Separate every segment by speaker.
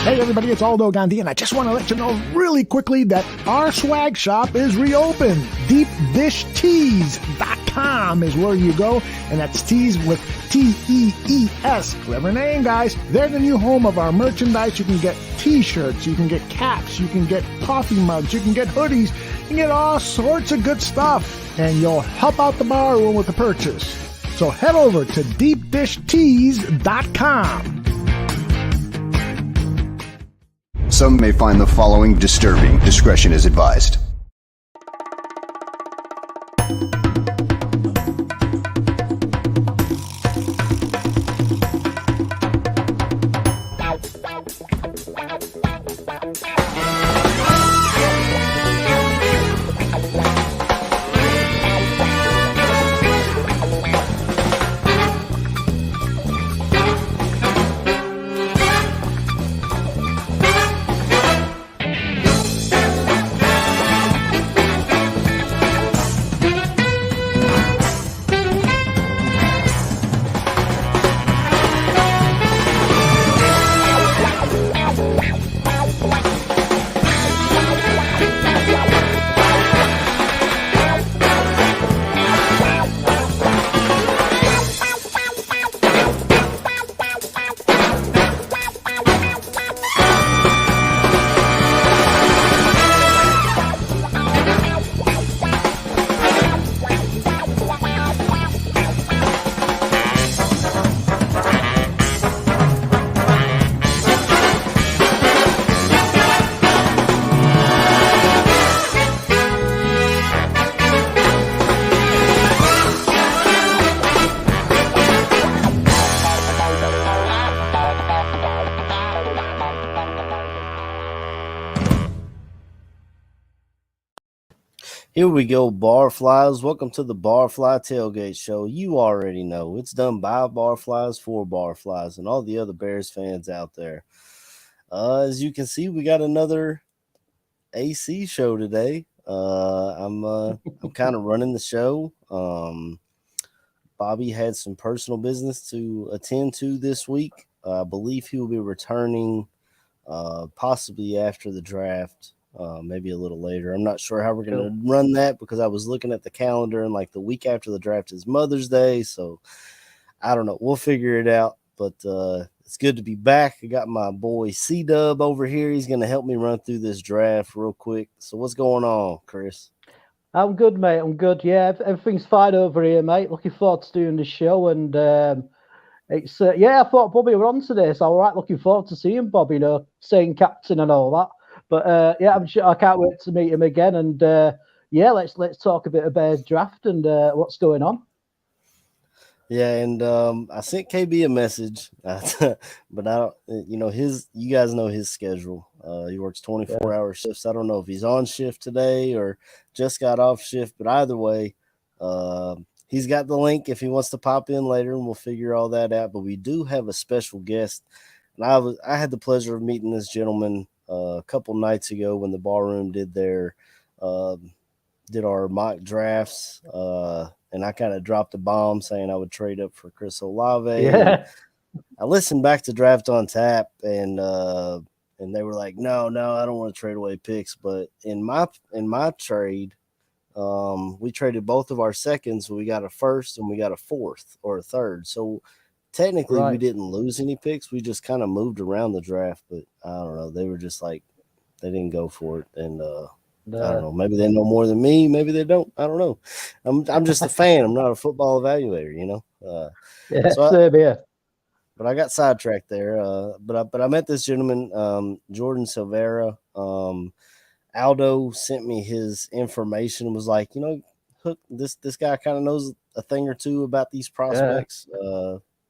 Speaker 1: Hey everybody, it's Aldo Gandhi, and I just want to let you know really quickly that our swag shop is reopened. DeepDishTees.com is where you go, and that's tees with T-E-E-S. Clever name, guys. They're the new home of our merchandise. You can get t-shirts, you can get caps, you can get coffee mugs, you can get hoodies, you can get all sorts of good stuff, and you'll help out the bar room with the purchase. So head over to DeepDishTees.com.
Speaker 2: Some may find the following disturbing. Discretion is advised.
Speaker 3: Here we go, Barflies. Welcome to the Barfly Tailgate Show. You already know it's done by Barflies for Barflies and all the other Bears fans out there. As you can see, we got another AC show today. I'm kind of running the show. Bobby had some personal business to attend to this week. I believe he will be returning possibly after the draft. Maybe a little later. I'm not sure how we're going to run that because I was looking at the calendar and like the week after the draft is Mother's Day. So I don't know. We'll figure it out. But it's good to be back. I got my boy C-Dub over here. He's going to help me run through this draft real quick. So what's going on, Chris?
Speaker 4: I'm good, mate. I'm good. Yeah, everything's fine over here, mate. Looking forward to doing the show. And it's I thought Bobby were on today. So I'm right looking forward to seeing Bobby, saying captain and all that. But I'm sure I can't wait to meet him again. And let's talk a bit about draft and what's going on.
Speaker 3: Yeah, and I sent KB a message, but I don't. You guys know his schedule. He works 24-hour shifts. I don't know if he's on shift today or just got off shift, but either way, he's got the link if he wants to pop in later, and we'll figure all that out. But we do have a special guest, and I had the pleasure of meeting this gentleman a couple nights ago when the ballroom did our mock drafts, and I kind of dropped a bomb saying I would trade up for Chris Olave.
Speaker 4: Yeah.
Speaker 3: I listened back to Draft on Tap, and they were like, no, I don't want to trade away picks. But in my trade, we traded both of our seconds. We got a first and we got a fourth or a third. So technically, we didn't lose any picks. We just kind of moved around the draft, but I don't know. They were just like, they didn't go for it. And I don't know. Maybe they know more than me. Maybe they don't. I don't know. I'm just a fan. I'm not a football evaluator, But I got sidetracked there. But I met this gentleman, Jordan Silvera. Aldo sent me his information and was like, Hook, this guy kind of knows a thing or two about these prospects.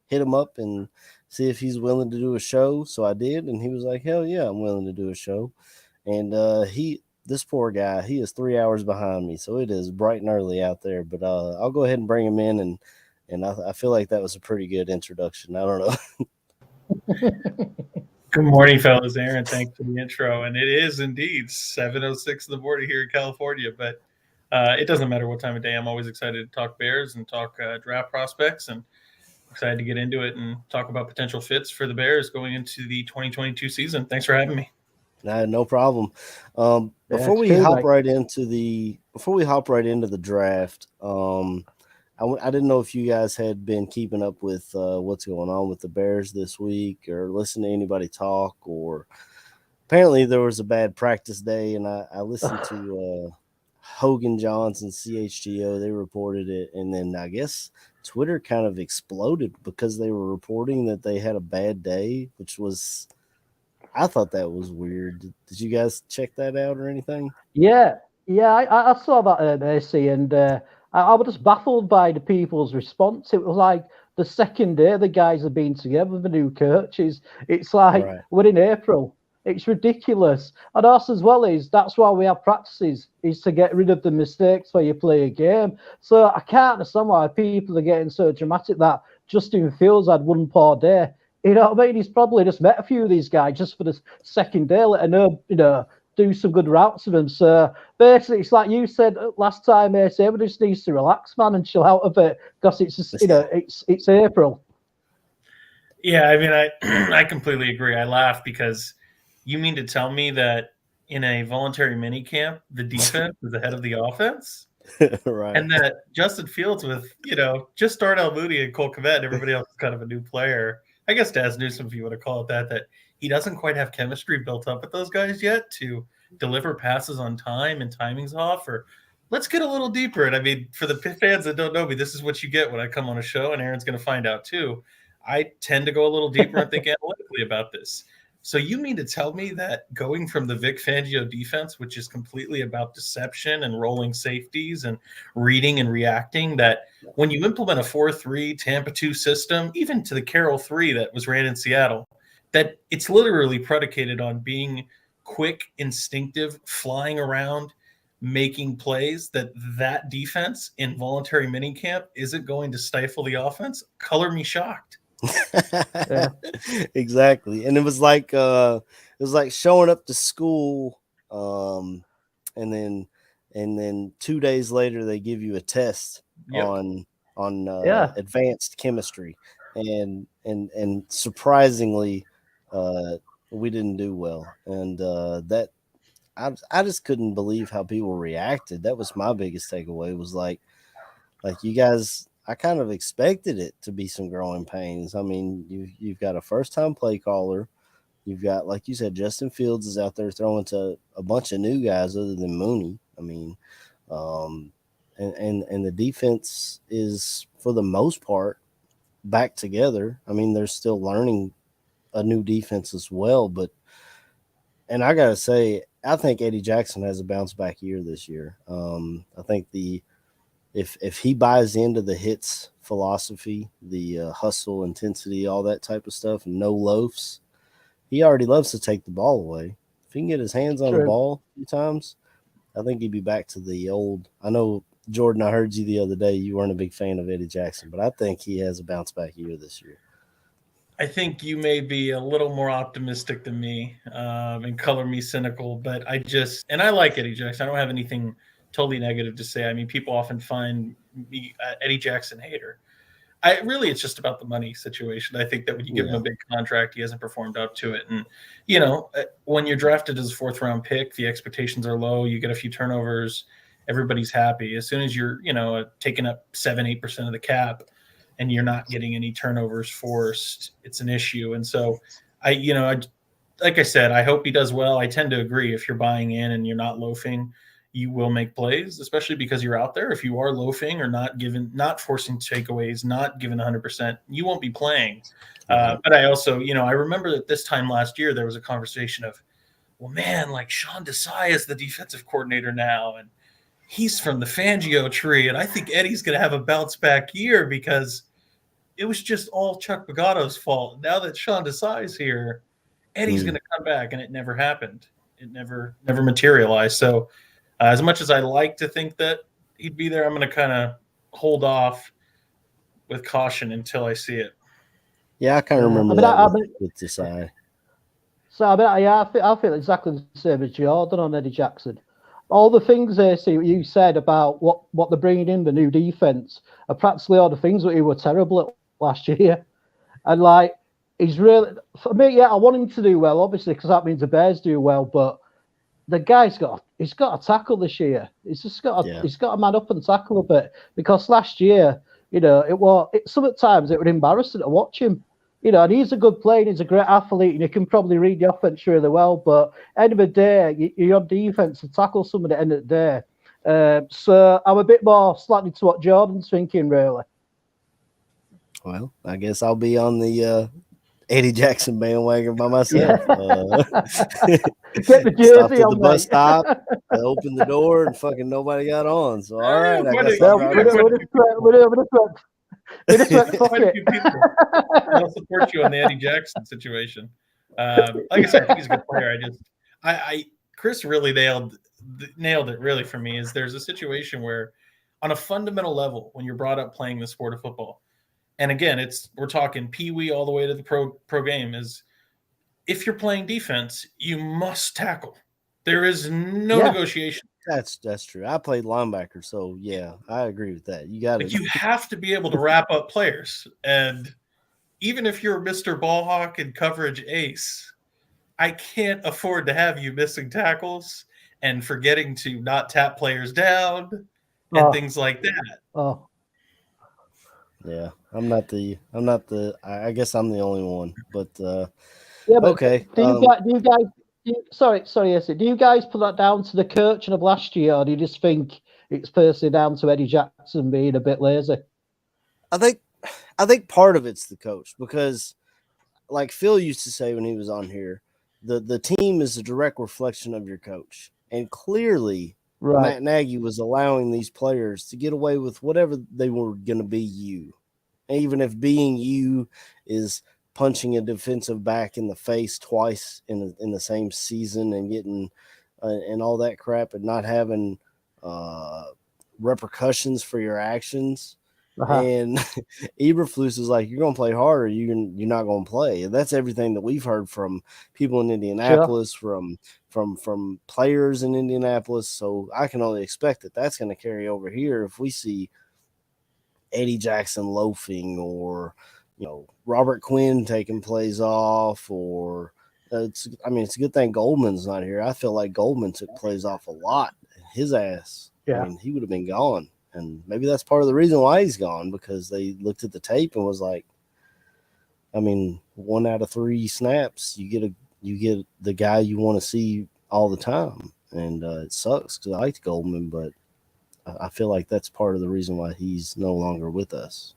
Speaker 3: Hit him up and see if he's willing to do a show. So I did, and he was like, hell yeah, I'm willing to do a show. And this poor guy, he is 3 hours behind me, so it is bright and early out there. But I'll go ahead and bring him in, and I feel like that was a pretty good introduction. I don't know.
Speaker 5: Good morning, fellas. Aaron, thanks for the intro. And it is indeed 7:06 in the morning here in California, but it doesn't matter what time of day. I'm always excited to talk Bears and talk draft prospects. And excited to get into it and talk about potential fits for the Bears going into the 2022 season. Thanks for having me.
Speaker 3: No problem. Before we
Speaker 4: cool,
Speaker 3: hop
Speaker 4: mate.
Speaker 3: right into the draft, I didn't know if you guys had been keeping up with what's going on with the Bears this week, or listened to anybody talk, or apparently there was a bad practice day, and I listened to Hogan Johns and CHGO. They reported it, and then I guess Twitter kind of exploded because they were reporting that they had a bad day, which was, I thought that was weird. Did you guys check that out or anything?
Speaker 4: Yeah, I saw that, AC, and I was just baffled by the people's response. It was like the second day the guys have been together with the new coaches. It's like
Speaker 3: Right.
Speaker 4: we're in April. It's ridiculous. And also, as well, is that's why we have practices, is to get rid of the mistakes where you play a game. So I can't understand why people are getting so dramatic that Justin Fields had one poor day. You know what I mean? He's probably just met a few of these guys just for the second day, let them know, do some good routes with them. So basically, it's like you said last time, everybody just needs to relax, man, and chill out a bit, because it's just, it's April.
Speaker 5: Yeah, I mean, I completely agree. I laugh because you mean to tell me that in a voluntary mini camp, the defense is ahead of the offense?
Speaker 3: Right.
Speaker 5: And that Justin Fields with, just Darnell Mooney and Cole Kmet and everybody else is kind of a new player. I guess Daz Newsome, if you want to call it that he doesn't quite have chemistry built up with those guys yet to deliver passes on time and timing's off. Or let's get a little deeper. And I mean, for the fans that don't know me, this is what you get when I come on a show, and Aaron's going to find out too. I tend to go a little deeper and think analytically about this. So you mean to tell me that going from the Vic Fangio defense, which is completely about deception and rolling safeties and reading and reacting, that when you implement a 4-3 Tampa 2 system, even to the Carroll 3 that was ran in Seattle, that it's literally predicated on being quick, instinctive, flying around, making plays, that defense in voluntary minicamp isn't going to stifle the offense? Color me shocked.
Speaker 4: Yeah.
Speaker 3: Exactly. And it was like showing up to school, and then 2 days later they give you a test on advanced chemistry, and surprisingly we didn't do well, and that I just couldn't believe how people reacted. That was my biggest takeaway, was like you guys, I kind of expected it to be some growing pains. I mean, you've got a first-time play caller. You've got, like you said, Justin Fields is out there throwing to a bunch of new guys other than Mooney. I mean, and the defense is, for the most part, back together. I mean, they're still learning a new defense as well. And I got to say, I think Eddie Jackson has a bounce-back year this year. I think if he buys into the hits philosophy, the hustle, intensity, all that type of stuff, and no loafs, he already loves to take the ball away. If he can get his hands on the ball a few times, I think he'd be back to the old. I know, Jordan, I heard you the other day, you weren't a big fan of Eddie Jackson, but I think he has a bounce-back year this year.
Speaker 5: I think you may be a little more optimistic than me, and color me cynical, but I like Eddie Jackson. I don't have anything totally negative to say. I mean, people often find me Eddie Jackson hater. It's just about the money situation. I think that when you give him a big contract, he hasn't performed up to it. And, when you're drafted as a 4th-round pick, the expectations are low. You get a few turnovers. Everybody's happy. As soon as you're, taking up 7-8% of the cap and you're not getting any turnovers forced, it's an issue. And so like I said, I hope he does well. I tend to agree. If you're buying in and you're not loafing, you will make plays, especially because you're out there. If you are loafing or not forcing takeaways, not giving 100%, you won't be playing. But I also, I remember that this time last year, there was a conversation of, well, man, like Sean Desai is the defensive coordinator now, and he's from the Fangio tree. And I think Eddie's going to have a bounce back year because it was just all Chuck Pagano's fault. Now that Sean Desai is here, Eddie's going to come back, and it never happened. It never materialized. So, as much as I like to think that he'd be there, I'm going to kind of hold off with caution until I see it.
Speaker 3: Yeah, I kind of remember that with Desai.
Speaker 4: So, I feel exactly the same as Jordan on Eddie Jackson. All the things you said about what they're bringing in, the new defense, are practically all the things that he were terrible at last year. And like, he's really, for me, yeah, I want him to do well, obviously, because that means the Bears do well. But the guy's he's got to tackle this year. He's just he's got to man up and tackle a bit, because last year, sometimes it was embarrassing to watch him. And he's a good player, and he's a great athlete, and he can probably read the offense really well. But end of the day, you're on defense to tackle someone at the end of the day. So I'm a bit more slightly to what Jordan's thinking, really.
Speaker 3: Well, I guess I'll be on the Eddie Jackson bandwagon by myself.
Speaker 4: Get the jersey
Speaker 3: stopped at
Speaker 4: on,
Speaker 3: the bus
Speaker 4: mate.
Speaker 3: stop, opened the door, and fucking nobody got on. So all right, I guess
Speaker 4: I'll
Speaker 5: support you on the Eddie Jackson situation. Like I said, I think he's a good player. Chris really nailed it. Really, for me, is there's a situation where, on a fundamental level, when you're brought up playing the sport of football, and again, we're talking pee-wee all the way to the pro game, is if you're playing defense, you must tackle. There is no negotiation.
Speaker 3: That's true. I played linebacker, so yeah, I agree with that. You got it.
Speaker 5: You have to be able to wrap up players, and even if you're Mr. Ballhawk and coverage ace, I can't afford to have you missing tackles and forgetting to not tap players down and things like that.
Speaker 4: Oh.
Speaker 3: Yeah, I'm not the. I guess I'm the only one, but
Speaker 4: okay. Sorry, yes. Do you guys put that down to the coaching of last year, or do you just think it's personally down to Eddie Jackson being a bit lazy?
Speaker 3: I think part of it's the coach, because, like Phil used to say when he was on here, the team is a direct reflection of your coach, and clearly.
Speaker 4: Right.
Speaker 3: Matt Nagy was allowing these players to get away with whatever they were going to be you. Even if being you is punching a defensive back in the face twice in the same season and getting and all that crap, and not having repercussions for your actions. And Eberflus is like, you're going to play hard, or you're not going to play. And that's everything that we've heard from people in Indianapolis, from players in Indianapolis. So I can only expect that that's going to carry over here if we see Eddie Jackson loafing, or Robert Quinn taking plays off, or it's a good thing Goldman's not here. I feel like Goldman took plays off a lot. His ass, he would have been gone. And maybe that's part of the reason why he's gone, because they looked at the tape and was like, 1 out of 3 snaps, you get the guy you want to see all the time. And it sucks, because I liked Goldman, but I feel like that's part of the reason why he's no longer with us.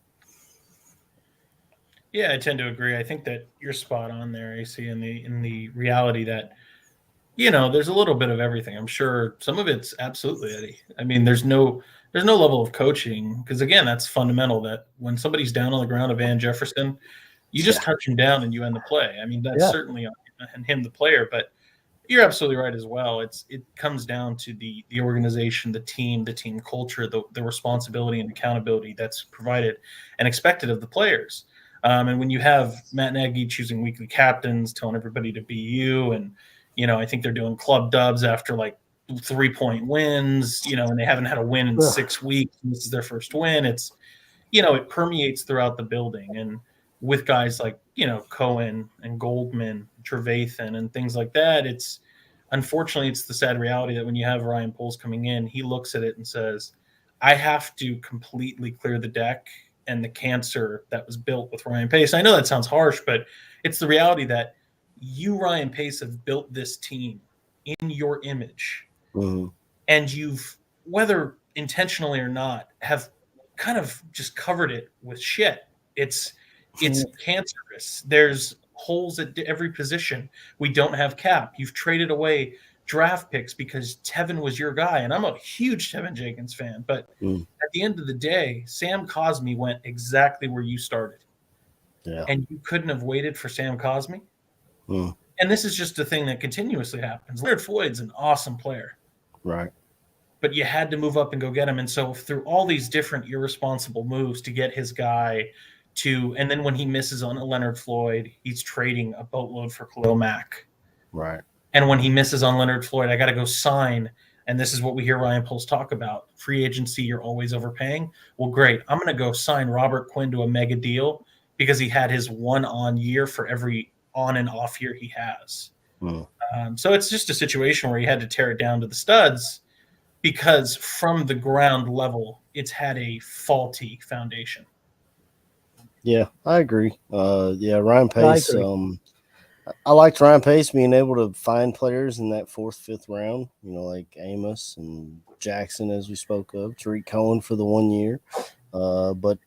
Speaker 5: Yeah, I tend to agree. I think that you're spot on there, AC, in the reality that, there's a little bit of everything. I'm sure some of it's absolutely Eddie. There's no level of coaching, because again, that's fundamental, that when somebody's down on the ground, of Van Jefferson, you just touch him down and you end the play. That's certainly on him, the player, but you're absolutely right as well. It comes down to the organization, the team culture, the responsibility and accountability that's provided and expected of the players. And when you have Matt Nagy choosing weekly captains, telling everybody to be you, and I think they're doing club dubs after like 3-point wins, and they haven't had a win in 6 weeks. And this is their first win. It's, it permeates throughout the building. And with guys like, Cohen and Goldman, Trevathan, and things like that, unfortunately, it's the sad reality that when you have Ryan Poles coming in, he looks at it and says, I have to completely clear the deck and the cancer that was built with Ryan Pace. I know that sounds harsh, but it's the reality that you, Ryan Pace, have built this team in your image.
Speaker 3: Mm-hmm.
Speaker 5: And you've, whether intentionally or not, have kind of just covered it with shit. It's cancerous. There's holes at every position. We don't have cap. You've traded away draft picks because Tevin was your guy. And I'm a huge Tevin Jenkins fan. But at the end of the day, Sam Cosmi went exactly where you started.
Speaker 3: Yeah.
Speaker 5: And you couldn't have waited for Sam Cosmi. And this is just a thing that continuously happens. Leonard Floyd's an awesome player.
Speaker 3: Right.
Speaker 5: But you had to move up and go get him. And so through all these different irresponsible moves to get his guy and then when he misses on Leonard Floyd, he's trading a boatload for Khalil Mack.
Speaker 3: Right.
Speaker 5: And when he misses on Leonard Floyd, I got to go sign. And this is what we hear Ryan Poles talk about. Free agency, you're always overpaying. Well, great. I'm going to go sign Robert Quinn to a mega deal because he had his one on year for every on and off year he has. So it's just a situation where he had to tear it down to the studs because from the ground level, it's had a faulty foundation.
Speaker 3: Yeah, I agree. Ryan Pace.
Speaker 4: I agree.
Speaker 3: I liked Ryan Pace being able to find players in that 4th, 5th round, like Amos and Jackson, as we spoke of, Tariq Cohen for the 1 year. But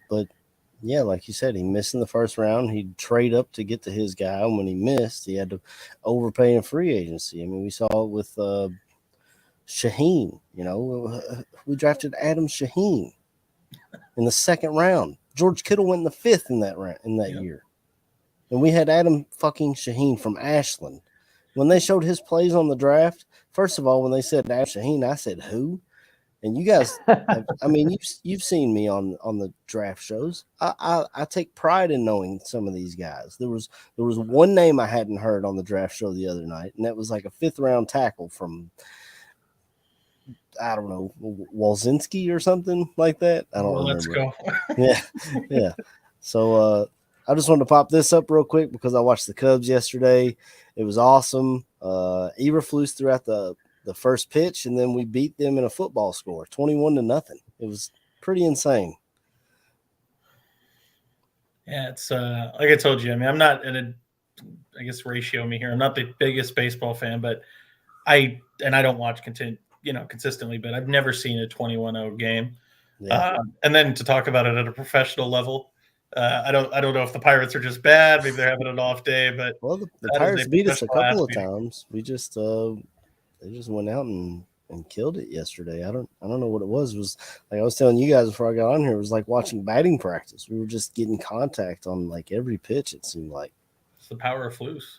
Speaker 3: yeah, like you said, he missed in the first round. He'd trade up to get to his guy. And when he missed, he had to overpay in free agency. I mean, we saw it with Shaheen. We drafted Adam Shaheen in the 2nd round. George Kittle went in the 5th in that round in that year. And we had Adam fucking Shaheen from Ashland. When they showed his plays on the draft, first of all, when they said Adam Shaheen, I said, who? And you guys, you've seen me on the draft shows. I take pride in knowing some of these guys. There was one name I hadn't heard on the draft show the other night, and that was like a 5th round tackle from, I don't know, Walzinski or something like that. I don't remember.
Speaker 5: Let's go.
Speaker 3: Yeah. So I just wanted to pop this up real quick because I watched the Cubs yesterday. It was awesome. Eberflus threw out the first pitch, and then we beat them in a football score, 21-0. It was pretty insane.
Speaker 5: Yeah, it's like I told you. I mean, I'm not I guess ratio me here. I'm not the biggest baseball fan, but I don't watch consistently, but I've never seen a 21-0 game.
Speaker 3: Yeah.
Speaker 5: And then to talk about it at a professional level, I don't know if the Pirates are just bad. Maybe they're having an off day, but
Speaker 3: the Pirates beat us a couple of times. We just they just went out and killed it yesterday. I don't know what it was. It was like I was telling you guys before I got on here. It was like watching batting practice. We were just getting contact on like every pitch. It seemed like
Speaker 5: it's the power of Flus.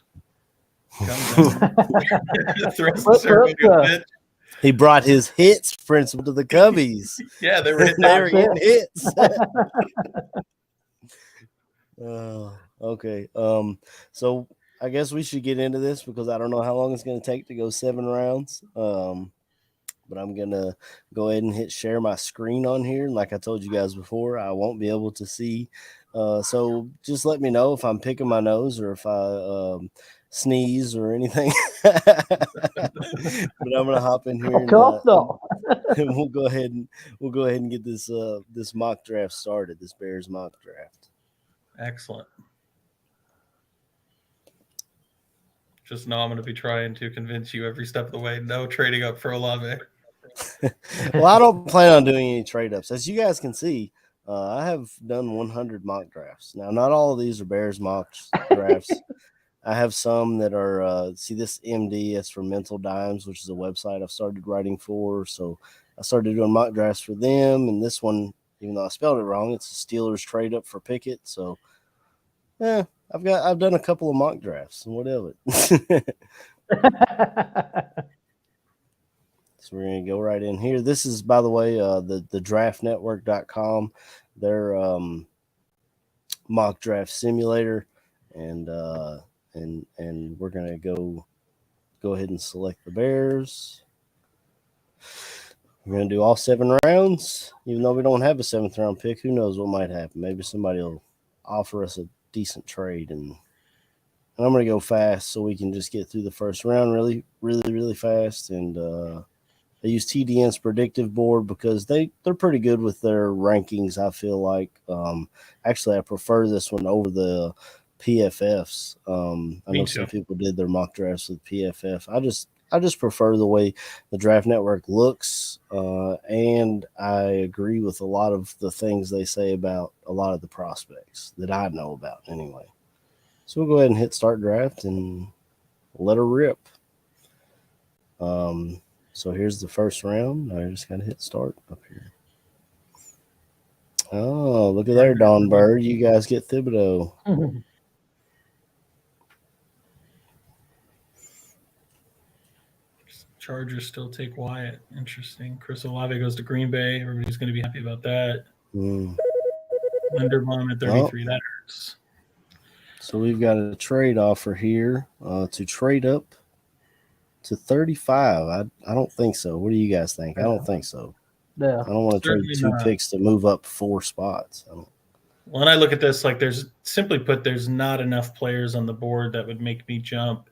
Speaker 5: Throws the circle pitch.
Speaker 3: He brought his hits principle to the Cubbies.
Speaker 5: Yeah, they were
Speaker 3: getting hits. Okay. So I guess we should get into this because I don't know how long it's going to take to go 7 rounds. But I'm going to go ahead and hit share my screen on here. And like I told you guys before, I won't be able to see. So just let me know if I'm picking my nose or if I sneeze or anything. But I'm going to hop in here. And we'll go ahead and get this mock draft started, this Bears mock draft.
Speaker 5: Excellent. Just know I'm going to be trying to convince you every step of the way. No trading up for Olave.
Speaker 3: Well, I don't plan on doing any trade ups. As you guys can see, I have done 100 mock drafts. Now, not all of these are Bears mock drafts. I have some that are, see this MD, it's for Mental Dimes, which is a website I've started writing for. So I started doing mock drafts for them. And this one, even though I spelled it wrong, it's a Steelers trade up for Pickett. So, I've done a couple of mock drafts and whatever. So we're going to go right in here. This is, by the way, the draftnetwork.com, their mock draft simulator. And we're going to go ahead and select the Bears. We're going to do all 7 rounds. Even though we don't have a 7th round pick, who knows what might happen. Maybe somebody will offer us a decent trade. And I'm going to go fast so we can just get through the first round really, really, really fast. And I use TDN's predictive board because they're pretty good with their rankings, I feel like. Actually, I prefer this one over the PFFs. I know some people did their mock drafts with PFF. I just prefer the way the Draft Network looks, and I agree with a lot of the things they say about a lot of the prospects that I know about anyway. So we'll go ahead and hit start draft and let her rip. So here's the first round. I just got to hit start up here. Oh, look at there, Don Bird. You guys get Thibodeau.
Speaker 5: Chargers still take Wyatt. Interesting. Chris Olave goes to Green Bay. Everybody's going to be happy about that. Linderbaum at 33. That hurts.
Speaker 3: So we've got a trade offer here to trade up to 35. I don't think so. What do you guys think? I don't think so.
Speaker 4: Yeah.
Speaker 3: I don't want to trade 2 picks to move up 4 spots.
Speaker 5: When I look at this, like there's not enough players on the board that would make me jump.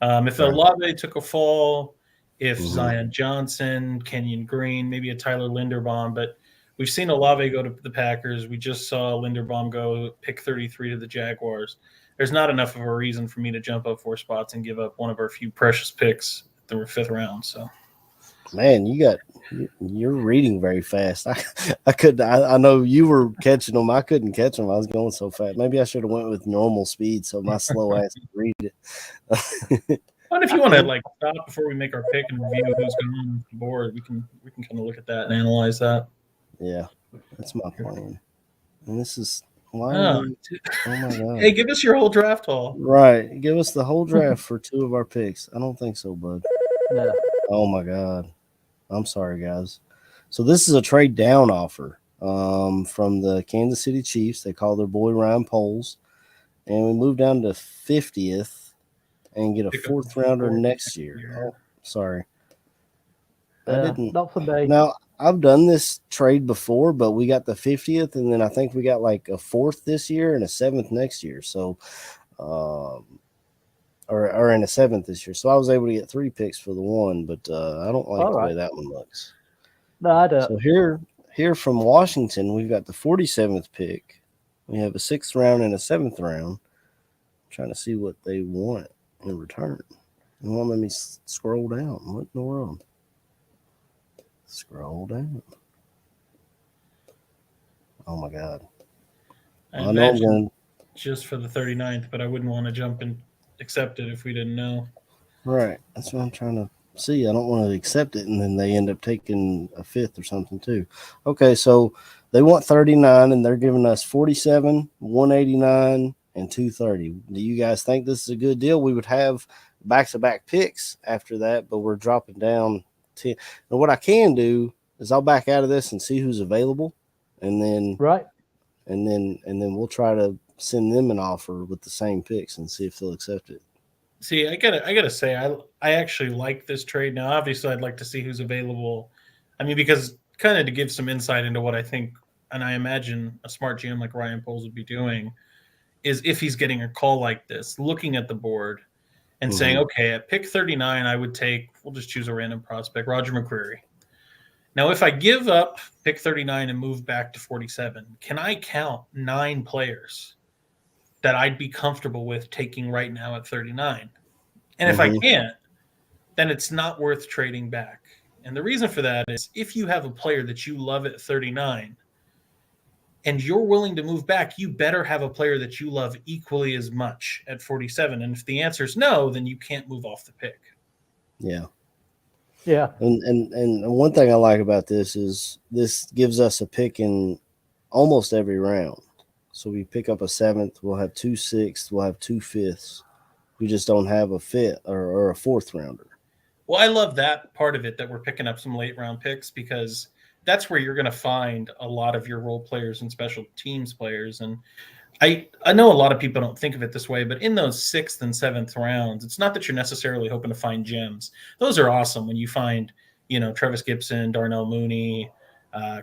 Speaker 5: If Olave took a fall, if Zion Johnson, Kenyon Green, maybe a Tyler Linderbaum, but we've seen Olave go to the Packers. We just saw Linderbaum go pick 33 to the Jaguars. There's not enough of a reason for me to jump up 4 spots and give up one of our few precious picks at the 5th round. So,
Speaker 3: Man, you're reading very fast. I know you were catching them. I couldn't catch them. I was going so fast. Maybe I should have went with normal speed so my slow ass could read it.
Speaker 5: but if you want to like stop before we make our pick and review who's going on the board, we can kind of look at that and analyze that.
Speaker 3: Yeah, that's my plan. And this is why.
Speaker 5: Oh
Speaker 3: my god!
Speaker 5: Hey, give us your whole draft haul.
Speaker 3: Right, give us the whole draft for 2 of our picks. I don't think so, bud.
Speaker 4: Yeah.
Speaker 3: Oh my god! I'm sorry, guys. So this is a trade down offer from the Kansas City Chiefs. They call their boy Ryan Poles, and we move down to 50th and get a 4th rounder next year. Oh, sorry. I didn't.
Speaker 4: Not for me.
Speaker 3: Now, I've done this trade before, but we got the 50th, and then I think we got like a 4th this year and a 7th next year. So, or in a 7th this year. So I was able to get 3 picks for the 1, but I don't like the way that one looks.
Speaker 4: No, I don't.
Speaker 3: So here from Washington, we've got the 47th pick. We have a 6th round and a 7th round. I'm trying to see what they want in return. It won't let me scroll down. What in the world? Scroll down. Oh my god.
Speaker 5: I imagine just for the 39th, but I wouldn't want to jump and accept it if we didn't know.
Speaker 3: Right. That's what I'm trying to see. I don't want to accept it, and then they end up taking a 5th or something too. Okay, so they want 39, and they're giving us 47, 189, and 230. Do you guys think this is a good deal? We would have back-to-back picks after that, but we're dropping down 10. And what I can do is I'll back out of this and see who's available, and then and then we'll try to send them an offer with the same picks and see if they'll accept it.
Speaker 5: See, I gotta say, I actually like this trade. Now, obviously, I'd like to see who's available. I mean, because kind of to give some insight into what I think, and I imagine a smart GM like Ryan Poles would be doing, is if he's getting a call like this, looking at the board and saying, okay, at pick 39, I would take, we'll just choose a random prospect, Roger McCreary. Now, if I give up pick 39 and move back to 47, can I count 9 players that I'd be comfortable with taking right now at 39? And if I can't, then it's not worth trading back. And the reason for that is if you have a player that you love at 39 and you're willing to move back, you better have a player that you love equally as much at 47. And if the answer is no, then you can't move off the pick.
Speaker 3: Yeah.
Speaker 4: Yeah.
Speaker 3: And one thing I like about this is this gives us a pick in almost every round. So we pick up a 7th, we'll have 2 6ths, we'll have 2 5ths. We just don't have a 5th or a 4th rounder.
Speaker 5: Well, I love that part of it, that we're picking up some late round picks, because that's where you're going to find a lot of your role players and special teams players. And I know a lot of people don't think of it this way, but in those 6th and 7th rounds, it's not that you're necessarily hoping to find gems. Those are awesome when you find, Travis Gibson, Darnell Mooney,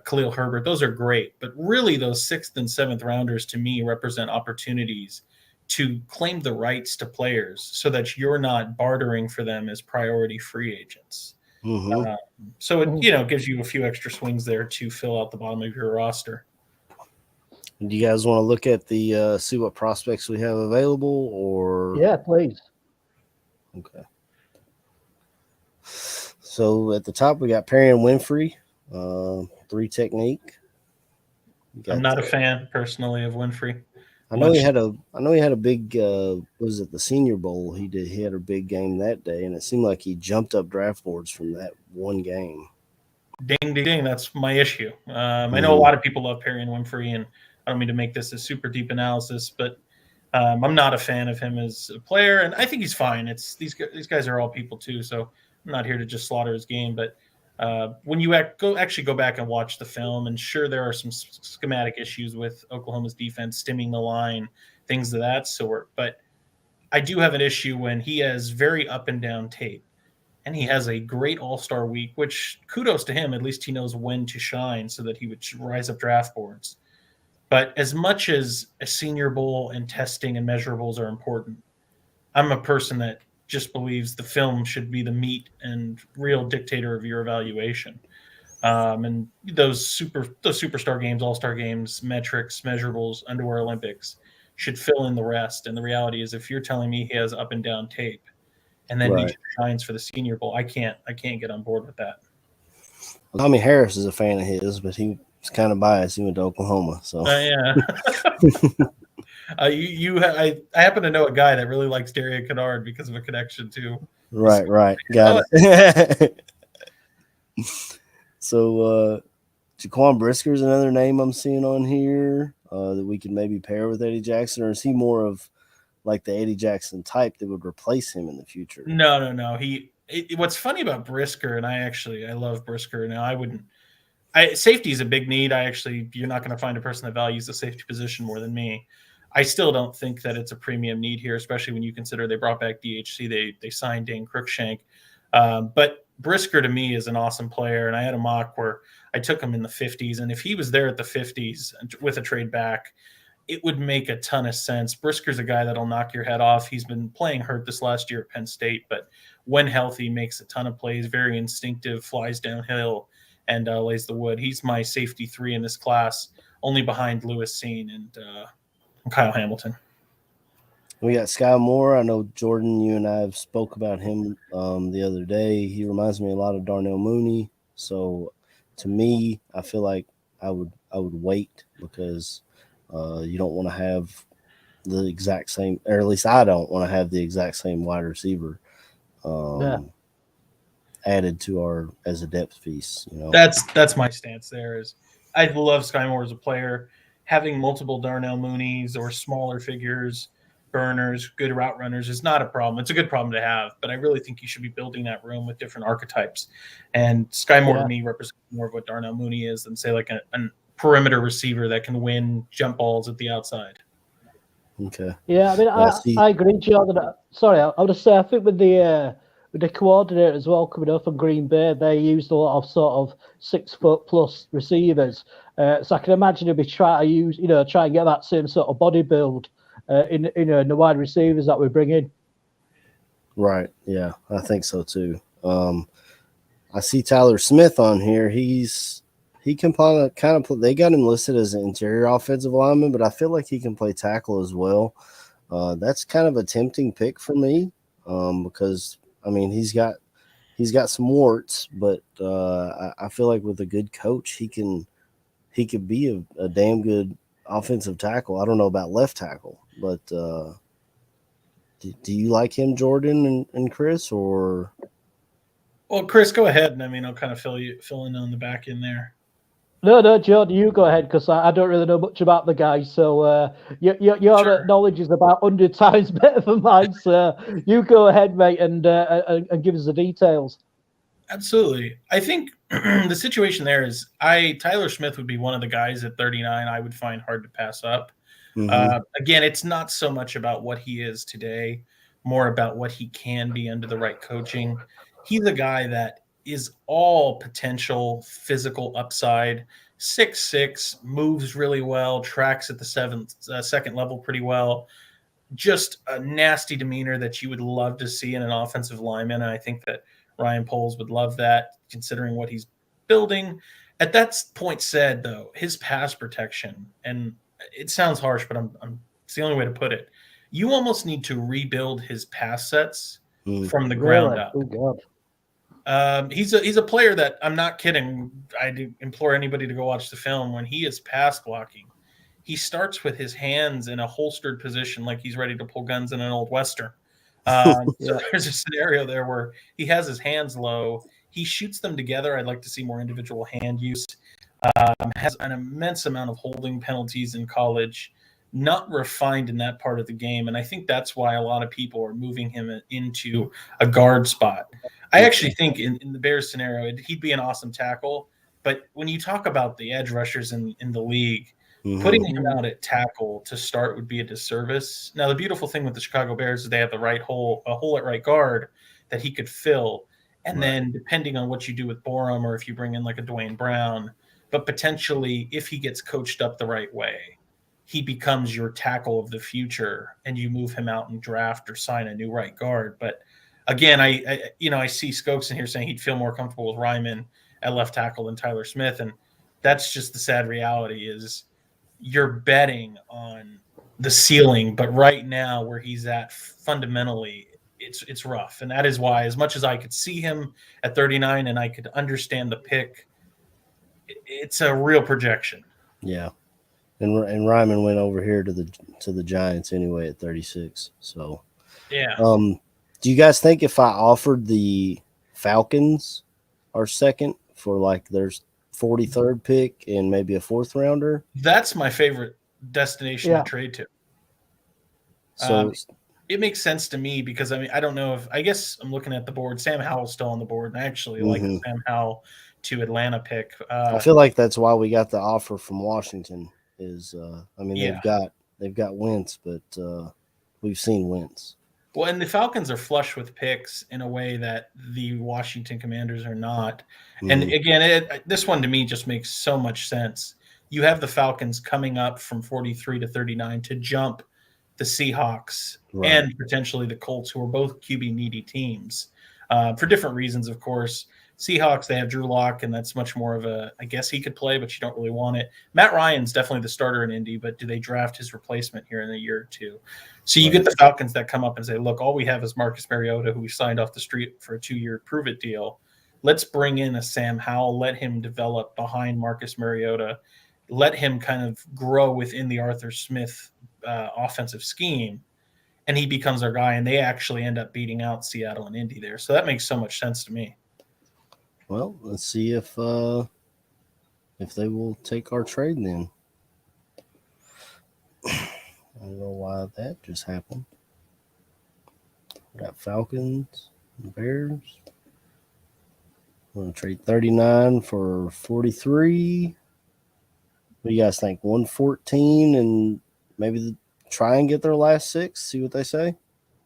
Speaker 5: Khalil Herbert. Those are great. But really, those 6th and 7th rounders to me represent opportunities to claim the rights to players so that you're not bartering for them as priority free agents. So it gives you a few extra swings there to fill out the bottom of your roster.
Speaker 3: Do you guys want to look at the see what prospects we have available, or?
Speaker 4: Yeah, please.
Speaker 3: Okay. So at the top we got Perry and Winfrey, 3 technique.
Speaker 5: I'm not a fan personally of Winfrey.
Speaker 3: I know he had a big was it the Senior Bowl? He had a big game that day, and it seemed like he jumped up draft boards from that one game.
Speaker 5: Ding, ding, ding. That's my issue. I know a lot of people love Perry and Winfrey, and I don't mean to make this a super deep analysis, but I'm not a fan of him as a player, and I think he's fine. It's these guys are all people too, so I'm not here to just slaughter his game. But when you go back and watch the film, and sure, there are some schematic issues with Oklahoma's defense, stimming the line, things of that sort. But I do have an issue when he has very up and down tape, and he has a great all-star week, which kudos to him. At least he knows when to shine so that he would rise up draft boards. But as much as a Senior Bowl and testing and measurables are important, I'm a person that just believes the film should be the meat and real dictator of your evaluation. And those superstar games, all-star games, metrics, measurables, underwear Olympics should fill in the rest. And the reality is, if you're telling me he has up and down tape, and then he
Speaker 3: Right.
Speaker 5: shines for the Senior Bowl, I can't get on board with that.
Speaker 3: Tommy Harris is a fan of his, but he was kind of biased. He went to Oklahoma, so
Speaker 5: Yeah. I happen to know a guy that really likes Darian Kennard because of a connection too.
Speaker 3: right, got it. So Jaquan Brisker is another name I'm seeing on here that we can maybe pair with Eddie Jackson, or is he more of like the Eddie Jackson type that would replace him in the future?
Speaker 5: No. What's funny about Brisker, and I love Brisker. Now safety is a big need. You're not going to find a person that values the safety position more than me. I still don't think that it's a premium need here, especially when you consider they brought back DHC. They signed Dane Cruikshank. But Brisker to me is an awesome player. And I had a mock where I took him in the 50s. And if he was there at the 50s with a trade back, it would make a ton of sense. Brisker's a guy that'll knock your head off. He's been playing hurt this last year at Penn State, but when healthy, makes a ton of plays, very instinctive, flies downhill, and lays the wood. He's my safety 3 in this class, only behind Lewis Seen and Kyle Hamilton.
Speaker 3: We got Sky Moore. I know, Jordan, you and I have spoke about him the other day. He reminds me a lot of Darnell Mooney. So to me, I feel like I would wait because you don't want to have the exact same, or at least I don't want to have the exact same wide receiver added to as a depth piece.
Speaker 5: That's my stance there. Is I love Sky Moore as a player. Having multiple Darnell Mooneys or smaller figures, burners, good route runners is not a problem. It's a good problem to have, but I really think you should be building that room with different archetypes. And Sky Moore to me represents more of what Darnell Mooney is than say like a perimeter receiver that can win jump balls at the outside.
Speaker 3: Okay.
Speaker 4: Yeah, I mean, I agree, Jordan. Sorry, I would say I think with the coordinator as well coming up from Green Bay, they used a lot of sort of 6 foot plus receivers. So I can imagine he'll be trying and get that same sort of body build in the wide receivers that we bring in.
Speaker 3: Right. Yeah, I think so too. I see Tyler Smith on here. He can kind of they got him listed as an interior offensive lineman, but I feel like he can play tackle as well. That's kind of a tempting pick for me because I mean he's got some warts, but I feel like with a good coach he could be a damn good offensive tackle. I don't know about left tackle, but do you like him, Jordan and Chris, or?
Speaker 5: Well, Chris, go ahead, and I mean I'll kind of fill in on the back end there.
Speaker 4: No, Jordan, you go ahead because I don't really know much about the guy. So your knowledge is about 100 times better than mine. So you go ahead, mate, and give us the details.
Speaker 5: Absolutely. I think the situation there is Tyler Smith would be one of the guys at 39 I would find hard to pass up. Mm-hmm. Again, it's not so much about what he is today, more about what he can be under the right coaching. He's a guy that is all potential physical upside, 6'6", moves really well, tracks at the second level pretty well. Just a nasty demeanor that you would love to see in an offensive lineman. And I think that Ryan Poles would love that, considering what he's building. At that point said, though, his pass protection, and it sounds harsh, but it's the only way to put it. You almost need to rebuild his pass sets from the ground up.
Speaker 4: Oh, God.
Speaker 5: He's a player that I'm not kidding. I implore anybody to go watch the film. When he is pass blocking, he starts with his hands in a holstered position, like he's ready to pull guns in an old Western. So there's a scenario there where he has his hands low. He shoots them together. I'd like to see more individual hand use. Has an immense amount of holding penalties in college, not refined in that part of the game. And I think that's why a lot of people are moving him into a guard spot. I actually think in the Bears scenario, he'd be an awesome tackle. But when you talk about the edge rushers in the league, putting him out at tackle to start would be a disservice. Now, the beautiful thing with the Chicago Bears is they have a hole at right guard that he could fill. And then depending on what you do with Borum or if you bring in like a Dwayne Brown, but potentially if he gets coached up the right way, he becomes your tackle of the future and you move him out and draft or sign a new right guard. But again, I see Skokes in here saying he'd feel more comfortable with Ryman at left tackle than Tyler Smith. And that's just the sad reality is you're betting on the ceiling, but right now where he's at fundamentally, it's rough. And that is why, as much as I could see him at 39 and I could understand the pick, it's a real projection.
Speaker 3: Yeah. And Ryman went over here to the Giants anyway at 36. So
Speaker 5: yeah.
Speaker 3: Do you guys think if I offered the Falcons our second for like their 43rd pick and maybe a 4th rounder?
Speaker 5: That's my favorite destination to trade to.
Speaker 3: So
Speaker 5: it makes sense to me because I don't know I guess I'm looking at the board. Sam Howell's still on the board, and I actually like the Sam Howell to Atlanta pick.
Speaker 3: I feel like that's why we got the offer from Washington. They've got Wentz, but we've seen Wentz.
Speaker 5: Well, and the Falcons are flush with picks in a way that the Washington Commanders are not. And again, this one to me just makes so much sense. You have the Falcons coming up from 43 to 39 to jump the Seahawks and potentially the Colts, who are both QB needy teams for different reasons, of course. Seahawks, they have Drew Lock, and that's much more of I guess he could play, but you don't really want it. Matt Ryan's definitely the starter in Indy, but do they draft his replacement here in a year or two? So you get the Falcons that come up and say, look, all we have is Marcus Mariota, who we signed off the street for a 2-year prove-it deal. Let's bring in a Sam Howell, let him develop behind Marcus Mariota, let him kind of grow within the Arthur Smith offensive scheme, and he becomes our guy, and they actually end up beating out Seattle and Indy there. So that makes so much sense to me.
Speaker 3: Well, let's see if they will take our trade then. I don't know why that just happened. We got Falcons and Bears. We're going to trade 39 for 43. What do you guys think? 114 and maybe try and get their last 6, see what they say?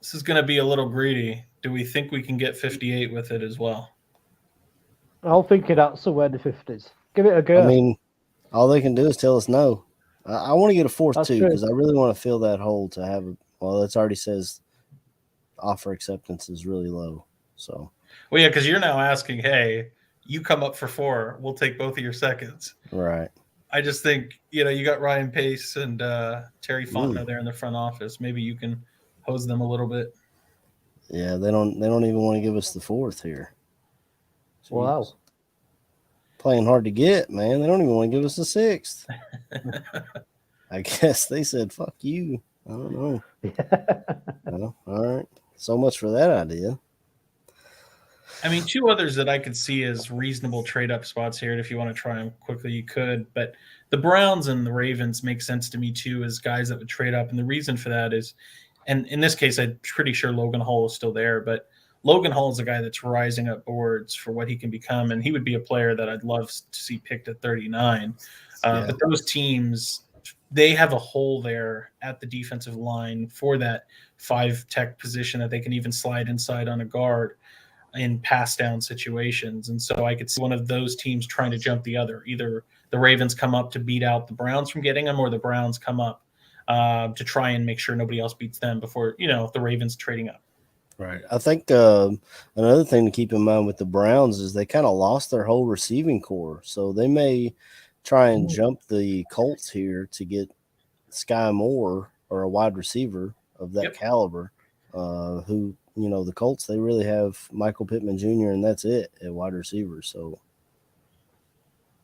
Speaker 5: This is going to be a little greedy. Do we think we can get 58 with it as well?
Speaker 4: I'll think that's somewhere in the 50s. Give it a go.
Speaker 3: I mean, all they can do is tell us no. I want to get a 4th too because I really want to fill that hole to have it already says offer acceptance is really low. So,
Speaker 5: well, yeah, because you're now asking, hey, you come up for 4, we'll take both of your seconds.
Speaker 3: Right.
Speaker 5: I just think, you got Ryan Pace and Terry Fontenot there in the front office. Maybe you can hose them a little bit.
Speaker 3: Yeah, they don't even want to give us the 4th here. Jeez.
Speaker 4: Wow.
Speaker 3: Playing hard to get, man. They don't even want to give us the 6th. I guess they said, fuck you. I don't know. Well, all right. So much for that idea.
Speaker 5: I mean, 2 others that I could see as reasonable trade-up spots here, and if you want to try them quickly, you could. But the Browns and the Ravens make sense to me, too, as guys that would trade up. And the reason for that is, and in this case, I'm pretty sure Logan Hall is still there, but Logan Hall is a guy that's rising up boards for what he can become, and he would be a player that I'd love to see picked at 39. But those teams, they have a hole there at the defensive line for that 5-tech position that they can even slide inside on a guard in pass down situations. And so I could see one of those teams trying to jump the other. Either the Ravens come up to beat out the Browns from getting them, or the Browns come up to try and make sure nobody else beats them before, the Ravens trading up.
Speaker 3: Right. I think another thing to keep in mind with the Browns is they kind of lost their whole receiving core. So they may try and jump the Colts here to get Sky Moore or a wide receiver of that caliber who, the Colts, they really have Michael Pittman Jr. and that's it at wide receiver. So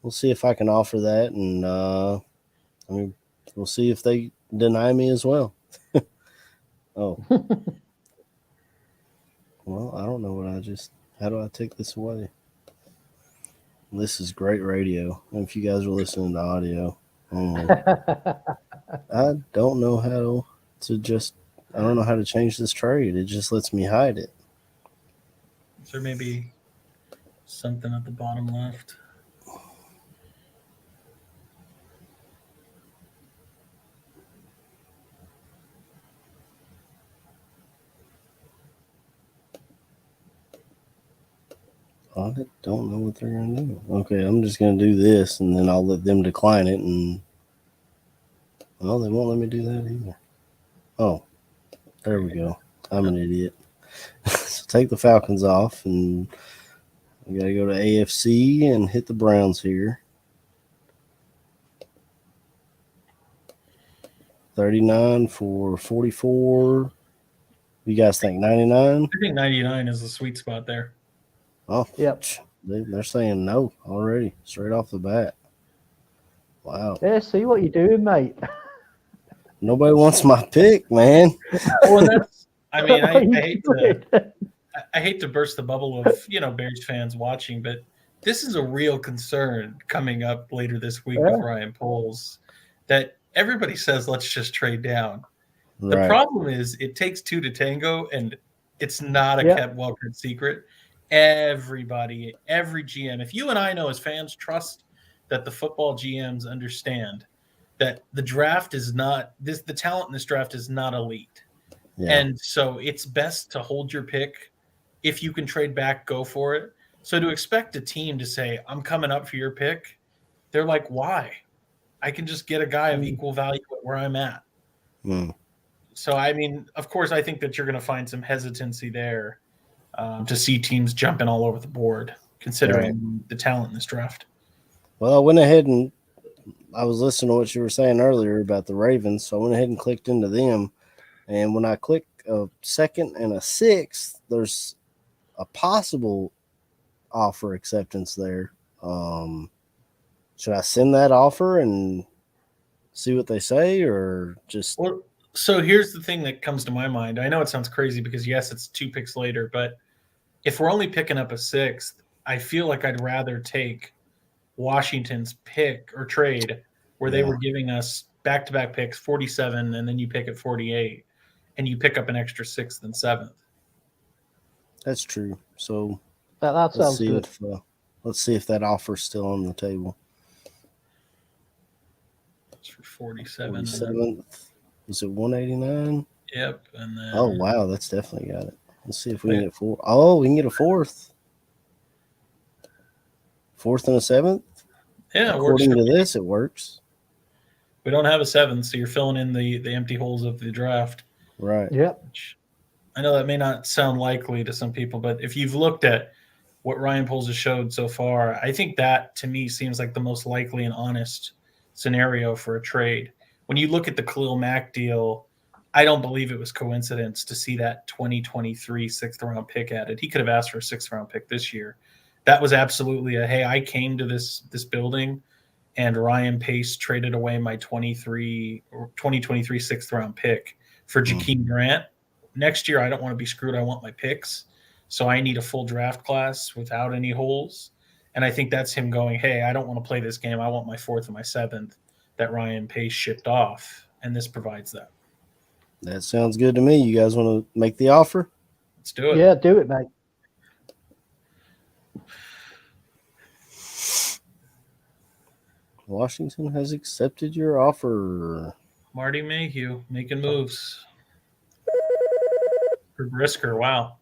Speaker 3: we'll see if I can offer that. And we'll see if they deny me as well. Oh. Well, I don't know how do I take this away? This is great radio. If you guys are listening to audio, I don't know how to change this trade. It just lets me hide it.
Speaker 5: Is there maybe something at the bottom left?
Speaker 3: I don't know what they're going to do. Okay, I'm just going to do this, and then I'll let them decline it. And Well, they won't let me do that either. Oh, there we go. I'm an idiot. So take the Falcons off, and we got to go to AFC and hit the Browns here. 39 for 44. You guys think 99?
Speaker 5: I think 99 is the sweet spot there.
Speaker 3: Oh,
Speaker 4: Yep.
Speaker 3: They're saying no already, straight off the bat. Wow.
Speaker 4: Yeah, see what you're doing, mate.
Speaker 3: Nobody wants my pick, man.
Speaker 5: Well, that's. I mean,
Speaker 4: What
Speaker 5: I
Speaker 4: are you
Speaker 5: hate
Speaker 4: doing?
Speaker 5: to. I hate to burst the bubble of Bears fans watching, but this is a real concern coming up later this week with Ryan Poles that everybody says let's just trade down. The
Speaker 3: Right.
Speaker 5: problem is it takes two to tango, and it's not a
Speaker 4: Yep.
Speaker 5: kept well-kept secret. Everybody, every GM, if you and I know as fans trust that the football GMs understand that the draft is not the talent in this draft is not elite.
Speaker 3: Yeah.
Speaker 5: And so it's best to hold your pick. If you can trade back, go for it. So to expect a team to say, I'm coming up for your pick, they're like, why? I can just get a guy of equal value at where I'm at.
Speaker 3: Mm.
Speaker 5: So, I mean, of course, I think that you're going to find some hesitancy there to see teams jumping all over the board, considering the talent in this draft.
Speaker 3: Well, I went ahead and I was listening to what you were saying earlier about the Ravens, so I went ahead and clicked into them. And when I click a second and a sixth, there's a possible offer acceptance there. Should I send that offer and see what they say, or just?
Speaker 5: Well, so here's the thing that comes to my mind. I know it sounds crazy because, yes, it's 2 picks later, but if we're only picking up a sixth, I feel like I'd rather take Washington's pick or trade where they were giving us back-to-back picks, 47, and then you pick at 48, and you pick up an extra sixth and seventh.
Speaker 3: That's true. So
Speaker 4: That sounds good.
Speaker 3: Let's see if that offer's still on the table.
Speaker 5: It's for 47.
Speaker 3: 47th. Was it 189?
Speaker 5: Yep. And then
Speaker 3: Oh, wow. That's definitely got it. Let's see if we can get four. Oh, we can get a fourth. Fourth and a seventh?
Speaker 5: Yeah,
Speaker 3: according to this, it works.
Speaker 5: We don't have a seventh, so you're filling in the empty holes of the draft.
Speaker 3: Right.
Speaker 4: Yep.
Speaker 5: I know that may not sound likely to some people, but if you've looked at what Ryan Poles has showed so far, I think that to me seems like the most likely and honest scenario for a trade. When you look at the Khalil Mack deal, I don't believe it was coincidence to see that 2023 sixth-round pick added. He could have asked for a sixth-round pick this year. That was absolutely a, hey, I came to this building and Ryan Pace traded away my 2023 sixth-round pick for Jakeem Grant. Next year, I don't want to be screwed. I want my picks. So I need a full draft class without any holes. And I think that's him going, hey, I don't want to play this game. I want my fourth and my seventh that Ryan Pace shipped off. And this provides that.
Speaker 3: That sounds good to me. You guys want to make the offer?
Speaker 5: Let's do it.
Speaker 4: Yeah, do it, mate.
Speaker 3: Washington has accepted your offer.
Speaker 5: Marty Mayhew making moves. For Brisker, wow.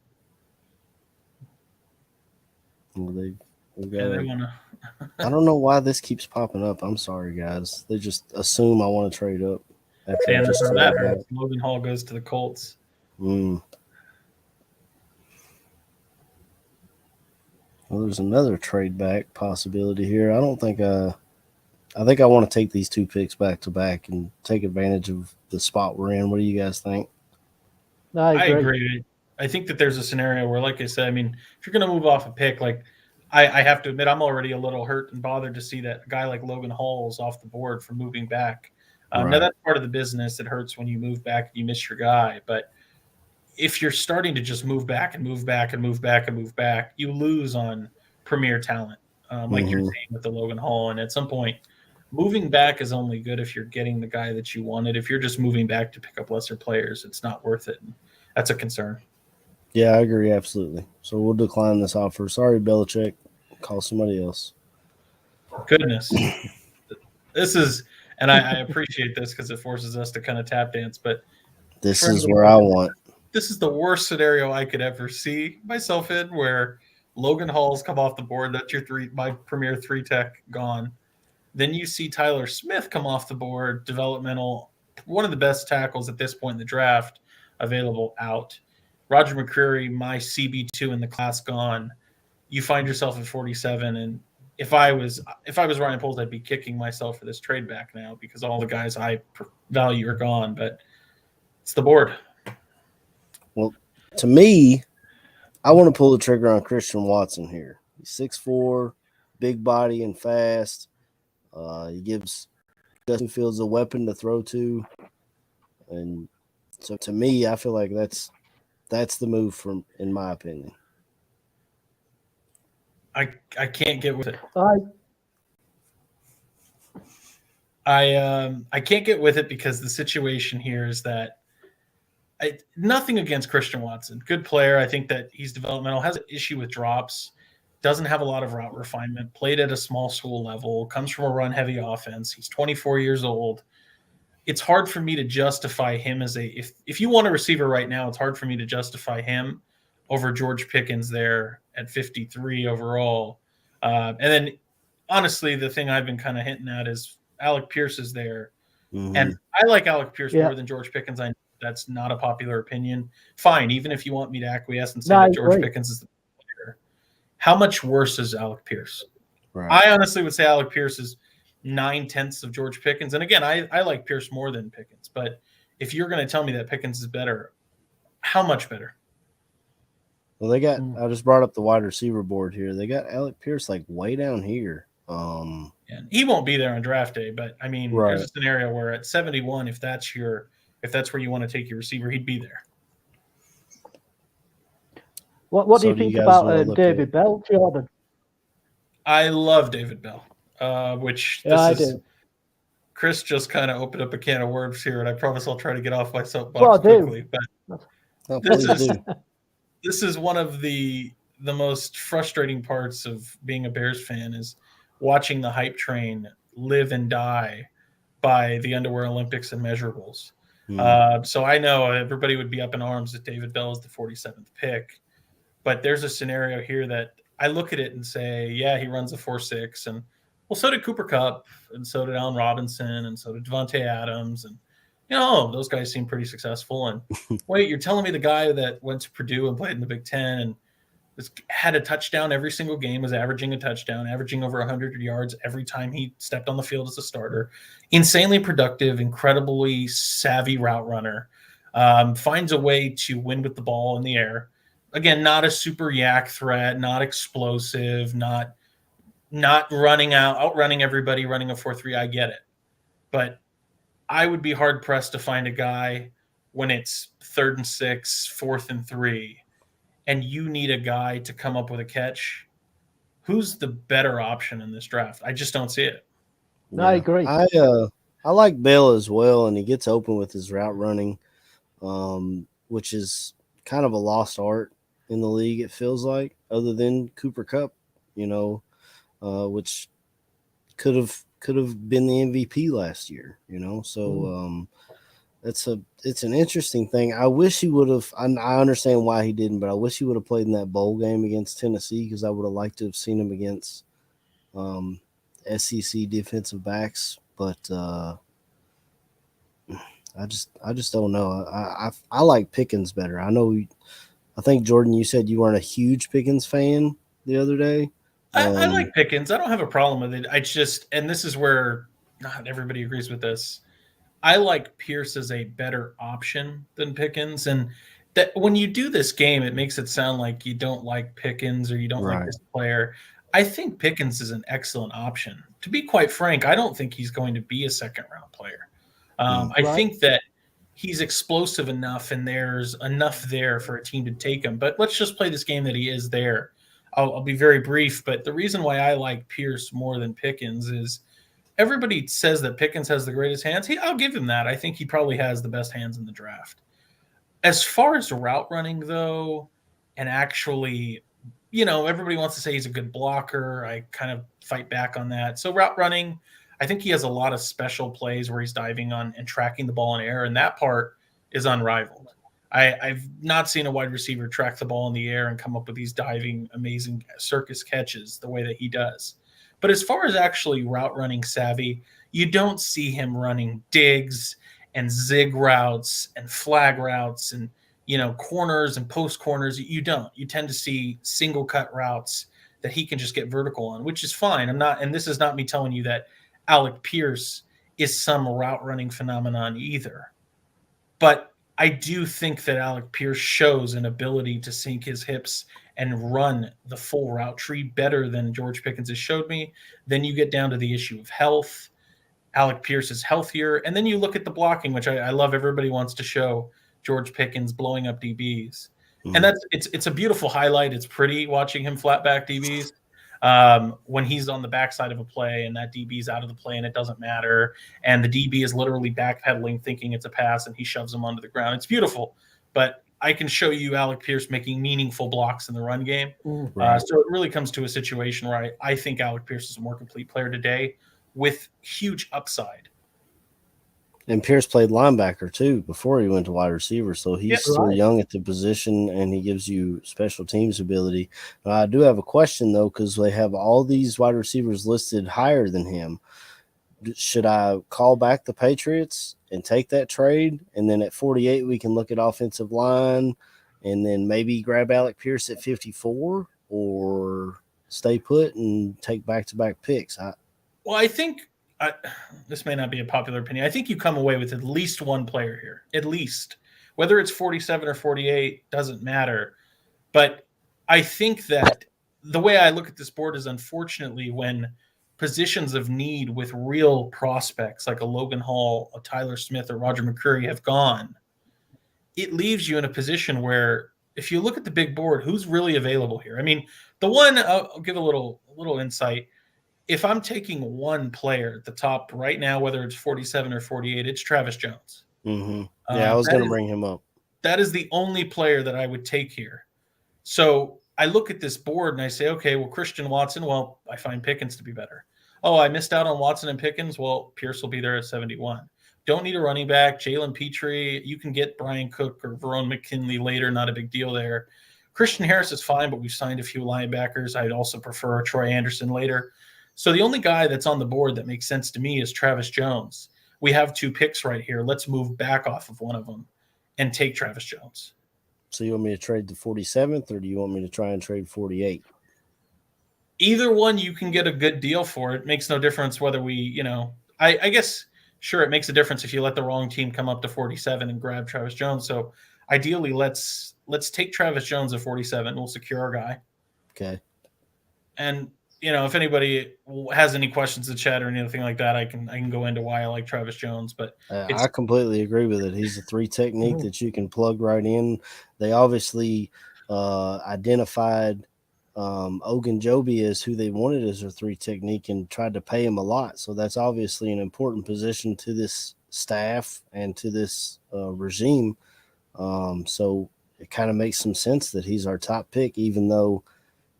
Speaker 3: Well, they
Speaker 5: want to.
Speaker 3: I don't know why this keeps popping up. I'm sorry, guys. They just assume I want to trade up.
Speaker 5: And that Logan Hall goes to the Colts.
Speaker 3: Well, there's another trade back possibility here. I think I want to take these 2 picks back to back and take advantage of the spot we're in. What do you guys think?
Speaker 4: I
Speaker 5: agree. I think that there's a scenario where, like I said, I mean, if you're going to move off a pick, like I have to admit, I'm already a little hurt and bothered to see that a guy like Logan Hall is off the board for moving back. Now, that's part of the business. It hurts when you move back and you miss your guy. But if you're starting to just move back and move back and move back and move back, you lose on premier talent, like you're saying with the Logan Hall. And at some point, moving back is only good if you're getting the guy that you wanted. If you're just moving back to pick up lesser players, it's not worth it. And that's a concern.
Speaker 3: Yeah, I agree. Absolutely. So we'll decline this offer. Sorry, Belichick. Call somebody else.
Speaker 5: Goodness. This is, and I appreciate this because it forces us to kind of tap dance, but
Speaker 3: this is where I want.
Speaker 5: This is the worst scenario I could ever see myself in, where Logan Hall's come off the board. That's my premier 3 tech gone. Then you see Tyler Smith come off the board, developmental, one of the best tackles at this point in the draft available out. Roger McCreary, my CB2 in the class gone. You find yourself at 47, and if I was Ryan Poles, I'd be kicking myself for this trade back now because all the guys I value are gone. But it's the board.
Speaker 3: Well, to me, I want to pull the trigger on Christian Watson here. He's 6'4", big body and fast. He gives Justin Fields a weapon to throw to, and so to me, I feel like that's the move in my opinion.
Speaker 5: I can't get with it. I can't get with it because the situation here is that nothing against Christian Watson, good player. I think that he's developmental, has an issue with drops, doesn't have a lot of route refinement, played at a small school level, comes from a run-heavy offense. He's 24 years old. It's hard for me to justify him as if you want a receiver right now, it's hard for me to justify him over George Pickens there at 53 overall. And then, honestly, the thing I've been kind of hinting at is Alec Pierce is there. Mm-hmm. And I like Alec Pierce more than George Pickens. I know that's not a popular opinion. Fine, even if you want me to acquiesce and say that George Pickens is the player. How much worse is Alec Pierce? Right. I honestly would say Alec Pierce is 9/10 of George Pickens. And again, I like Pierce more than Pickens. But if you're going to tell me that Pickens is better, how much better?
Speaker 3: Well, they got – I just brought up the wide receiver board here. They got Alec Pierce like way down here.
Speaker 5: And he won't be there on draft day, but I mean, there's a scenario where at 71, if that's where you want to take your receiver, he'd be there.
Speaker 4: What do you think about David Bell, Jordan?
Speaker 5: I love David Bell, Chris just kind of opened up a can of worms here, and I promise I'll try to get off my soapbox quickly. But this is one of the most frustrating parts of being a Bears fan is watching the hype train live and die by the Underwear Olympics and measurables. So I know everybody would be up in arms that David Bell is the 47th pick, but there's a scenario here that I look at it and say, yeah, he runs a 4.6, and well, so did Cooper Kupp, and so did Allen Robinson, and so did Devontae Adams, and those guys seem pretty successful. And wait, you're telling me the guy that went to Purdue and played in the Big Ten and had a touchdown every single game, was averaging a touchdown, averaging over 100 yards every time he stepped on the field as a starter, insanely productive, incredibly savvy route runner, finds a way to win with the ball in the air. Again, not a super yak threat, not explosive, not outrunning everybody, running a 4.3. I get it. But I would be hard pressed to find a guy when it's 3rd and 6, 4th and 3, and you need a guy to come up with a catch. Who's the better option in this draft? I just don't see it.
Speaker 4: No, I agree.
Speaker 3: I like Bell as well, and he gets open with his route running, which is kind of a lost art in the league, it feels like, other than Cooper Kupp, which could have been the MVP last year, So it's an interesting thing. I wish he would have. I understand why he didn't, but I wish he would have played in that bowl game against Tennessee because I would have liked to have seen him against SEC defensive backs. But I just don't know. I like Pickens better. I think Jordan, you said you weren't a huge Pickens fan the other day.
Speaker 5: I like Pickens. I don't have a problem with it. And this is where not everybody agrees with this. I like Pierce as a better option than Pickens. And that when you do this game, it makes it sound like you don't like Pickens or you don't like this player. I think Pickens is an excellent option. To be quite frank, I don't think he's going to be a second-round player. I think that he's explosive enough and there's enough there for a team to take him. But let's just play this game that he is there. I'll be very brief, but the reason why I like Pierce more than Pickens is everybody says that Pickens has the greatest hands. I'll give him that. I think he probably has the best hands in the draft. As far as route running, though, and actually, everybody wants to say he's a good blocker. I kind of fight back on that. So route running, I think he has a lot of special plays where he's diving on and tracking the ball in air, and that part is unrivaled. I've not seen a wide receiver track the ball in the air and come up with these diving, amazing circus catches the way that he does. But as far as actually route running savvy, you don't see him running digs and zig routes and flag routes and, corners and post corners. You don't. You tend to see single cut routes that he can just get vertical on, which is fine. And this is not me telling you that Alec Pierce is some route running phenomenon either. But I do think that Alec Pierce shows an ability to sink his hips and run the full route tree better than George Pickens has showed me. Then you get down to the issue of health. Alec Pierce is healthier. And then you look at the blocking, which I love. Everybody wants to show George Pickens blowing up DBs. And it's a beautiful highlight. It's pretty watching him flat back DBs. When he's on the backside of a play and that DB's out of the play and it doesn't matter, and the DB is literally backpedaling thinking it's a pass and he shoves him onto the ground. It's beautiful, but I can show you Alec Pierce making meaningful blocks in the run game.
Speaker 3: Right.
Speaker 5: So it really comes to a situation where I think Alec Pierce is a more complete player today with huge upside.
Speaker 3: And Pierce played linebacker too before he went to wide receiver, so he's still young at the position, and he gives you special teams ability. I do have a question though, because they have all these wide receivers listed higher than him. Should I call back the Patriots and take that trade, and then at 48 we can look at offensive line, and then maybe grab Alec Pierce at 54, or stay put and take back-to-back picks?
Speaker 5: I think. This may not be a popular opinion. I think you come away with at least one player here, at least. Whether it's 47 or 48 doesn't matter. But I think that the way I look at this board is, unfortunately, when positions of need with real prospects like a Logan Hall, a Tyler Smith, or Roger McCreary have gone, it leaves you in a position where if you look at the big board, who's really available here? I mean, the one, I'll give a little insight. If I'm taking one player at the top right now, whether it's 47 or 48, it's Travis Jones.
Speaker 3: Yeah, I was going to bring him up.
Speaker 5: That is the only player that I would take here. So I look at this board and I say, okay, well, Christian Watson, well, I find Pickens to be better. Oh, I missed out on Watson and Pickens. Well, Pierce will be there at 71. Don't need a running back. Jalen Petrie, you can get Brian Cook or Verone McKinley later. Not a big deal there. Christian Harris is fine, but we've signed a few linebackers. I'd also prefer Troy Anderson later. So the only guy that's on the board that makes sense to me is Travis Jones. We have 2 picks right here. Let's move back off of one of them and take Travis Jones.
Speaker 3: So you want me to trade the 47th, or do you want me to try and trade 48?
Speaker 5: Either one, you can get a good deal for. It makes no difference whether we, I guess, sure, it makes a difference if you let the wrong team come up to 47 and grab Travis Jones. So ideally, let's take Travis Jones at 47. We'll secure our guy.
Speaker 3: Okay.
Speaker 5: And if anybody has any questions in chat or anything like that, I can go into why I like Travis Jones. But
Speaker 3: I completely agree with it. He's a 3 technique that you can plug right in. They obviously identified Ogunjobi as who they wanted as their 3 technique and tried to pay him a lot. So that's obviously an important position to this staff and to this regime. So it kind of makes some sense that he's our top pick, even though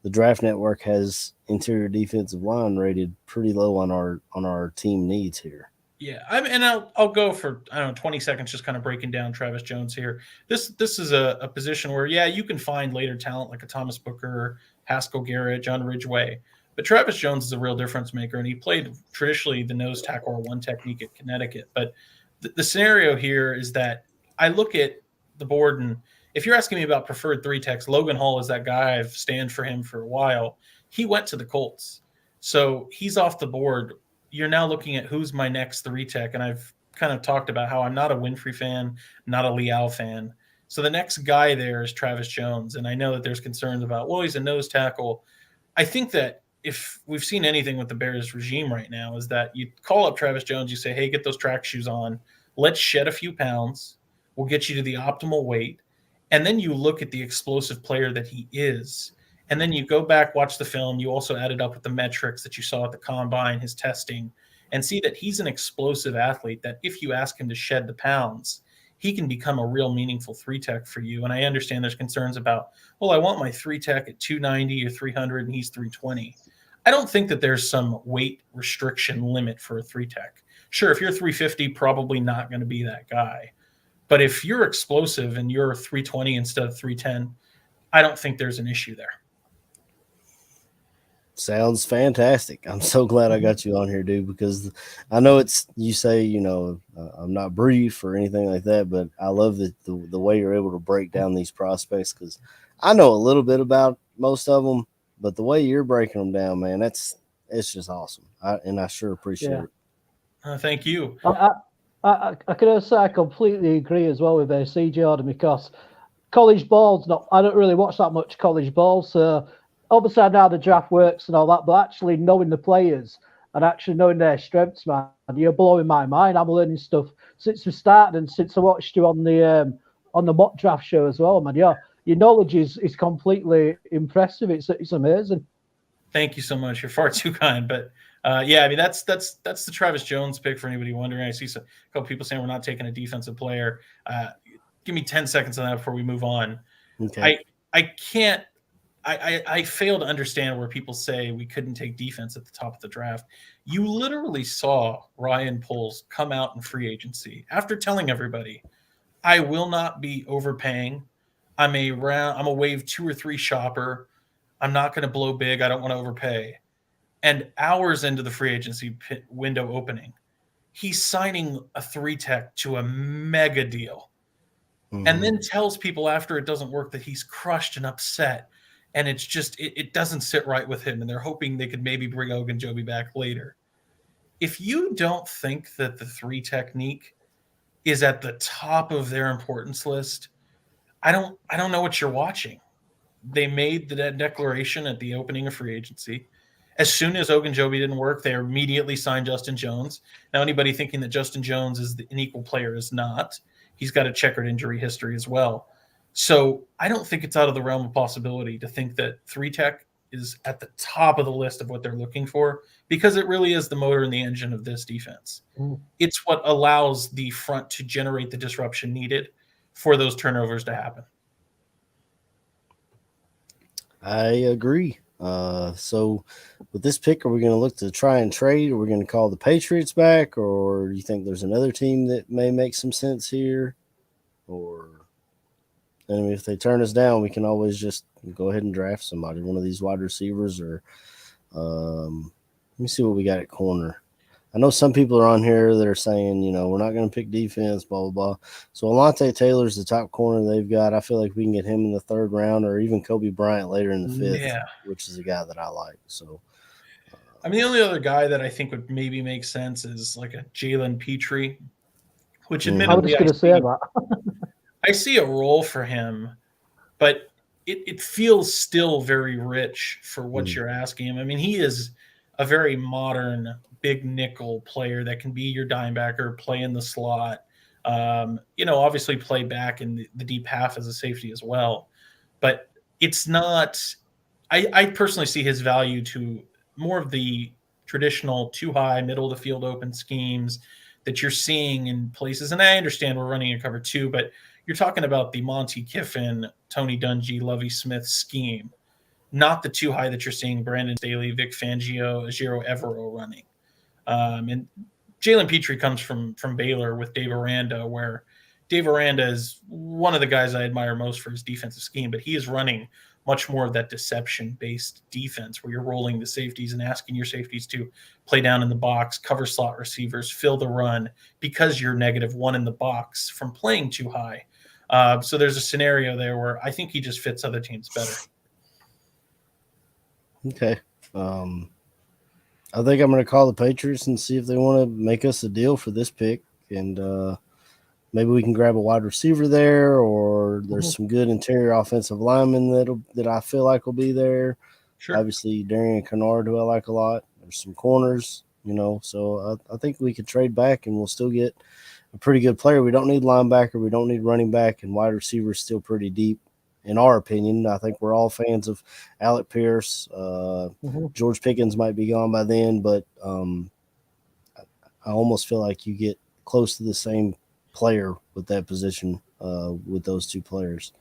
Speaker 3: the Draft Network has interior defensive line rated pretty low on our team needs here.
Speaker 5: Yeah, I'll go for 20 seconds, just kind of breaking down Travis Jones here. This is a position where you can find later talent like a Thomas Booker, Haskell Garrett, John Ridgeway, but Travis Jones is a real difference maker, and he played traditionally the nose tackle or 1 technique at Connecticut. But the scenario here is that I look at the board, and if you're asking me about preferred 3 techs, Logan Hall is that guy. I've stand for him for a while. He went to the Colts, so he's off the board. You're now looking at who's my next 3 tech, and I've kind of talked about how I'm not a Winfrey fan, not a Leal fan. So the next guy there is Travis Jones, and I know that there's concerns about, well, he's a nose tackle. I think that if we've seen anything with the Bears regime right now is that you call up Travis Jones, you say, hey, get those track shoes on. Let's shed a few pounds. We'll get you to the optimal weight. And then you look at the explosive player that he is. And then you go back, watch the film. You also add it up with the metrics that you saw at the combine, his testing, and see that he's an explosive athlete that if you ask him to shed the pounds, he can become a real meaningful 3 tech for you. And I understand there's concerns about, well, I want my 3 tech at 290 or 300 and he's 320. I don't think that there's some weight restriction limit for a 3 tech. Sure, if you're 350, probably not going to be that guy. But if you're explosive and you're 320 instead of 310, I don't think there's an issue there.
Speaker 3: Sounds fantastic. I'm so glad I got you on here, dude, because I know it's you say, I'm not brief or anything like that, but I love the way you're able to break down these prospects because I know a little bit about most of them, but the way you're breaking them down, man, it's just awesome. I sure appreciate
Speaker 4: Yeah.
Speaker 3: it.
Speaker 5: Thank you.
Speaker 4: I can say I completely agree as well with C. Jordan because college ball's not. I don't really watch that much college ball, so obviously I know how the draft works and all that, but actually knowing the players and actually knowing their strengths, man, you're blowing my mind. I'm learning stuff since we started and since I watched you on the mock draft show as well, man. Yeah, your knowledge is completely impressive. It's amazing.
Speaker 5: Thank you so much. You're far too kind, but yeah, I mean that's the Travis Jones pick for anybody wondering. I see a couple people saying we're not taking a defensive player. Give me 10 seconds on that before we move on.
Speaker 3: Okay.
Speaker 5: I can't. I fail to understand where people say we couldn't take defense at the top of the draft. You literally saw Ryan Poles come out in free agency after telling everybody, "I will not be overpaying. I'm a wave 2 or 3 shopper. I'm not going to blow big. I don't want to overpay." And hours into the free agency window opening, he's signing a 3-tech to a mega deal. And then tells people after it doesn't work that he's crushed and upset. And it's just, it doesn't sit right with him. And they're hoping they could maybe bring Ogunjobi back later. If you don't think that the 3 technique is at the top of their importance list, I don't know what you're watching. They made the declaration at the opening of free agency. As soon as Ogunjobi didn't work, they immediately signed Justin Jones. Now, anybody thinking that Justin Jones is an equal player is not. He's got a checkered injury history as well. So I don't think it's out of the realm of possibility to think that 3-tech is at the top of the list of what they're looking for because it really is the motor and the engine of this defense. It's what allows the front to generate the disruption needed for those turnovers to happen.
Speaker 3: I agree. So with this pick, are we going to look to try and trade? Are we going to call the Patriots back, or do you think there's another team that may make some sense here? Or and if they turn us down, we can always just go ahead and draft somebody, one of these wide receivers, or let me see what we got at corner. I know some people are on here that are saying, we're not going to pick defense, blah, blah, blah. So Alontae Taylor's the top corner they've got. I feel like we can get him in the 3rd round or even Kobe Bryant later in the 5th, which is a guy that I like. So,
Speaker 5: I mean, the only other guy that I think would maybe make sense is like a Jalen Petrie, which admittedly I see a role for him, but it feels still very rich for what you're asking him. I mean, he is a very modern big nickel player that can be your dime backer, play in the slot, obviously play back in the deep half as a safety as well. But it's not – I personally see his value to more of the traditional too high, middle of the field open schemes that you're seeing in places. And I understand we're running a cover 2, but you're talking about the Monty Kiffin, Tony Dungy, Lovie Smith scheme, not the too high that you're seeing Brandon Staley, Vic Fangio, Ajiro Evero running. And Jalen Petrie comes from Baylor with Dave Aranda, where Dave Aranda is one of the guys I admire most for his defensive scheme, but he is running much more of that deception-based defense where you're rolling the safeties and asking your safeties to play down in the box, cover slot receivers, fill the run because you're -1 in the box from playing too high. So there's a scenario there where I think he just fits other teams better.
Speaker 3: Okay. I think I'm going to call the Patriots and see if they want to make us a deal for this pick. And maybe we can grab a wide receiver there, or there's some good interior offensive linemen that I feel like will be there.
Speaker 5: Sure.
Speaker 3: Obviously, Darian Kennard, who I like a lot. There's some corners, so I think we could trade back and we'll still get a pretty good player. We don't need linebacker. We don't need running back, and wide receiver is still pretty deep. In our opinion, I think we're all fans of Alec Pierce. George Pickens might be gone by then, but I almost feel like you get close to the same player with that position with those two players.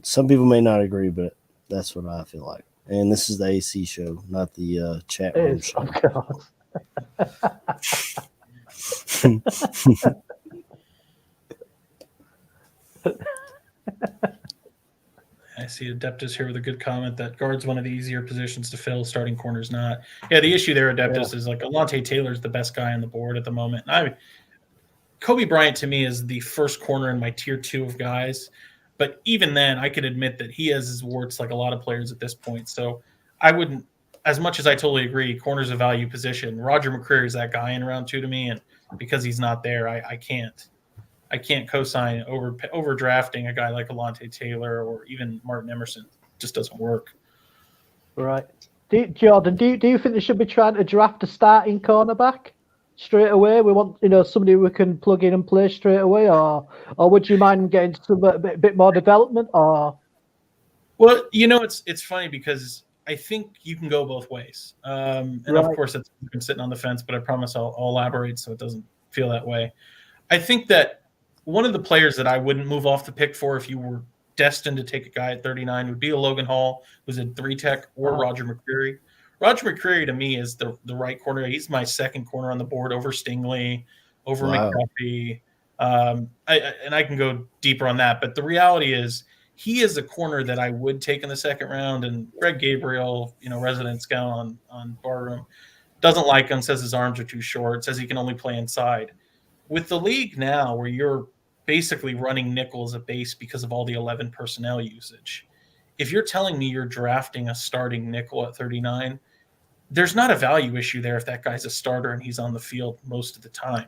Speaker 3: Some people may not agree, but that's what I feel like. And this is the AC show, not the chat room show.
Speaker 5: I see Adeptus here with a good comment that guard's one of the easier positions to fill, starting corner's not. Yeah, the issue there, Adeptus, is like Alontae Taylor's the best guy on the board at the moment. Kobe Bryant to me is the first corner in my tier 2 of guys. But even then, I could admit that he has his warts like a lot of players at this point. So I wouldn't, as much as I totally agree, corner's a value position. Roger McCreary is that guy in round 2 to me, and because he's not there, I can't co-sign over drafting a guy like Alontae Taylor or even Martin Emerson. It just doesn't work.
Speaker 4: Right. Jordan, do you think they should be trying to draft a starting cornerback straight away? We want somebody we can plug in and play straight away, or would you mind getting some a bit more development? Or
Speaker 5: well, it's funny because I think you can go both ways, and
Speaker 4: Right.
Speaker 5: of course I'm sitting on the fence, but I promise I'll elaborate so it doesn't feel that way. I think that one of the players that I wouldn't move off the pick for if you were destined to take a guy at 39 would be a Logan Hall, who's a 3-tech, or Roger McCreary. Roger McCreary to me is the right corner. He's my second corner on the board over Stingley, over McDuffie. And I can go deeper on that. But the reality is he is a corner that I would take in the second round. And Greg Gabriel, resident scout on Barroom, doesn't like him, says his arms are too short, says he can only play inside. With the league now where you're basically running nickel as a base because of all the 11 personnel usage, if you're telling me you're drafting a starting nickel at 39, there's not a value issue there if that guy's a starter and he's on the field most of the time.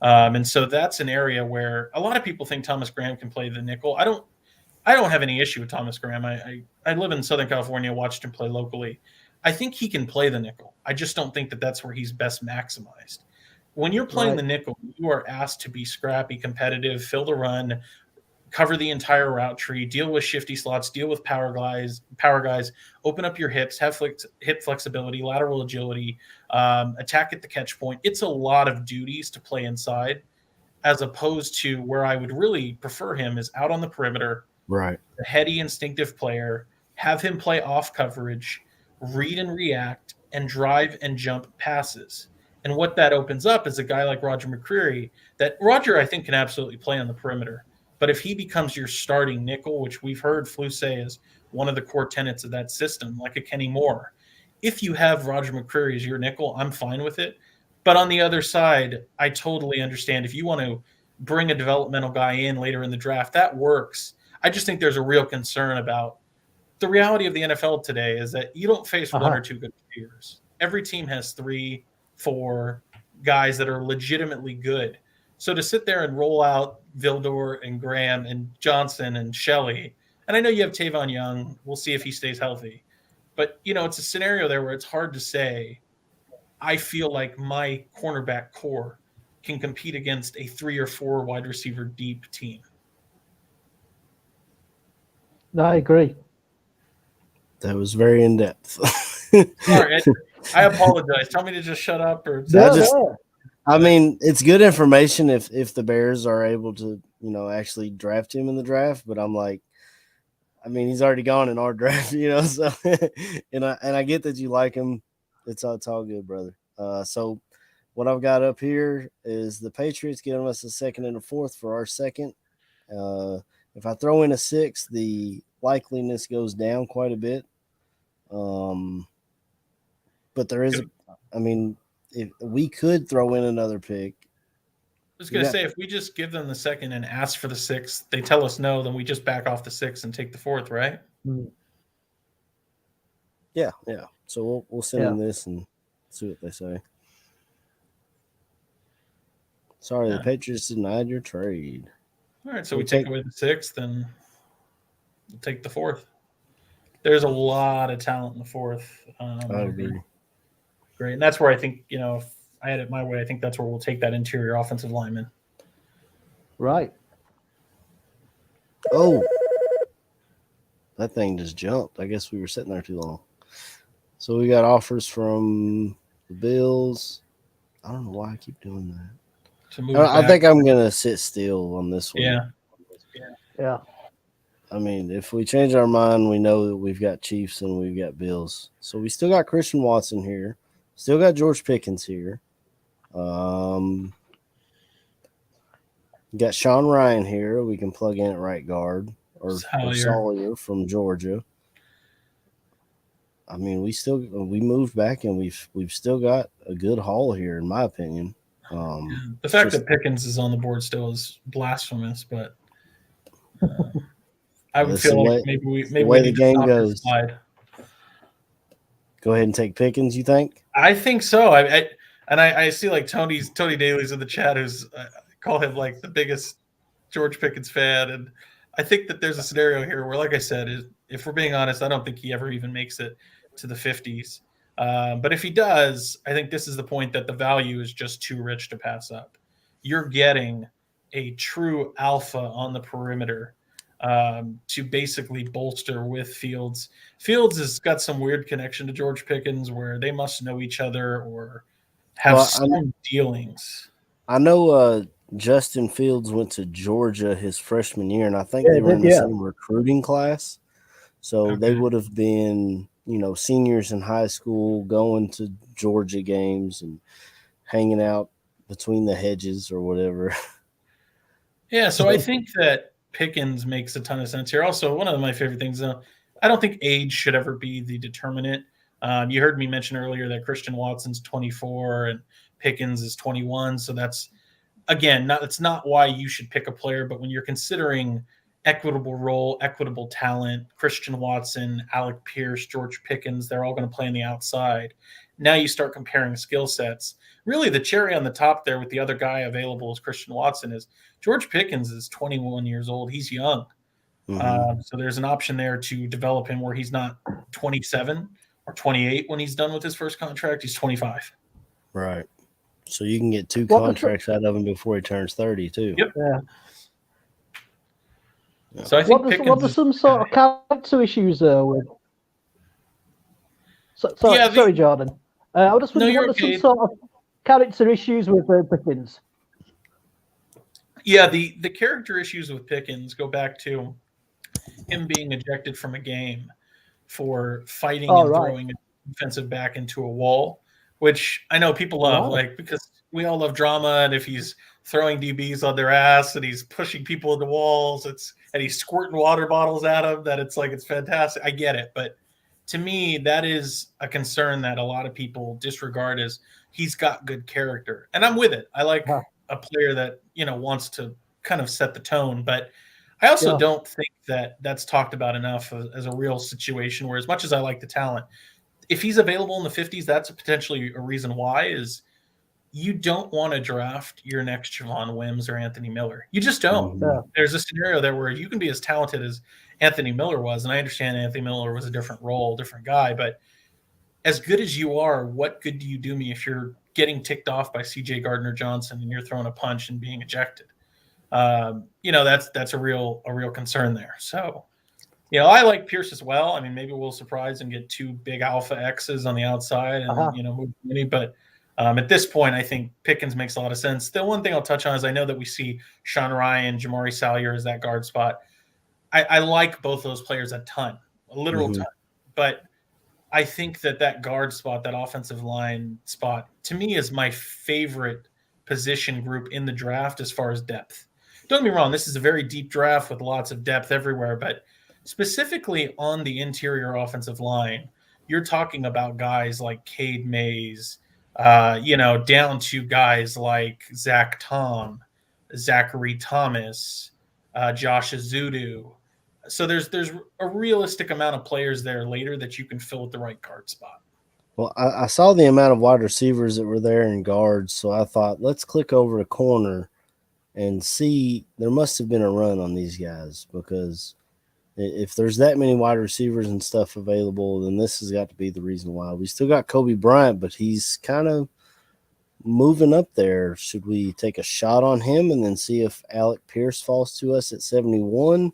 Speaker 5: And so that's an area where a lot of people think Thomas Graham can play the nickel. I don't have any issue with Thomas Graham. I live in Southern California, watched him play locally. I think he can play the nickel. I just don't think that that's where he's best maximized. When you're playing the nickel, you are asked to be scrappy, competitive, fill the run, cover the entire route tree, deal with shifty slots, deal with power guys, open up your hips, have hip flexibility, lateral agility, attack at the catch point. It's a lot of duties to play inside, as opposed to where I would really prefer him is out on the perimeter,
Speaker 3: right?
Speaker 5: A heady, instinctive player, have him play off coverage, read and react, and drive and jump passes. And what that opens up is a guy like Roger McCreary that Roger, I think, can absolutely play on the perimeter. But if he becomes your starting nickel, which we've heard Flu say is one of the core tenets of that system, like a Kenny Moore, if you have Roger McCreary as your nickel, I'm fine with it. But on the other side, I totally understand if you want to bring a developmental guy in later in the draft, that works. I just think there's a real concern about the reality of the NFL today is that you don't face one or two good players. Every team has 3, 4 guys that are legitimately good. So to sit there and roll out Vildor and Graham and Johnson and Shelley, and I know you have Tavon Young, we'll see if he stays healthy. But, it's a scenario there where it's hard to say, I feel like my cornerback core can compete against a 3 or 4 wide receiver deep team.
Speaker 4: No, I agree.
Speaker 3: That was very in-depth.
Speaker 5: Sorry, I apologize. Tell me to just shut up. Or
Speaker 3: I mean, it's good information if the Bears are able to, actually draft him in the draft. But I'm like, I mean, he's already gone in our draft, So, and I get that you like him. It's all good, brother. So, what I've got up here is the Patriots giving us a second and a fourth for our second. If I throw in a 6th, the likeliness goes down quite a bit. But there is, if we could throw in another pick.
Speaker 5: I was going to say, if we just give them the second and ask for the 6th, they tell us no, then we just back off the 6th and take the 4th, right?
Speaker 3: Yeah. So we'll send them this and see what they say. Sorry, the Patriots denied your trade.
Speaker 5: All right, so we take away the 6th and we'll take the 4th. There's a lot of talent in the 4th.
Speaker 3: I agree.
Speaker 5: Great. And that's where I think, if I had it my way, I think that's where we'll take that interior offensive lineman.
Speaker 4: Right.
Speaker 3: Oh, that thing just jumped. I guess we were sitting there too long. So we got offers from the Bills. I don't know why I keep doing that. I think I'm going to sit still on this one.
Speaker 4: Yeah.
Speaker 3: I mean, if we change our mind, we know that we've got Chiefs and we've got Bills. So we still got Christian Watson here. Still got George Pickens here. Got Sean Ryan here. We can plug in at right guard. or
Speaker 5: Sawyer.
Speaker 3: Sawyer from Georgia. I mean, we moved back and we've still got a good haul here, in my opinion.
Speaker 5: The fact that Pickens is on the board still is blasphemous, but I would feel like maybe we need to stop this slide.
Speaker 3: Go ahead and take Pickens, you think?
Speaker 5: I think so. I see like Tony Daly's in the chat, who's call him like the biggest George Pickens fan, and I think that there's a scenario here where, like I said, if we're being honest, I don't think he ever even makes it to the 50s. But if he does, I think this is the point that the value is just too rich to pass up. You're getting a true alpha on the perimeter to basically bolster with Fields. Fields has got some weird connection to George Pickens where they must know each other or have some dealings.
Speaker 3: I know Justin Fields went to Georgia his freshman year, and I think they were in the same recruiting class. So they would have been, seniors in high school going to Georgia games and hanging out between the hedges or whatever.
Speaker 5: Yeah, so I think that Pickens makes a ton of sense here. Also, one of my favorite things, I don't think age should ever be the determinant. You heard me mention earlier that Christian Watson's 24 and Pickens is 21. So that's, again, it's not why you should pick a player, but when you're considering equitable role, equitable talent, Christian Watson, Alec Pierce, George Pickens, they're all going to play on the outside. Now you start comparing skill sets. Really, the cherry on the top there with the other guy available as Christian Watson is George Pickens is 21 years old. He's young. So there's an option there to develop him where he's not 27 or 28 when he's done with his first contract. He's 25.
Speaker 3: Right. So you can get 2 contracts out of him before he turns 30 too.
Speaker 5: Yep.
Speaker 4: Yeah.
Speaker 5: So I think
Speaker 4: what are some sort of character issues with? Sorry, Jordan. I just wondering what are some sort of character issues with Pickens?
Speaker 5: Yeah, the character issues with Pickens go back to him being ejected from a game for fighting throwing a defensive back into a wall, which I know people love, because we all love drama. And if he's throwing DBs on their ass and he's pushing people into walls, and he's squirting water bottles at them, that it's fantastic. I get it. But to me, that is a concern that a lot of people disregard as he's got good character. And I'm with it. I like a player that, wants to kind of set the tone. But I also don't think that that's talked about enough as a real situation where, as much as I like the talent, if he's available in the 50s, that's potentially a reason why is you don't want to draft your next Javon Wims or Anthony Miller. You just don't. There's a scenario there where you can be as talented as Anthony Miller was, and I understand Anthony Miller was a different role, different guy, but as good as you are, what good do you do me if you're getting ticked off by CJ Gardner-Johnson and you're throwing a punch and being ejected? That's a real concern there. So, I like Pierce as well. I mean, maybe we'll surprise and get 2 big alpha X's on the outside and, move many, but at this point, I think Pickens makes a lot of sense. The one thing I'll touch on is I know that we see Sean Ryan, Jamari Salyer as that guard spot. I like both those players a ton, a literal ton. But I think that guard spot, that offensive line spot, to me is my favorite position group in the draft as far as depth. Don't get me wrong, this is a very deep draft with lots of depth everywhere, but specifically on the interior offensive line, you're talking about guys like Cade Mays, down to guys like Zach Tom, Zachary Thomas, Josh Azudu. So there's a realistic amount of players there later that you can fill with the right guard spot.
Speaker 3: Well, I saw the amount of wide receivers that were there in guards, so I thought, let's click over to corner and see. There must have been a run on these guys, because if there's that many wide receivers and stuff available, then this has got to be the reason why. We still got Kobe Bryant, but he's kind of moving up there. Should we take a shot on him and then see if Alec Pierce falls to us at 71,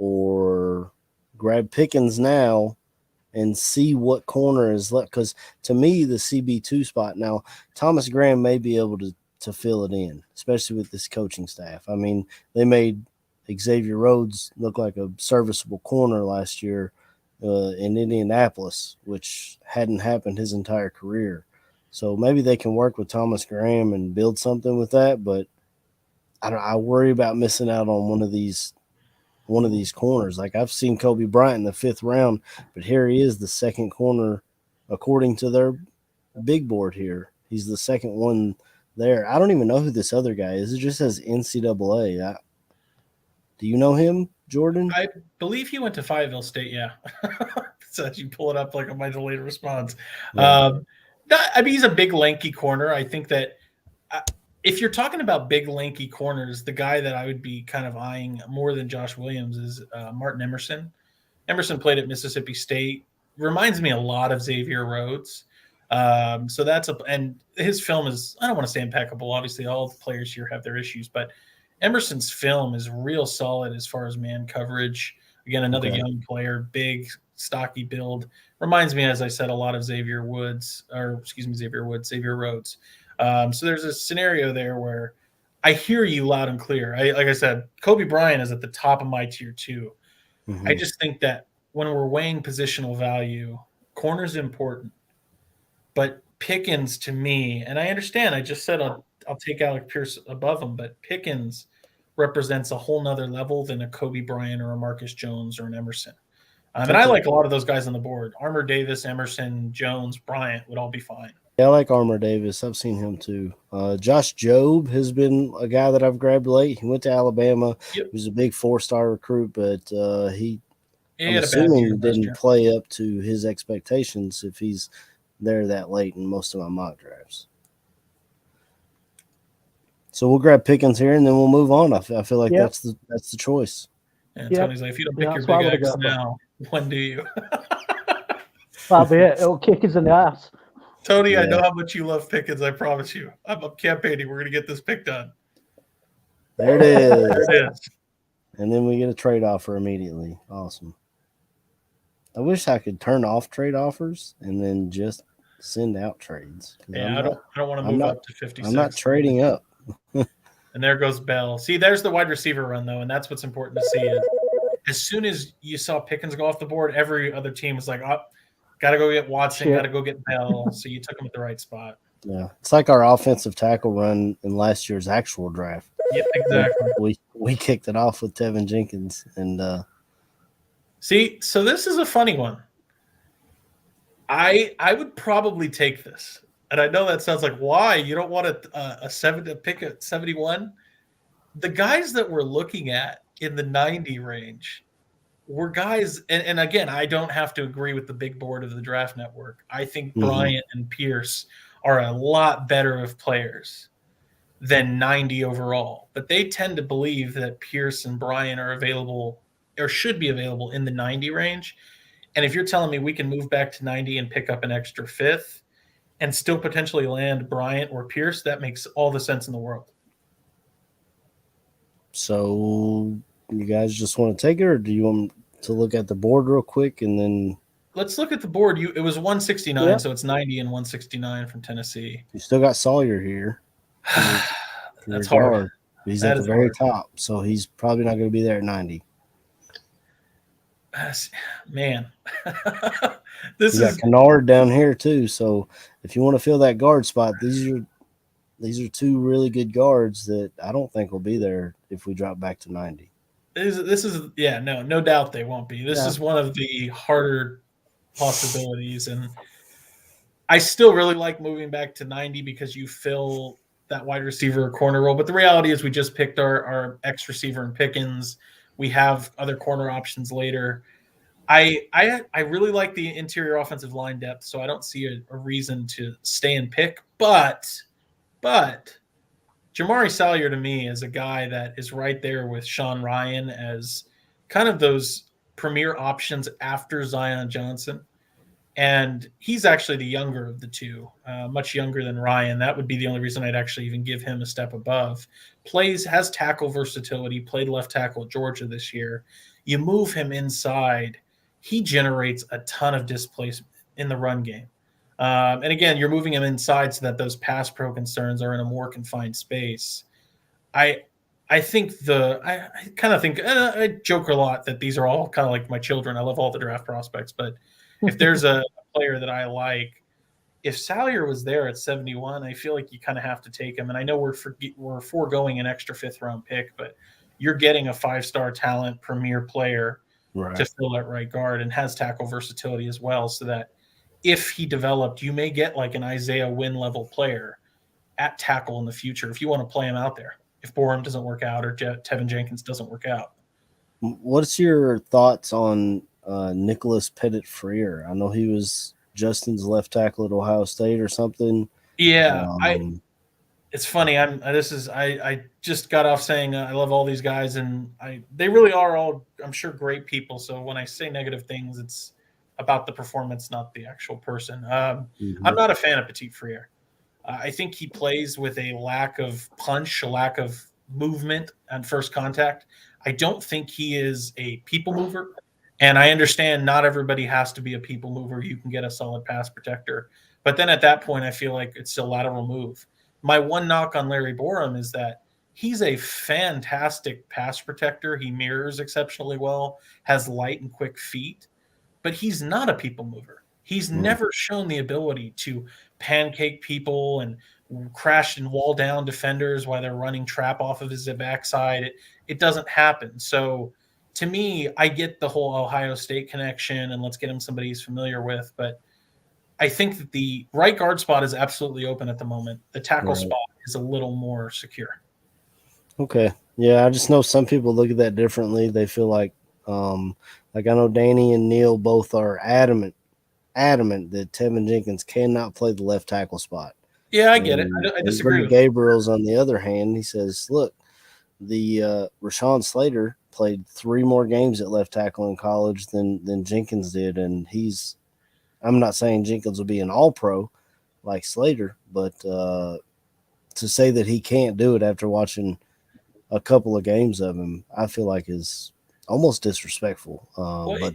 Speaker 3: or grab Pickens now and see what corner is left? Because to me, the CB2 spot now, Thomas Graham may be able to fill it in, especially with this coaching staff. I mean, they made Xavier Rhodes look like a serviceable corner last year in Indianapolis, which hadn't happened his entire career. So maybe they can work with Thomas Graham and build something with that, but I worry about missing out on one of these one of these corners. Like I've seen Kobe Bryant in the 5th round, but here he is, the 2nd corner, according to their big board here. He's the 2nd one there. I don't even know who this other guy is. It just says NCAA. Do you know him, Jordan?
Speaker 5: I believe he went to Fayetteville State. Yeah. So you pull it up like on my delayed response.
Speaker 3: Yeah.
Speaker 5: I mean, he's a big, lanky corner. I think that if you're talking about big, lanky corners, the guy that I would be kind of eyeing more than Josh Williams is Martin Emerson. Emerson played at Mississippi State. Reminds me a lot of Xavier Rhodes. So that's and his film is, I don't want to say impeccable. Obviously, all the players here have their issues, but Emerson's film is real solid as far as man coverage. Again, another young player, big, stocky build. Reminds me, as I said, a lot of Xavier Rhodes. So there's a scenario there where I hear you loud and clear. Like I said, Kobe Bryant is at the top of my tier 2.
Speaker 3: Mm-hmm.
Speaker 5: I just think that when we're weighing positional value, corner's important. But Pickens, to me, and I understand, I just said I'll take Alec Pierce above him, but Pickens represents a whole nother level than a Kobe Bryant or a Marcus Jones or an Emerson. And I like a lot of those guys on the board. Armour Davis, Emerson, Jones, Bryant would all be fine.
Speaker 3: Yeah, I like Armour Davis. I've seen him too. Josh Jobe has been a guy that I've grabbed late. He went to Alabama. Yep. He was a big 4-star recruit, but I'm assuming didn't play up to his expectations if he's there that late in most of my mock drafts. So we'll grab Pickens here, and then we'll move on. I feel like that's the choice.
Speaker 5: And Tony's like, if you don't pick your big X now, when do you?
Speaker 4: That'll be it. It'll kick us in the ass.
Speaker 5: Tony, I know how much you love Pickens. I promise you. I'm campaigning. We're going to get this pick done.
Speaker 3: There it is.
Speaker 5: There it is.
Speaker 3: And then we get a trade offer immediately. Awesome. I wish I could turn off trade offers and then just send out trades.
Speaker 5: Yeah, I don't want to move up to 56.
Speaker 3: I'm not trading up.
Speaker 5: And there goes Bell. See, there's the wide receiver run, though, and that's what's important to see. Is as soon as you saw Pickens go off the board, every other team was like, oh, got to go get Watson, got to go get Bell. So you took him at the right spot.
Speaker 3: Yeah, it's like our offensive tackle run in last year's actual draft.
Speaker 5: Yeah, exactly.
Speaker 3: We kicked it off with Tevin Jenkins. And
Speaker 5: see, so this is a funny one. I would probably take this. And I know that sounds like, why? You don't want a pick at 71? The guys that we're looking at in the 90 range were guys, and again, I don't have to agree with the big board of the Draft Network. I think Bryant and Pierce are a lot better of players than 90 overall. But they tend to believe that Pierce and Bryant are available or should be available in the 90 range. And if you're telling me we can move back to 90 and pick up an extra 5th and still potentially land Bryant or Pierce, that makes all the sense in the world.
Speaker 3: So you guys just want to take it, or do you want to look at the board real quick and then?
Speaker 5: Let's look at the board. It was 169, so it's 90 and 169 from Tennessee.
Speaker 3: You still got Sawyer here.
Speaker 5: That's hard.
Speaker 3: He's at the very top, so he's probably not going to be there at 90.
Speaker 5: Man,
Speaker 3: you got Kennard down here too. So if you want to fill that guard spot, these are 2 really good guards that I don't think will be there if we drop back to 90.
Speaker 5: This is no doubt they won't be. This is one of the harder possibilities, and I still really like moving back to 90 because you fill that wide receiver or corner role. But the reality is we just picked our X receiver in Pickens. We have other corner options later. I really like the interior offensive line depth, so I don't see a reason to stay and pick. But Jamari Salyer to me is a guy that is right there with Sean Ryan as kind of those premier options after Zion Johnson. And he's actually the younger of the 2, much younger than Ryan. That would be the only reason I'd actually even give him a step above. Has tackle versatility, played left tackle at Georgia this year. You move him inside, he generates a ton of displacement in the run game. And again, you're moving him inside so that those pass pro concerns are in a more confined space. I think I kind of think I joke a lot that these are all kind of like my children. I love all the draft prospects, but if there's a player that I like, if Salyer was there at 71, I feel like you kind of have to take him. And I know we're foregoing an extra 5th round pick, but you're getting a 5-star talent, premier player
Speaker 3: Right.
Speaker 5: to fill that right guard and has tackle versatility as well. So that if he developed, you may get like an Isaiah Wynn level player at tackle in the future if you want to play him out there. If Borum doesn't work out or Tevin Jenkins doesn't work out.
Speaker 3: What's your thoughts on Nicholas Pettit-Freer? I know he was Justin's left tackle at Ohio State or something.
Speaker 5: Yeah, it's funny. I just got off saying I love all these guys, and they really are all, I'm sure, great people. So when I say negative things, it's about the performance, not the actual person. I'm not a fan of Pettit-Freer. I think he plays with a lack of punch, a lack of movement on first contact. I don't think he is a people mover. And I understand not everybody has to be a people mover. You can get a solid pass protector. But then at that point, I feel like it's a lateral move. My one knock on Larry Borum is that he's a fantastic pass protector. He mirrors exceptionally well, has light and quick feet, but he's not a people mover. He's never shown the ability to pancake people and crash and wall down defenders while they're running trap off of his backside. It doesn't happen. So to me, I get the whole Ohio State connection and let's get him somebody he's familiar with, but I think that the right guard spot is absolutely open at the moment. The tackle spot is a little more secure.
Speaker 3: Okay. Yeah, I just know some people look at that differently. They feel like I know Danny and Neil both are adamant that Tevin Jenkins cannot play the left tackle spot.
Speaker 5: Yeah, I get it. I disagree with
Speaker 3: Gabriel's on the other hand. He says, look, the Rashawn Slater played 3 more games at left tackle in college than Jenkins did, and I'm not saying Jenkins will be an all-pro like Slater, but to say that he can't do it after watching a couple of games of him, I feel like is almost disrespectful. But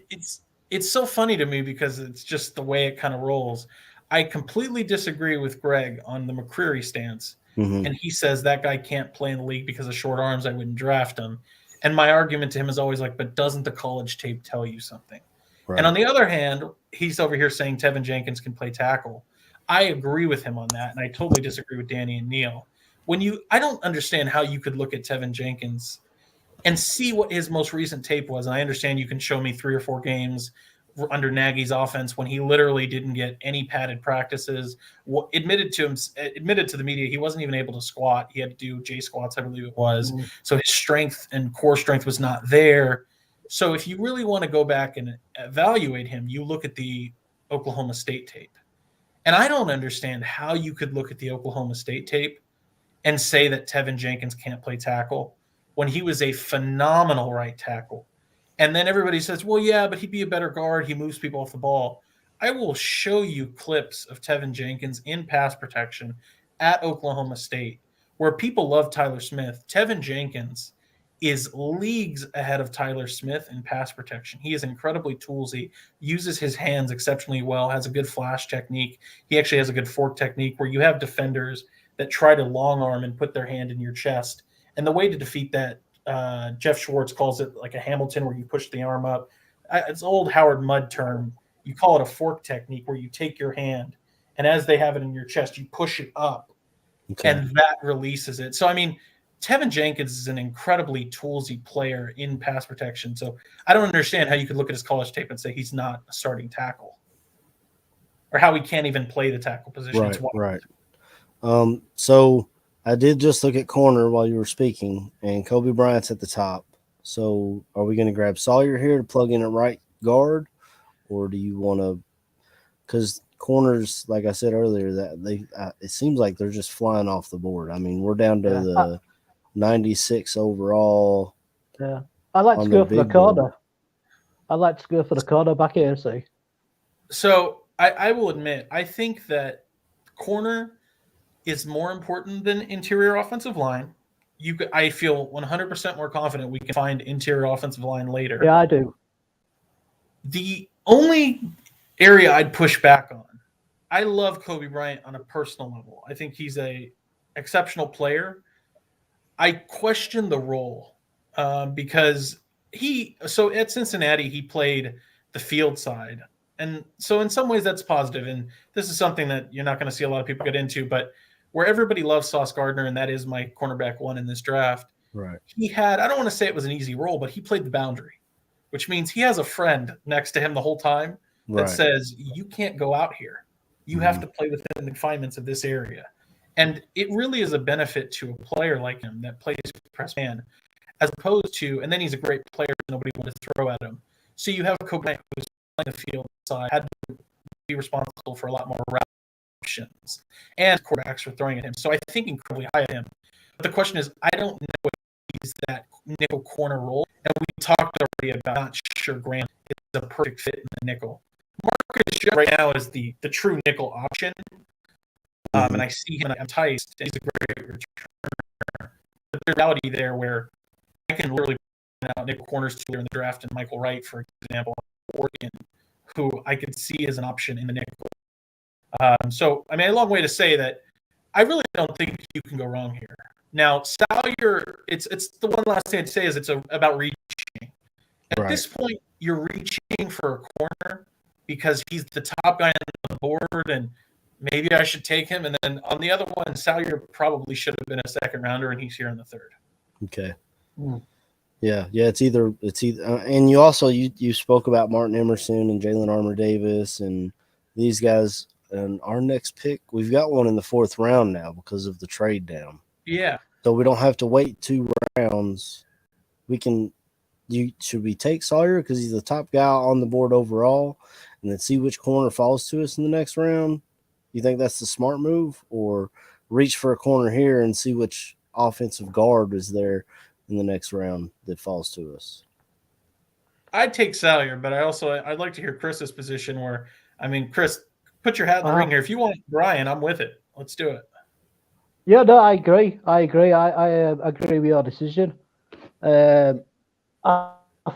Speaker 5: it's so funny to me because it's just the way it kind of rolls. I completely disagree with Greg on the McCreary stance. And he says that guy can't play in the league because of short arms. I wouldn't draft him. And my argument to him is always like, but doesn't the college tape tell you something? Right. And on the other hand, he's over here saying Tevin Jenkins can play tackle. I agree with him on that. And I totally disagree with Danny and Neil. I don't understand how you could look at Tevin Jenkins and see what his most recent tape was. And I understand you can show me 3 or 4 games under Nagy's offense when he literally didn't get any padded practices. Admitted to the media he wasn't even able to squat. He had to do J squats, I believe it was. So his strength and core strength was not there. So if you really want to go back and evaluate him, you look at the Oklahoma State tape. And I don't understand how you could look at the Oklahoma State tape and say that Tevin Jenkins can't play tackle when he was a phenomenal right tackle. And then everybody says, well, yeah, but he'd be a better guard. He moves people off the ball. I will show you clips of Tevin Jenkins in pass protection at Oklahoma State where people love Tyler Smith. Tevin Jenkins is leagues ahead of Tyler Smith in pass protection. He is incredibly toolsy, uses his hands exceptionally well, has a good flash technique. He actually has a good fork technique where you have defenders that try to long arm and put their hand in your chest. And the way to defeat that, Jeff Schwartz calls it like a Hamilton where you push the arm up. It's an old Howard Mudd term. You call it a fork technique where you take your hand and as they have it in your chest, you push it up and that releases it. So, I mean, Tevin Jenkins is an incredibly toolsy player in pass protection. So I don't understand how you could look at his college tape and say he's not a starting tackle or how he can't even play the tackle position.
Speaker 3: Right. So I did just look at corner while you were speaking, and Kobe Bryant's at the top. So are we going to grab Sawyer here to plug in at right guard, or do you want to – because corners, like I said earlier, that it seems like they're just flying off the board. I mean, we're down to the 96 overall.
Speaker 4: Yeah. I like to go for the corner. I like to go for the corner back here, see.
Speaker 5: So I will admit, I think that corner is more important than interior offensive line. I feel 100% more confident we can find interior offensive line later.
Speaker 4: Yeah, I do.
Speaker 5: The only area I'd push back on, I love Kobe Bryant on a personal level. I think he's a exceptional player. I question the role because so at Cincinnati, he played the field side. And so in some ways that's positive. And this is something that you're not going to see a lot of people get into, but where everybody loves Sauce Gardner, and that is my cornerback 1 in this draft,
Speaker 3: Right.
Speaker 5: He had, I don't want to say it was an easy role, but he played the boundary, which means he has a friend next to him the whole time that says, you can't go out here. You have to play within the confinements of this area. And it really is a benefit to a player like him that plays press man, as opposed to, and then he's a great player, nobody wanted to throw at him. So you have Kobe Bryant who's playing the field side, had to be responsible for a lot more options, and quarterbacks were throwing at him. So I think incredibly high at him. But the question is, I don't know if he's that nickel corner role. And we talked already about not sure Graham is a perfect fit in the nickel. Marcus Jones right now is the true nickel option. And I see him and I'm enticed. He's a great returner. But there's a reality there where I can literally point out nickel corners to in the draft, and Michael Wright, for example, Oregon, who I could see as an option in the nickel. So, I mean, a long way to say that I really don't think you can go wrong here. Now, Salyer, it's the one last thing I'd say is it's about reaching. At this point, you're reaching for a corner because he's the top guy on the board, and maybe I should take him. And then on the other one, Salyer probably should have been a second rounder, and he's here in the third.
Speaker 3: Okay. Yeah. It's either, and you also you spoke about Martin Emerson and Jalen Armour Davis and these guys. And our next pick, we've got one in the fourth round now because of the trade down.
Speaker 5: Yeah.
Speaker 3: So we don't have to wait 2 rounds. Should we take Sawyer because he's the top guy on the board overall, and then see which corner falls to us in the next round? You think that's the smart move, or reach for a corner here and see which offensive guard is there in the next round that falls to us?
Speaker 5: I'd take Salyer, but I'd like to hear Chris's position where, I mean, Chris, put your hat in the ring here. If you want Brian, I'm with it. Let's do it.
Speaker 4: Yeah, no, I agree. I agree with your decision. I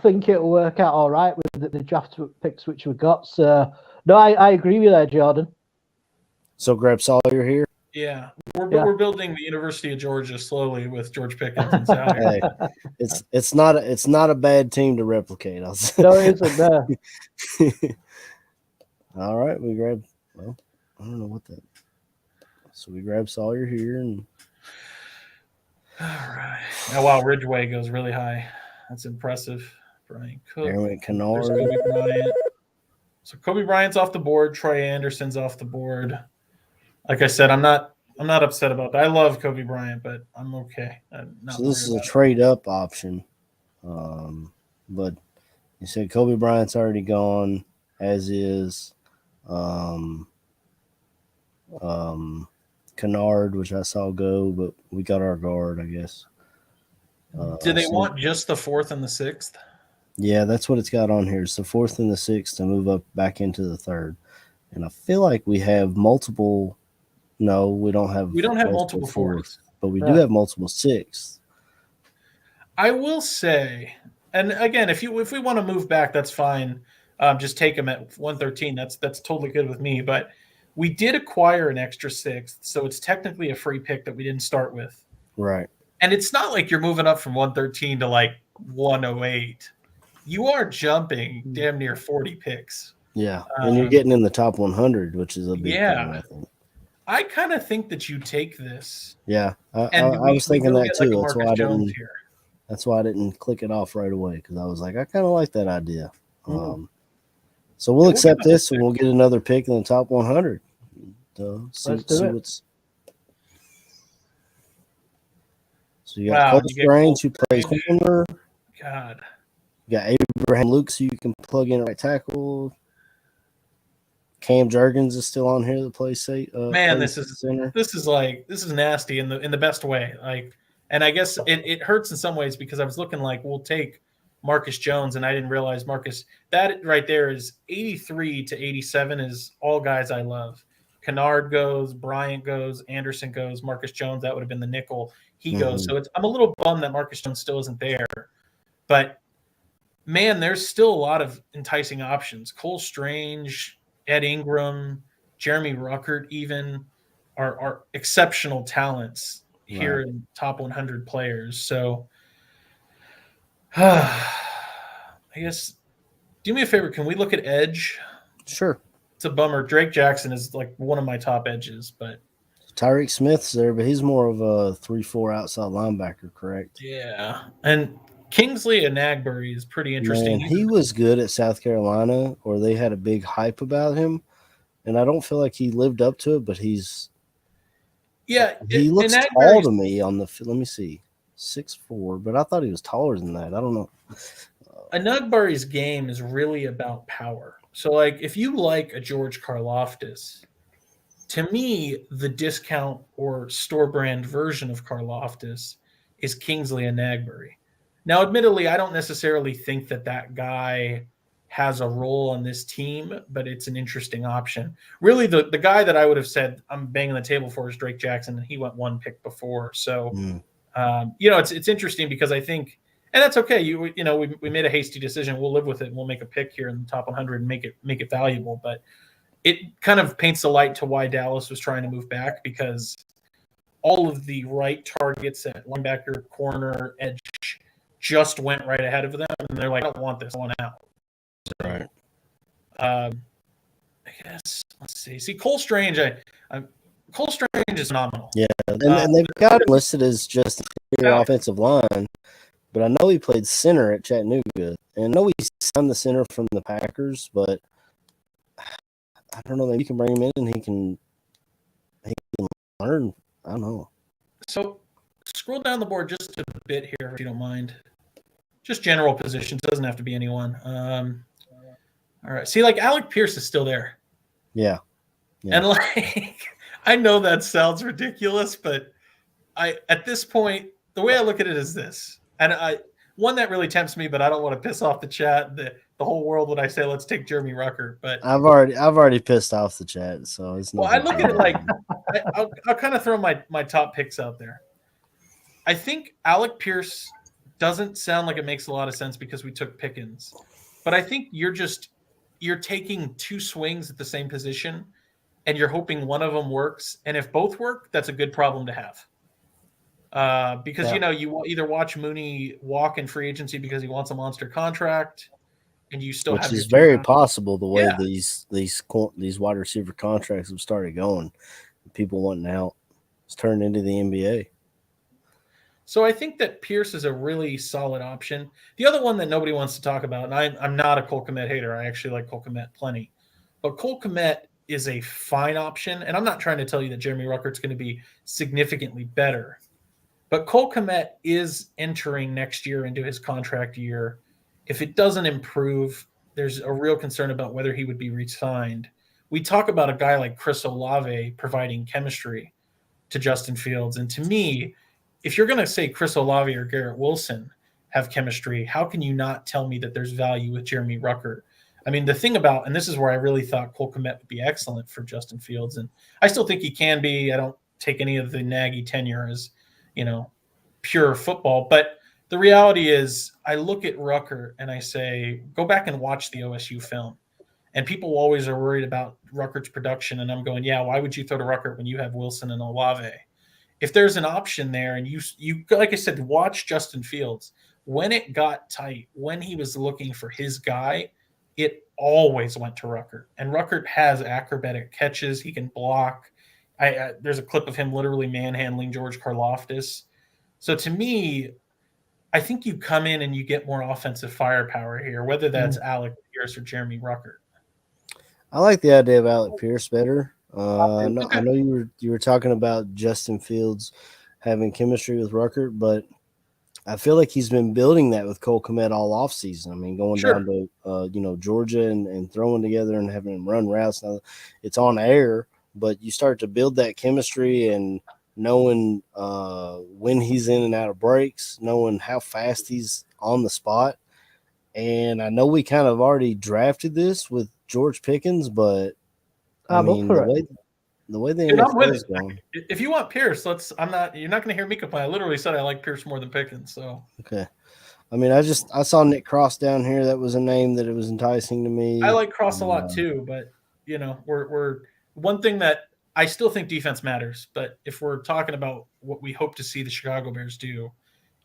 Speaker 4: think it'll work out all right with the draft picks which we got. So, no, I agree with you there, Jordan.
Speaker 3: So grab Sawyer here.
Speaker 5: Yeah, we're building the University of Georgia slowly with George Pickens and Salyer.
Speaker 3: Hey, it's not a bad team to replicate. I'll say.
Speaker 4: No, it isn't. No.
Speaker 3: All right, we grab. Well, I don't know what that. So we grab Sawyer here, and
Speaker 5: all right. Now, wow, Ridgeway goes really high. That's impressive. Brian Cook.
Speaker 3: There went Kennard.
Speaker 5: Kobe Bryant. So Kobe Bryant's off the board. Trey Anderson's off the board. Like I said, I'm not upset about that. I love Kobe Bryant, but I'm okay.
Speaker 3: So this is a trade up option. But you said Kobe Bryant's already gone, as is Kennard, which I saw go, but we got our guard, I guess.
Speaker 5: Do they want just the 4th and the 6th?
Speaker 3: Yeah, that's what it's got on here. It's the 4th and the 6th to move up back into the 3rd. And I feel like we have multiple. No, we don't have.
Speaker 5: We don't have multiple 4ths,
Speaker 3: but we do have multiple 6ths.
Speaker 5: I will say, and again, if we want to move back, that's fine. Just take them at 113. That's totally good with me. But we did acquire an extra 6th, so it's technically a free pick that we didn't start with.
Speaker 3: Right.
Speaker 5: And it's not like you're moving up from 113 to like 108. You are jumping damn near 40 picks.
Speaker 3: Yeah, and you're getting in the top 100, which is a big thing, I think.
Speaker 5: I kind of think that you take this.
Speaker 3: Yeah, I was thinking that too.
Speaker 5: Like
Speaker 3: that's why I didn't click it off right away, because I was like, I kind of like that idea. So we'll accept this, and we'll get another pick in the top 100.
Speaker 4: Let's do it.
Speaker 3: So you got Cole Strange, who plays corner.
Speaker 5: God.
Speaker 3: You got Abraham Lucas, who you can plug in at right tackle. Cam Jurgens is still on here that plays
Speaker 5: man, this is nasty in the best way. Like, and I guess it hurts in some ways because I was looking like we'll take Marcus Jones, and I didn't realize Marcus. That right there is 83 to 87 is all guys I love. Kennard goes, Bryant goes, Anderson goes, Marcus Jones. That would have been the nickel. He goes. So I'm a little bummed that Marcus Jones still isn't there, but man, there's still a lot of enticing options. Cole Strange, Ed Ingram, Jeremy Ruckert even are exceptional talents here in top 100 players. So I guess do me a favor. Can we look at edge?
Speaker 3: Sure.
Speaker 5: It's a bummer. Drake Jackson is like one of my top edges, but
Speaker 3: Tyreek Smith's there, but he's more of a 3-4 outside linebacker, correct?
Speaker 5: Yeah, and Kingsley Enagbare is pretty interesting.
Speaker 3: Man, he was good at South Carolina, or they had a big hype about him, and I don't feel like he lived up to it. But he looks tall to me on the. Let me see, 6'4", but I thought he was taller than that. I don't know.
Speaker 5: Enagbare's game is really about power. So, like, if you like a George Karlaftis, to me, the discount or store brand version of Karlaftis is Kingsley Enagbare. Now, admittedly, I don't necessarily think that guy has a role on this team, but it's an interesting option. Really, the guy that I would have said I'm banging the table for is Drake Jackson, and he went one pick before. So, it's interesting because I think, and that's okay. We made a hasty decision. We'll live with it, and we'll make a pick here in the top 100 and make it valuable. But it kind of paints the light to why Dallas was trying to move back, because all of the right targets at linebacker, corner, edge just went right ahead of them, and they're like, I don't want this one out. So,
Speaker 3: right.
Speaker 5: I guess let's see. See, Cole Strange. Cole Strange is phenomenal.
Speaker 3: Yeah, and they've got him listed as just the offensive line, but I know he played center at Chattanooga, and I know he signed the center from the Packers, but I don't know. Maybe you can bring him in and he can learn. I don't know.
Speaker 5: So scroll down the board just a bit here, if you don't mind. Just general positions. Doesn't have to be anyone. All right. See, like, Alec Pierce is still there.
Speaker 3: Yeah.
Speaker 5: And, like, I know that sounds ridiculous, but at this point, the way I look at it is this. And one that really tempts me, but I don't want to piss off the chat, the whole world when I say let's take Jeremy Ruckert. But
Speaker 3: I've already pissed off the chat, so it's not.
Speaker 5: Well, I look at it like I'll kind of throw my top picks out there. I think Alec Pierce doesn't sound like it makes a lot of sense because we took Pickens, but I think you're taking two swings at the same position, and you're hoping one of them works. And if both work, that's a good problem to have. Because you either watch Mooney walk in free agency because he wants a monster contract, and you still
Speaker 3: which is very possible the way these wide receiver contracts have started going. People wanting out, it's turned into the NBA.
Speaker 5: So I think that Pierce is a really solid option. The other one that nobody wants to talk about, and I'm not a Cole Kmet hater. I actually like Cole Kmet plenty. But Cole Kmet is a fine option, and I'm not trying to tell you that Jeremy Ruckert's going to be significantly better. But Cole Kmet is entering next year into his contract year. If it doesn't improve, there's a real concern about whether he would be re-signed. We talk about a guy like Chris Olave providing chemistry to Justin Fields. And to me, if you're going to say Chris Olave or Garrett Wilson have chemistry, how can you not tell me that there's value with Jeremy Ruckert? I mean, the thing about, and this is where I really thought Cole Kmet would be excellent for Justin Fields, and I still think he can be. I don't take any of the Nagy tenure as, pure football. But the reality is I look at Ruckert and I say, go back and watch the OSU film. And people always are worried about Ruckert's production. And I'm going, yeah, why would you throw to Ruckert when you have Wilson and Olave? If there's an option there, and you like I said, watch Justin Fields. When it got tight, when he was looking for his guy, it always went to Ruckert. And Ruckert has acrobatic catches. He can block. There's a clip of him literally manhandling George Karlaftis. So to me, I think you come in and you get more offensive firepower here, whether that's Alec Pierce or Jeremy Ruckert.
Speaker 3: I like the idea of Alec Pierce better. I know you were talking about Justin Fields having chemistry with Ruckert, but I feel like he's been building that with Cole Kmet all offseason. I mean, going down to Georgia and throwing together and having him run routes. Now it's on air, but you start to build that chemistry and knowing when he's in and out of breaks, knowing how fast he's on the spot. And I know we kind of already drafted this with George Pickens, but the way the NFL is going.
Speaker 5: If you want Pierce, you're not going to hear me complain. I literally said I like Pierce more than Pickens. So
Speaker 3: okay. I mean, I saw Nick Cross down here. That was a name that it was enticing to me.
Speaker 5: I like Cross a lot too, but we're one thing that I still think defense matters. But if we're talking about what we hope to see the Chicago Bears do,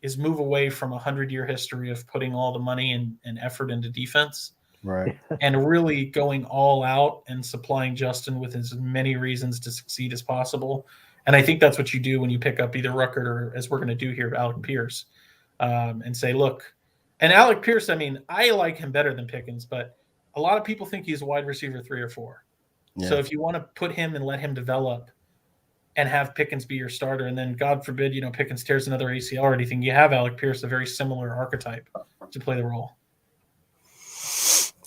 Speaker 5: is move away from a 100-year history of putting all the money and effort into defense.
Speaker 3: Right.
Speaker 5: And really going all out and supplying Justin with as many reasons to succeed as possible. And I think that's what you do when you pick up either Ruckert or, as we're going to do here, Alec Pierce, and say, look, and Alec Pierce, I mean, I like him better than Pickens, but a lot of people think he's a wide receiver 3 or 4. Yeah. So if you want to put him and let him develop and have Pickens be your starter, and then God forbid, Pickens tears another ACL or anything, you have Alec Pierce, a very similar archetype to play the role.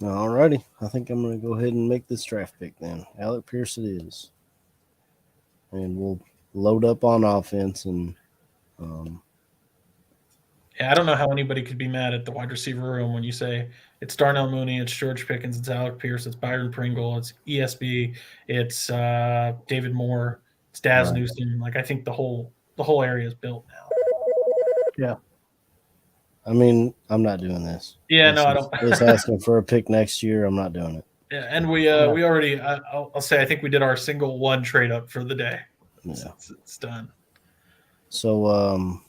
Speaker 3: All righty. I think I'm going to go ahead and make this draft pick then. Alec Pierce it is. And we'll load up on offense. And
Speaker 5: I don't know how anybody could be mad at the wide receiver room when you say it's Darnell Mooney, it's George Pickens, it's Alec Pierce, it's Byron Pringle, it's ESB, it's David Moore, it's Daz Newsome. Like, I think the whole area is built now.
Speaker 4: Yeah.
Speaker 3: I mean, I'm not doing this.
Speaker 5: Yeah, I don't.
Speaker 3: Just asking for a pick next year. I'm not doing it.
Speaker 5: Yeah, and we already. I'll say I think we did our single one trade up for the day.
Speaker 3: Yeah,
Speaker 5: it's done.
Speaker 3: So,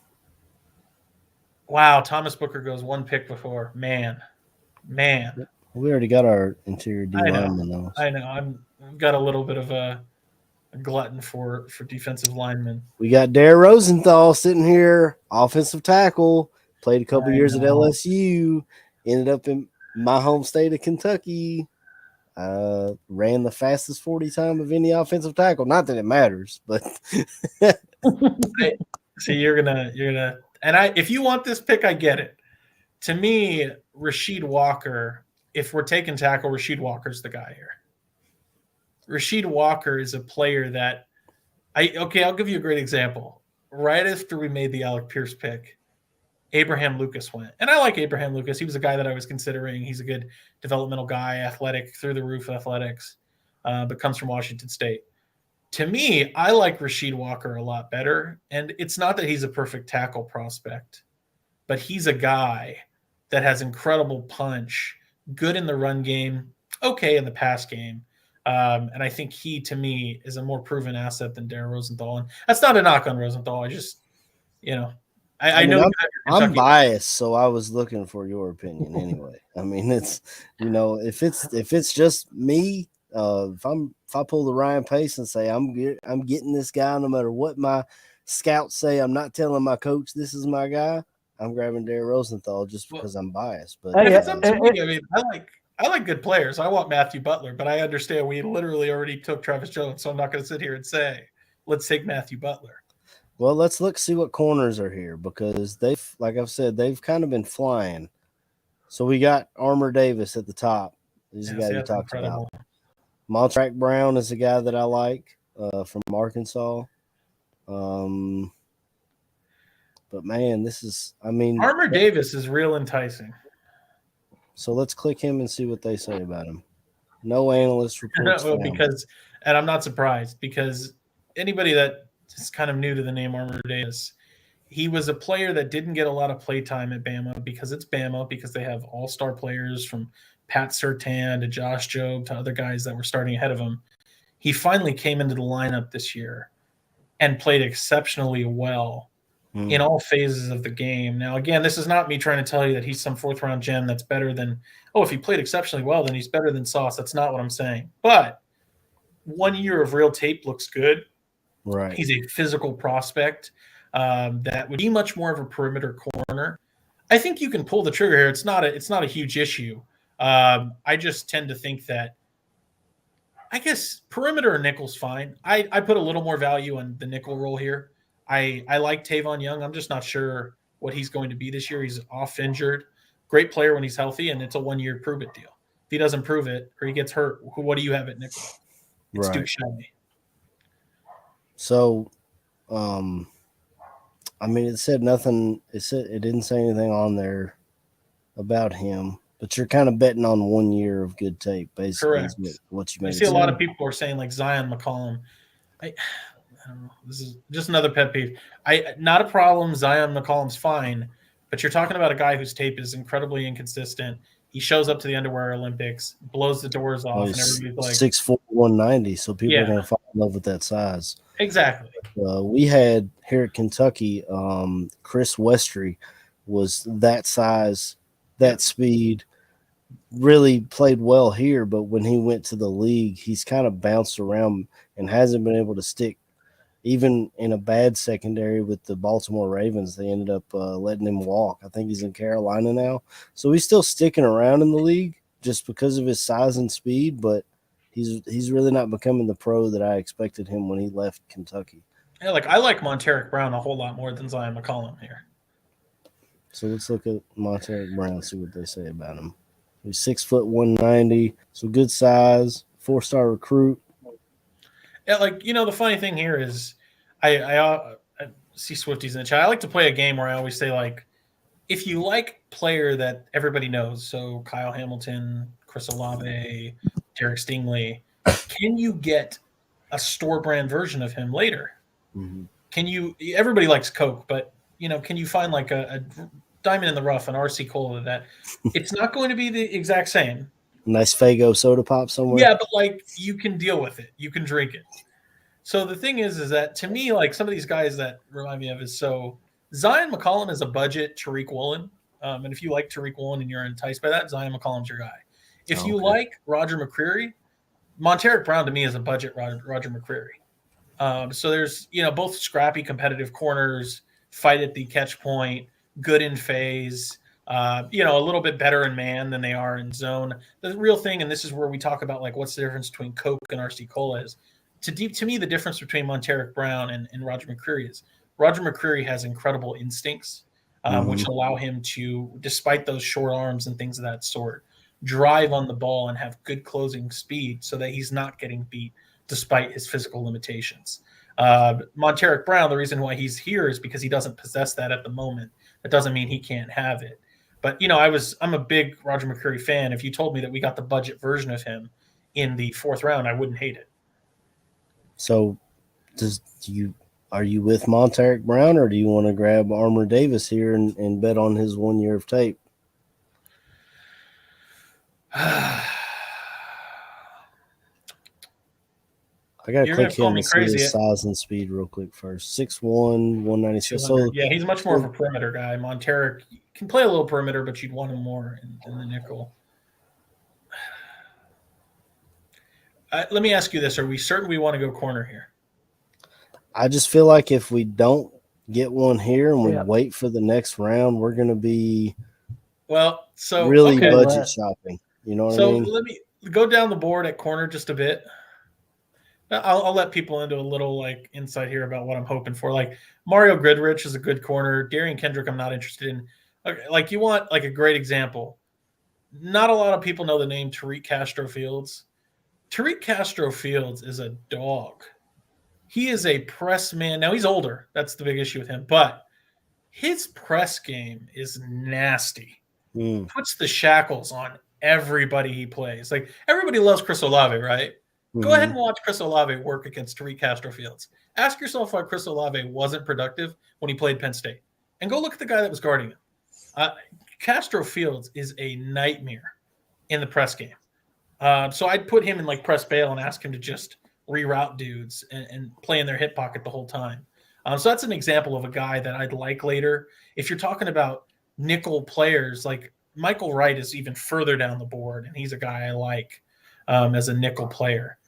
Speaker 5: wow, Thomas Booker goes one pick before. Man.
Speaker 3: We already got our interior D lineman.
Speaker 5: I know. I've got a little bit of a glutton for defensive linemen.
Speaker 3: We got Dare Rosenthal sitting here, offensive tackle. Played a couple years at LSU. Ended up in my home state of Kentucky. Ran the fastest 40 time of any offensive tackle. Not that it matters, but
Speaker 5: see, you're gonna, and if you want this pick, I get it. To me, Rasheed Walker, if we're taking tackle, Rasheed Walker's the guy here. Rasheed Walker is a player that I'll give you a great example. Right after we made the Alec Pierce pick, Abraham Lucas went. And I like Abraham Lucas. He was a guy that I was considering. He's a good developmental guy, athletic, through the roof athletics, but comes from Washington State. To me, I like Rasheed Walker a lot better. And it's not that he's a perfect tackle prospect, but he's a guy that has incredible punch, good in the run game, okay in the pass game. And I think he, to me, is a more proven asset than Dare Rosenthal. And that's not a knock on Rosenthal. I just, I know
Speaker 3: I'm biased, so I was looking for your opinion anyway. I mean, it's if it's just me, if I pull the Ryan Pace and say I'm getting this guy no matter what my scouts say, I'm not telling my coach this is my guy. I'm grabbing Dare Rosenthal just because I'm biased. But
Speaker 5: it's up to me. I mean, I like good players. I want Matthew Butler, but I understand we literally already took Travis Jones, so I'm not going to sit here and say let's take Matthew Butler.
Speaker 3: Well, let's see what corners are here because they've, like I've said, they've kind of been flying. So we got Armour Davis at the top. He's the guy you talked about. Montrak Brown is a guy that I like from Arkansas. But man,
Speaker 5: Armour Davis is real enticing.
Speaker 3: So let's click him and see what they say about him. No analyst reports.
Speaker 5: And I'm not surprised because anybody that is kind of new to the name Armour Davis, he was a player that didn't get a lot of play time at Bama because it's Bama, because they have all-star players from Pat Surtain to Josh Jobe to other guys that were starting ahead of him. He finally came into the lineup this year and played exceptionally well in all phases of the game. Now, again, this is not me trying to tell you that he's some fourth-round gem that's better than, if he played exceptionally well, then he's better than Sauce. That's not what I'm saying. But 1 year of real tape looks good.
Speaker 3: Right.
Speaker 5: He's a physical prospect that would be much more of a perimeter corner. I think you can pull the trigger here. It's not a huge issue. I just tend to think that, I guess, perimeter or nickel's fine. I put a little more value on the nickel role here. I like Tavon Young. I'm just not sure what he's going to be this year. He's off injured. Great player when he's healthy, and it's a 1 year prove it deal. If he doesn't prove it or he gets hurt, what do you have at nickel? It's Duke Shelby.
Speaker 3: So, it said nothing. It didn't say anything on there about him. But you're kind of betting on 1 year of good tape, basically.
Speaker 5: Correct.
Speaker 3: What you made.
Speaker 5: I see a lot of people are saying like Zion McCollum. I don't know. This is just another pet peeve. Not a problem. Zion McCollum's fine, but you're talking about a guy whose tape is incredibly inconsistent. He shows up to the Underwear Olympics, blows the doors off, and everybody's like
Speaker 3: 6'4", 190. So people are going to fall in love with that size.
Speaker 5: Exactly.
Speaker 3: We had here at Kentucky, Chris Westry was that size, that speed, really played well here. But when he went to the league, he's kind of bounced around and hasn't been able to stick even in a bad secondary with the Baltimore Ravens, they ended up letting him walk. I think he's in Carolina now. So he's still sticking around in the league just because of his size and speed, but he's really not becoming the pro that I expected him when he left Kentucky.
Speaker 5: Yeah, like I like Monteric Brown a whole lot more than Zion McCollum here.
Speaker 3: So let's look at Monteric Brown, see what they say about him. He's 6 foot 190, so good size, 4-star recruit.
Speaker 5: Yeah, like the funny thing here is, I see Swifties in the chat. I like to play a game where I always say like, if you like player that everybody knows, so Kyle Hamilton, Chris Olave, Derek Stingley, can you get a store brand version of him later?
Speaker 3: Mm-hmm.
Speaker 5: Can you? Everybody likes Coke, but can you find like a diamond in the rough, an RC Cola that it's not going to be the exact same.
Speaker 3: Nice Faygo soda pop somewhere.
Speaker 5: Yeah, but like you can deal with it. You can drink it. So the thing is that to me, like some of these guys that remind me of is Zion McCollum is a budget Tariq Woolen. And if you like Tariq Woolen and you're enticed by that, Zion McCollum's your guy. If you like Roger McCreary, Monteric Brown to me is a budget Roger McCreary. So there's, both scrappy competitive corners, fight at the catch point, good in phase, a little bit better in man than they are in zone. The real thing, and this is where we talk about like what's the difference between Coke and RC Cola is, to me, the difference between Monteric Brown and Roger McCreary is Roger McCreary has incredible instincts, which allow him to, despite those short arms and things of that sort, drive on the ball and have good closing speed so that he's not getting beat despite his physical limitations. Monteric Brown, the reason why he's here is because he doesn't possess that at the moment. That doesn't mean he can't have it. But, I'm a big Roger McCreary fan. If you told me that we got the budget version of him in the 4th round, I wouldn't hate it.
Speaker 3: So are you with Monteric Brown, or do you want to grab Armour Davis here and bet on his 1 year of tape? I got to click him to see his size and speed real quick first. 6'1", 196. So,
Speaker 5: yeah, he's much more of a perimeter guy. Monteric can play a little perimeter, but you'd want him more in the nickel. Let me ask you this. Are we certain we want to go corner here?
Speaker 3: I just feel like if we don't get one here and we wait for the next round, we're going to be really budget shopping. You know what I mean? So
Speaker 5: let me go down the board at corner just a bit. I'll let people into a little like insight here about what I'm hoping for. Like Mario Goodrich is a good corner. Darian Kendrick, I'm not interested in. Okay, like you want like a great example. Not a lot of people know the name Tariq Castro Fields. Tariq Castro Fields is a dog. He is a press man. Now he's older. That's the big issue with him. But his press game is nasty. Puts the shackles on everybody he plays. Like everybody loves Chris Olave, right? Go ahead and watch Chris Olave work against Tariq Castro Fields. Ask yourself why Chris Olave wasn't productive when he played Penn State. And go look at the guy that was guarding him. Castro Fields is a nightmare in the press game. So I'd put him in like press bail and ask him to just reroute dudes and play in their hip pocket the whole time. So that's an example of a guy that I'd like later. If you're talking about nickel players, like Michael Wright is even further down the board, and he's a guy I like as a nickel player.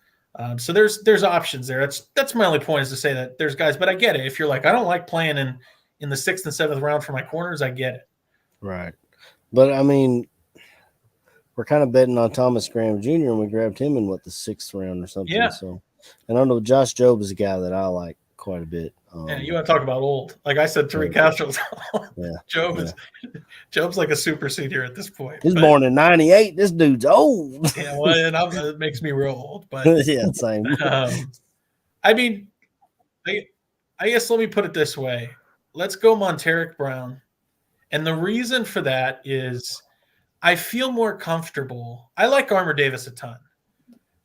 Speaker 5: So there's options there. That's my only point, is to say that there's guys, but I get it. If you're like, I don't like playing in the 6th and 7th round for my corners, I get it.
Speaker 3: Right. But I mean, we're kind of betting on Thomas Graham Jr. and we grabbed him in the 6th round or something.
Speaker 5: Yeah.
Speaker 3: So, and I know Josh Jobe is a guy that I like quite a bit.
Speaker 5: You want to talk about old? Like I said, Tariq Castro's old.
Speaker 3: Yeah.
Speaker 5: Jobe's like a super senior at this point.
Speaker 3: He's born in 98. This dude's old.
Speaker 5: Yeah, well, and it makes me real old. But
Speaker 3: yeah, same.
Speaker 5: I mean, I guess let me put it this way. Let's go Monteric Brown. And the reason for that is I feel more comfortable. I like Armour Davis a ton,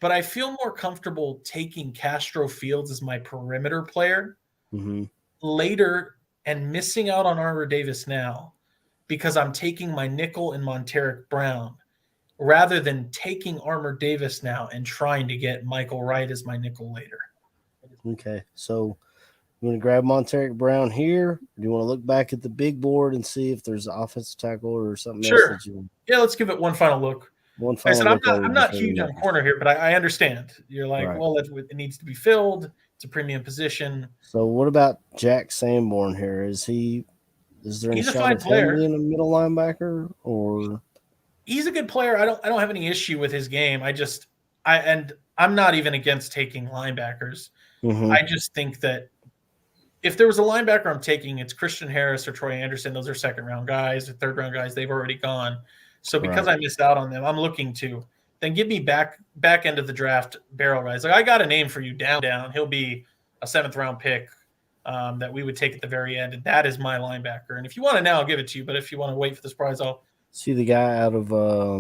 Speaker 5: but I feel more comfortable taking Castro Fields as my perimeter player later and missing out on Armour Davis now because I'm taking my nickel and Monteric Brown rather than taking Armour Davis now and trying to get Michael Wright as my nickel later.
Speaker 3: Okay, so you want to grab Monteric Brown here? Or do you want to look back at the big board and see if there's an offensive tackle or something else?
Speaker 5: Sure. Yeah, let's give it one final look.
Speaker 3: one
Speaker 5: I said
Speaker 3: final look over
Speaker 5: I'm not
Speaker 3: before
Speaker 5: huge
Speaker 3: we
Speaker 5: on
Speaker 3: move.
Speaker 5: corner here, but I understand. You're like,
Speaker 3: Right.
Speaker 5: well, it needs to be filled. It's a premium position.
Speaker 3: So what about Jack Sanborn here? Is there any
Speaker 5: He's a
Speaker 3: shot
Speaker 5: fine
Speaker 3: of him
Speaker 5: player.
Speaker 3: being a middle linebacker or?
Speaker 5: He's a good player. I don't have any issue with his game. I'm not even against taking linebackers.
Speaker 3: Mhm.
Speaker 5: I just think that if there was a linebacker I'm taking, it's Christian Harris or Troy Anderson. Those are second round guys or third round guys. They've already gone. So because
Speaker 3: Right.
Speaker 5: I missed out on them, I'm looking to then give me back end of the draft barrel rise. Like I got a name for you down. He'll be a 7th round pick that we would take at the very end. And that is my linebacker. And if you want it now, I'll give it to you. But if you want to wait for the surprise, I'll
Speaker 3: See the guy out of I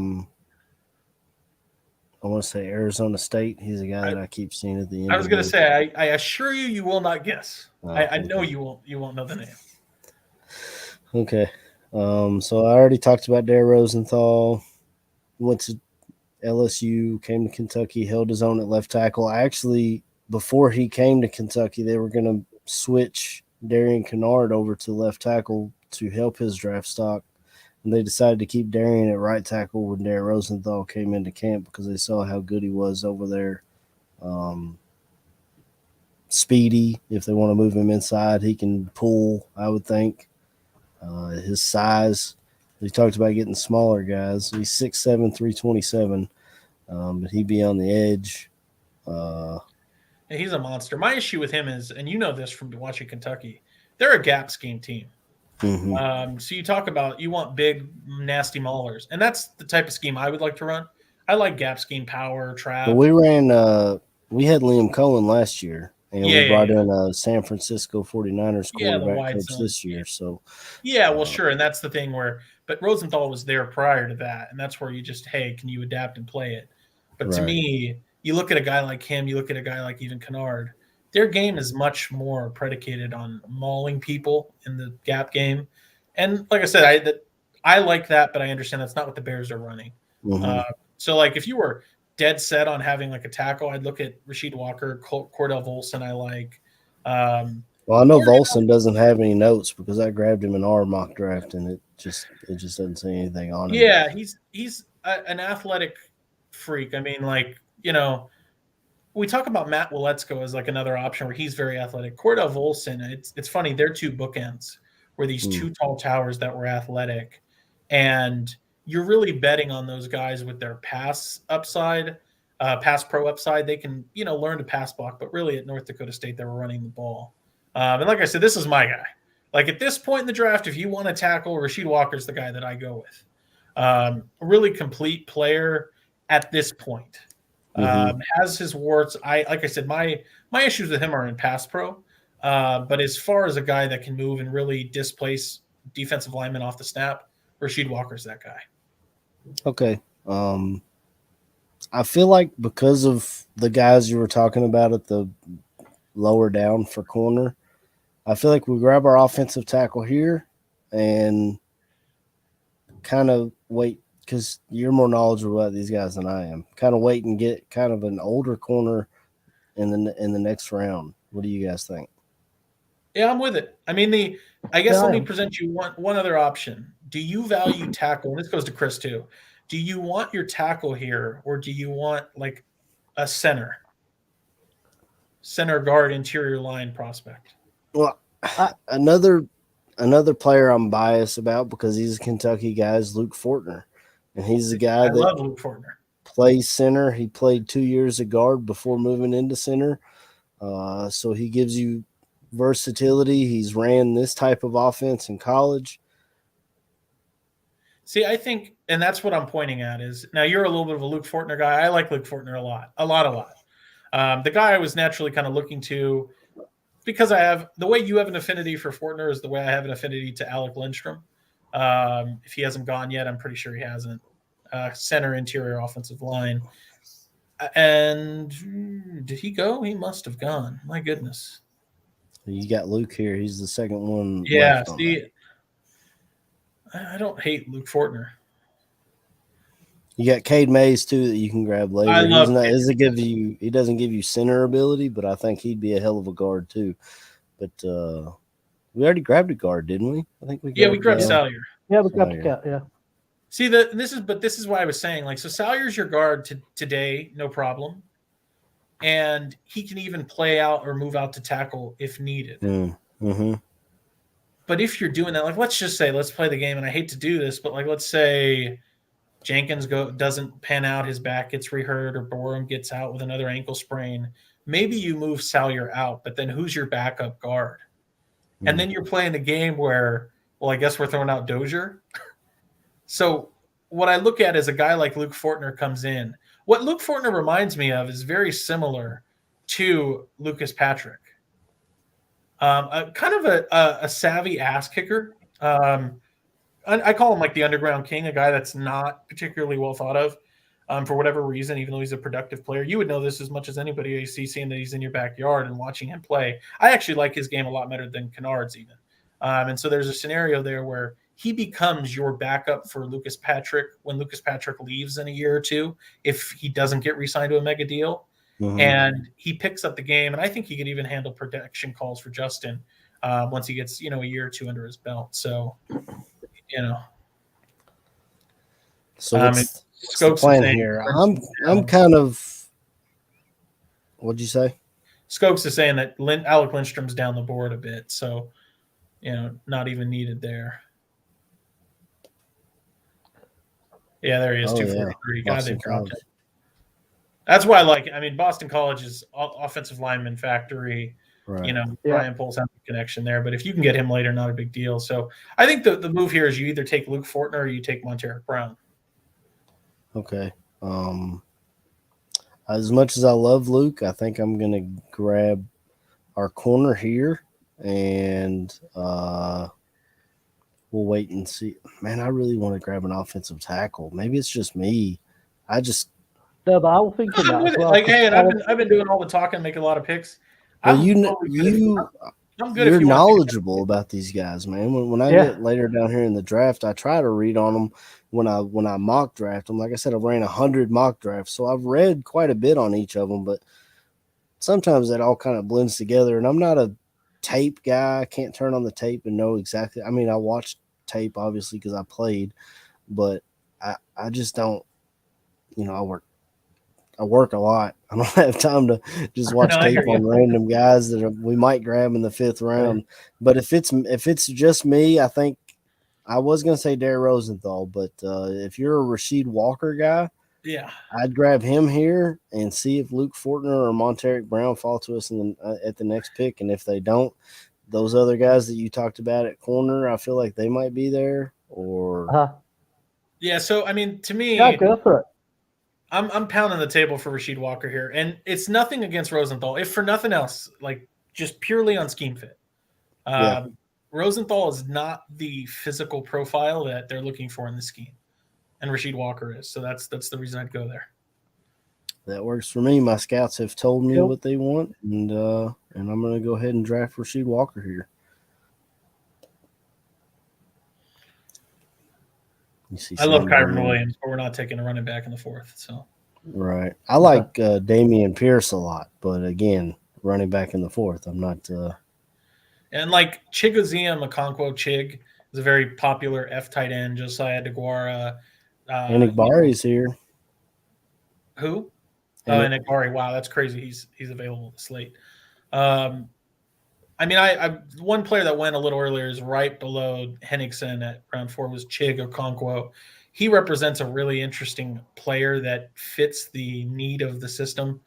Speaker 3: want to say Arizona State. He's a guy that I keep seeing at the end.
Speaker 5: I was going to say, I assure you, you will not guess.
Speaker 3: Oh,
Speaker 5: I know you won't know the name.
Speaker 3: Okay. So I already talked about Dare Rosenthal. Went to LSU, came to Kentucky, held his own at left tackle. Before he came to Kentucky, they were going to switch Darian Kennard over to left tackle to help his draft stock. And they decided to keep Darian at right tackle when Dare Rosenthal came into camp because they saw how good he was over there. Speedy, if they want to move him inside, he can pull, I would think. His size, we talked about getting smaller guys. He's 6'7", 327, but he'd be on the edge.
Speaker 5: He's a monster. My issue with him is, and you know this from watching Kentucky, they're a gap scheme team.
Speaker 3: Mm-hmm.
Speaker 5: So you talk about you want big, nasty maulers, and that's the type of scheme I would like to run. I like gap scheme, power, trap.
Speaker 3: But we had Liam Cohen last year, and we brought in a San Francisco 49ers quarterback coach this year. So
Speaker 5: well, sure, and that's the thing but Rosenthal was there prior to that, and that's where you just, hey, can you adapt and play it? But to me, you look at a guy like him, you look at a guy like even Kennard, their game is much more predicated on mauling people in the gap game. And like I said, I like that, but I understand that's not what the Bears are running.
Speaker 3: Mm-hmm.
Speaker 5: So like if you were dead set on having like a tackle, I'd look at Rasheed Walker, Cordell Volson. I like.
Speaker 3: Well, I know Volson doesn't have any notes because I grabbed him in our mock draft, and it just doesn't say anything on him.
Speaker 5: Yeah, he's an athletic freak. I mean, like, we talk about Matt Waletzko as like another option where he's very athletic. Cordell Volson, it's funny, they're two bookends where these two tall towers that were athletic, and you're really betting on those guys with their pass upside, pass pro upside. They can, learn to pass block, but really at North Dakota State, they were running the ball. And like I said, this is my guy. Like at this point in the draft, if you want to tackle, Rasheed Walker's the guy that I go with. A really complete player at this point. Has his warts. Like I said, my issues with him are in pass pro. But as far as a guy that can move and really displace defensive linemen off the snap, Rasheed Walker's that guy.
Speaker 3: Okay. I feel like because of the guys you were talking about at the lower down for corner, I feel like we grab our offensive tackle here and kind of wait, because you're more knowledgeable about these guys than I am. Kind of wait and get kind of an older corner in the next round. What do you guys think?
Speaker 5: Yeah, I'm with it. I mean, let me present you one other option. Do you value tackle? And this goes to Chris too. Do you want your tackle here, or do you want like a center guard, interior line prospect?
Speaker 3: Well, another player I'm biased about because he's a Kentucky guy is Luke Fortner. And he's the guy that
Speaker 5: love Luke Fortner.
Speaker 3: Plays center. He played 2 years at guard before moving into center. So he gives you versatility. He's ran this type of offense in college.
Speaker 5: See, I think, and that's what I'm pointing at is, now you're a little bit of a Luke Fortner guy. I like Luke Fortner a lot. The guy I was naturally kind of looking to, because the way you have an affinity for Fortner is the way I have an affinity to Alec Lindstrom. If he hasn't gone yet, I'm pretty sure he hasn't. Center, interior, offensive line. And did he go? He must have gone. My goodness.
Speaker 3: You got Luke here. He's the second one.
Speaker 5: Yeah, see, I don't hate Luke Fortner.
Speaker 3: You got Cade Mays too that you can grab later.
Speaker 5: I love
Speaker 3: he doesn't give you center ability, but I think he'd be a hell of a guard too. But we already grabbed a guard, didn't we? I think we
Speaker 5: grabbed Salyer.
Speaker 4: Yeah, we grabbed a cat, yeah.
Speaker 5: See, this is why I was saying, like, so Salyer's your guard today, no problem. And he can even play out or move out to tackle if needed.
Speaker 3: Mm-hmm.
Speaker 5: But if you're doing that, like, let's play the game, and I hate to do this, but like, let's say Jenkins doesn't pan out, his back gets rehurt, or Borum gets out with another ankle sprain. Maybe you move Salyer out, but then who's your backup guard? And then you're playing a game where, well, I guess we're throwing out Dozier. So what I look at is a guy like Luke Fortner comes in. What Luke Fortner reminds me of is very similar to Lucas Patrick. Kind of a savvy ass kicker. I call him like the underground king, a guy that's not particularly well thought of for whatever reason, even though he's a productive player. You would know this as much as anybody you see, seeing that he's in your backyard and watching him play. I actually like his game a lot better than Kennard's even. And so there's a scenario there where he becomes your backup for Lucas Patrick when Lucas Patrick leaves in a year or two, if he doesn't get re-signed to a mega deal. Mm-hmm. And he picks up the game. And I think he could even handle protection calls for Justin once he gets, a year or two under his belt. So,
Speaker 3: So what's the plan here? I'm kind of, what'd you say?
Speaker 5: Skokes is saying that Alec Lindstrom's down the board a bit. So, not even needed there. Yeah, there he is, 243. God, they dropped it. That's why Boston College is offensive lineman factory. Right. Brian Poles has a connection there. But if you can get him later, not a big deal. So I think the move here is you either take Luke Fortner or you take Monteric Brown.
Speaker 3: Okay. As much as I love Luke, I think I'm going to grab our corner here, and we'll wait and see. Man, I really want to grab an offensive tackle. Maybe it's just me.
Speaker 4: No, but I was thinking that as well.
Speaker 5: Hey, and I've been doing all the talking, making a lot of picks.
Speaker 3: Well, you're knowledgeable about these guys, man. When I get later down here in the draft, I try to read on them when I mock draft them. Like I said, I ran 100 mock drafts, so I've read quite a bit on each of them. But sometimes that all kind of blends together. And I'm not a tape guy. I can't turn on the tape and know exactly. I mean, I watched tape obviously because I played, but I just don't. I work a lot. I don't have time to just watch tape on random guys that we might grab in the 5th round. Right. But if it's just me, I think I was going to say Darren Rosenthal, but if you're a Rasheed Walker guy, I'd grab him here and see if Luke Fortner or Monteric Brown fall to us at the next pick. And if they don't, those other guys that you talked about at corner, I feel like they might be there. Or
Speaker 5: so to me,
Speaker 4: go for it.
Speaker 5: I'm pounding the table for Rasheed Walker here, and it's nothing against Rosenthal. If for nothing else, like just purely on scheme fit, Rosenthal is not the physical profile that they're looking for in the scheme, and Rasheed Walker is. So that's the reason I'd go there.
Speaker 3: That works for me. My scouts have told me what they want, and I'm going to go ahead and draft Rasheed Walker here.
Speaker 5: I love Kyron Williams, but we're not taking a running back in the 4th. So,
Speaker 3: right. I like Damian Pierce a lot, but again, running back in the 4th, I'm not.
Speaker 5: And like Chigoziem Okonkwo Chig is a very popular F tight end. Josiah DeGuara.
Speaker 3: Enigbari's here.
Speaker 5: Who? Enigbari. Wow, that's crazy. He's available to slate. I one player that went a little earlier is right below Henningsen at round 4 was Chig Okonkwo. He represents a really interesting player that fits the need of the system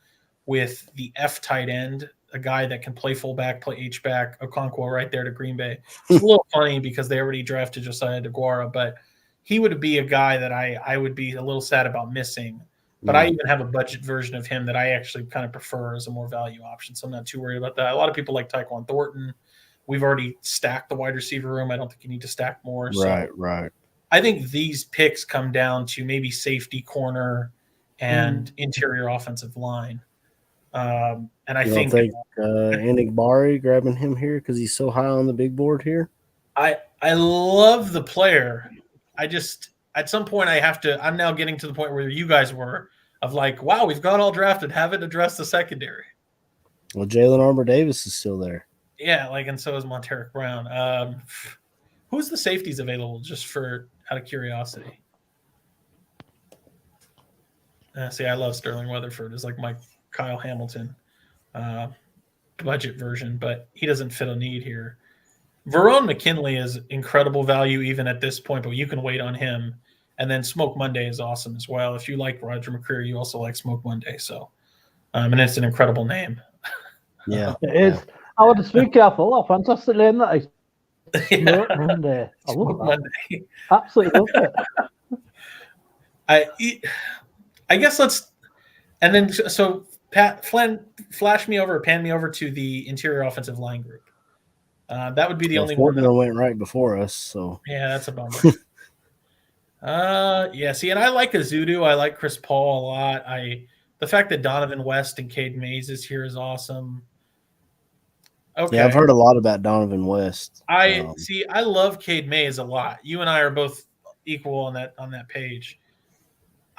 Speaker 5: with the F tight end, a guy that can play fullback, play H-back, Okonkwo right there to Green Bay. It's a little funny because they already drafted Josiah DeGuara, but he would be a guy that I would be a little sad about missing. But I even have a budget version of him that I actually kind of prefer as a more value option. So I'm not too worried about that. A lot of people like Tyquan Thornton. We've already stacked the wide receiver room. I don't think you need to stack more.
Speaker 3: Right.
Speaker 5: I think these picks come down to maybe safety, corner, and interior offensive line. And I think
Speaker 3: Enigbari grabbing him here because he's so high on the big board here.
Speaker 5: I love the player. I just at some point I'm now getting to the point where you guys were of like, wow, we've got all drafted, haven't addressed the secondary.
Speaker 3: Well, Jalen Armour-Davis is still there.
Speaker 5: Yeah, and so is Monteric Brown. Who's the safeties available just for out of curiosity? See, I love Sterling Weatherford. It's like my Kyle Hamilton budget version, but he doesn't fit a need here. Verone McKinley is incredible value even at this point, but you can wait on him. And then Smoke Monday is awesome as well. If you like Roger McCreary, you also like Smoke Monday. So, and it's an incredible name.
Speaker 3: Yeah,
Speaker 4: It is. I want to speak careful. Oh, fantastic name that is.
Speaker 5: Yeah.
Speaker 4: Smoke Monday. I love
Speaker 5: Smoke
Speaker 4: that.
Speaker 5: Monday.
Speaker 4: Absolutely love it.
Speaker 5: I guess let's, and then so Pat pan me over to the interior offensive line group. That would be the only one.
Speaker 3: Fortner went right before us, so
Speaker 5: yeah, that's a bummer. Yeah. See, and I like Azudu. I like Chris Paul a lot. The fact that Donovan West and Cade Mays is here is awesome. Okay.
Speaker 3: Yeah, I've heard a lot about Donovan West.
Speaker 5: I love Cade Mays a lot. You and I are both equal on that page.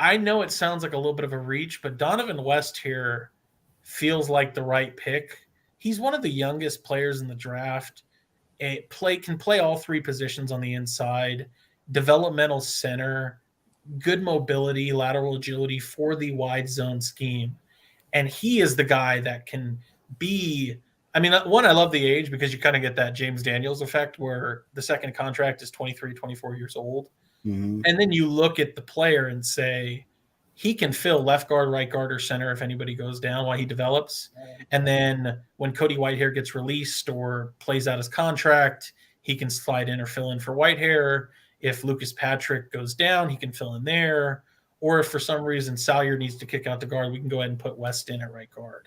Speaker 5: I know it sounds like a little bit of a reach, but Donovan West here feels like the right pick. He's one of the youngest players in the draft. Can play all three positions on the inside, developmental center, good mobility, lateral agility for the wide zone scheme. And he is the guy that can be – I mean, one, I love the age because you kind of get that James Daniels effect where the second contract is 23, 24 years old.
Speaker 3: Mm-hmm.
Speaker 5: And then you look at the player and say he can fill left guard, right guard, or center if anybody goes down while he develops. And then when Cody Whitehair gets released or plays out his contract, he can slide in or fill in for Whitehair. If Lucas Patrick goes down, he can fill in there. Or if for some reason Salyer needs to kick out the guard, we can go ahead and put West in at right guard.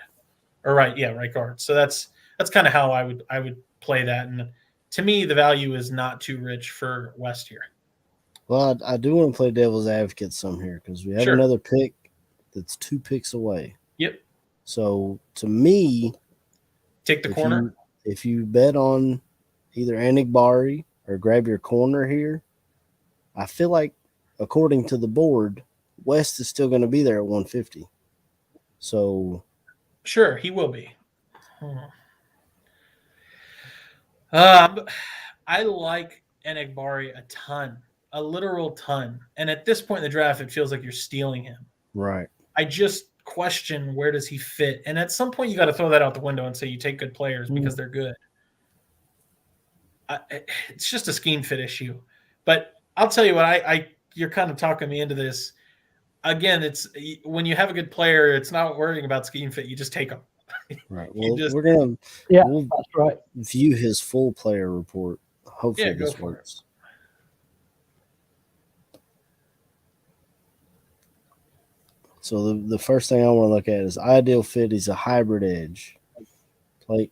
Speaker 5: Or right guard. So that's kind of how I would play that. And to me, the value is not too rich for West here.
Speaker 3: Well, I do want to play devil's advocate some here because we have another pick that's 2 picks away.
Speaker 5: Yep.
Speaker 3: So to me,
Speaker 5: take the corner.
Speaker 3: If you bet on either Anigbari or grab your corner here, I feel like according to the board, West is still going to be there at 150. So
Speaker 5: sure, he will be. I like Enigbari a ton, a literal ton. And at this point in the draft, it feels like you're stealing him.
Speaker 3: Right.
Speaker 5: I just question where does he fit. And at some point, you got to throw that out the window and say you take good players because they're good. It's just a scheme fit issue. But I'll tell you what, you're kind of talking me into this. Again, it's when you have a good player, it's not worrying about scheme fit. You just take them.
Speaker 3: Right. Well, we'll
Speaker 4: that's right.
Speaker 3: View his full player report. Hopefully this works. So the first thing I want to look at is ideal fit. He's a hybrid edge.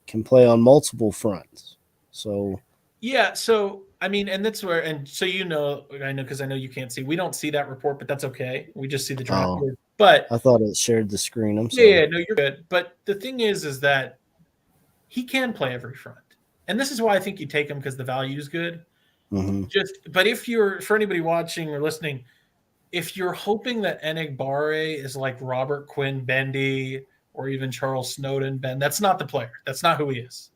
Speaker 3: Can play on multiple fronts. So
Speaker 5: yeah. So I mean, and that's where, and so I know because I know you can't see. We don't see that report, but that's okay. We just see the draft board. But
Speaker 3: I thought it shared the screen. I'm sorry.
Speaker 5: Yeah, no, you're good. But the thing is that he can play every front, and this is why I think you take him because the value is good.
Speaker 3: Mm-hmm.
Speaker 5: But if for anybody watching or listening, if you're hoping that Enigbare is like Robert Quinn Bendy or even Charles Snowden that's not the player. That's not who he is.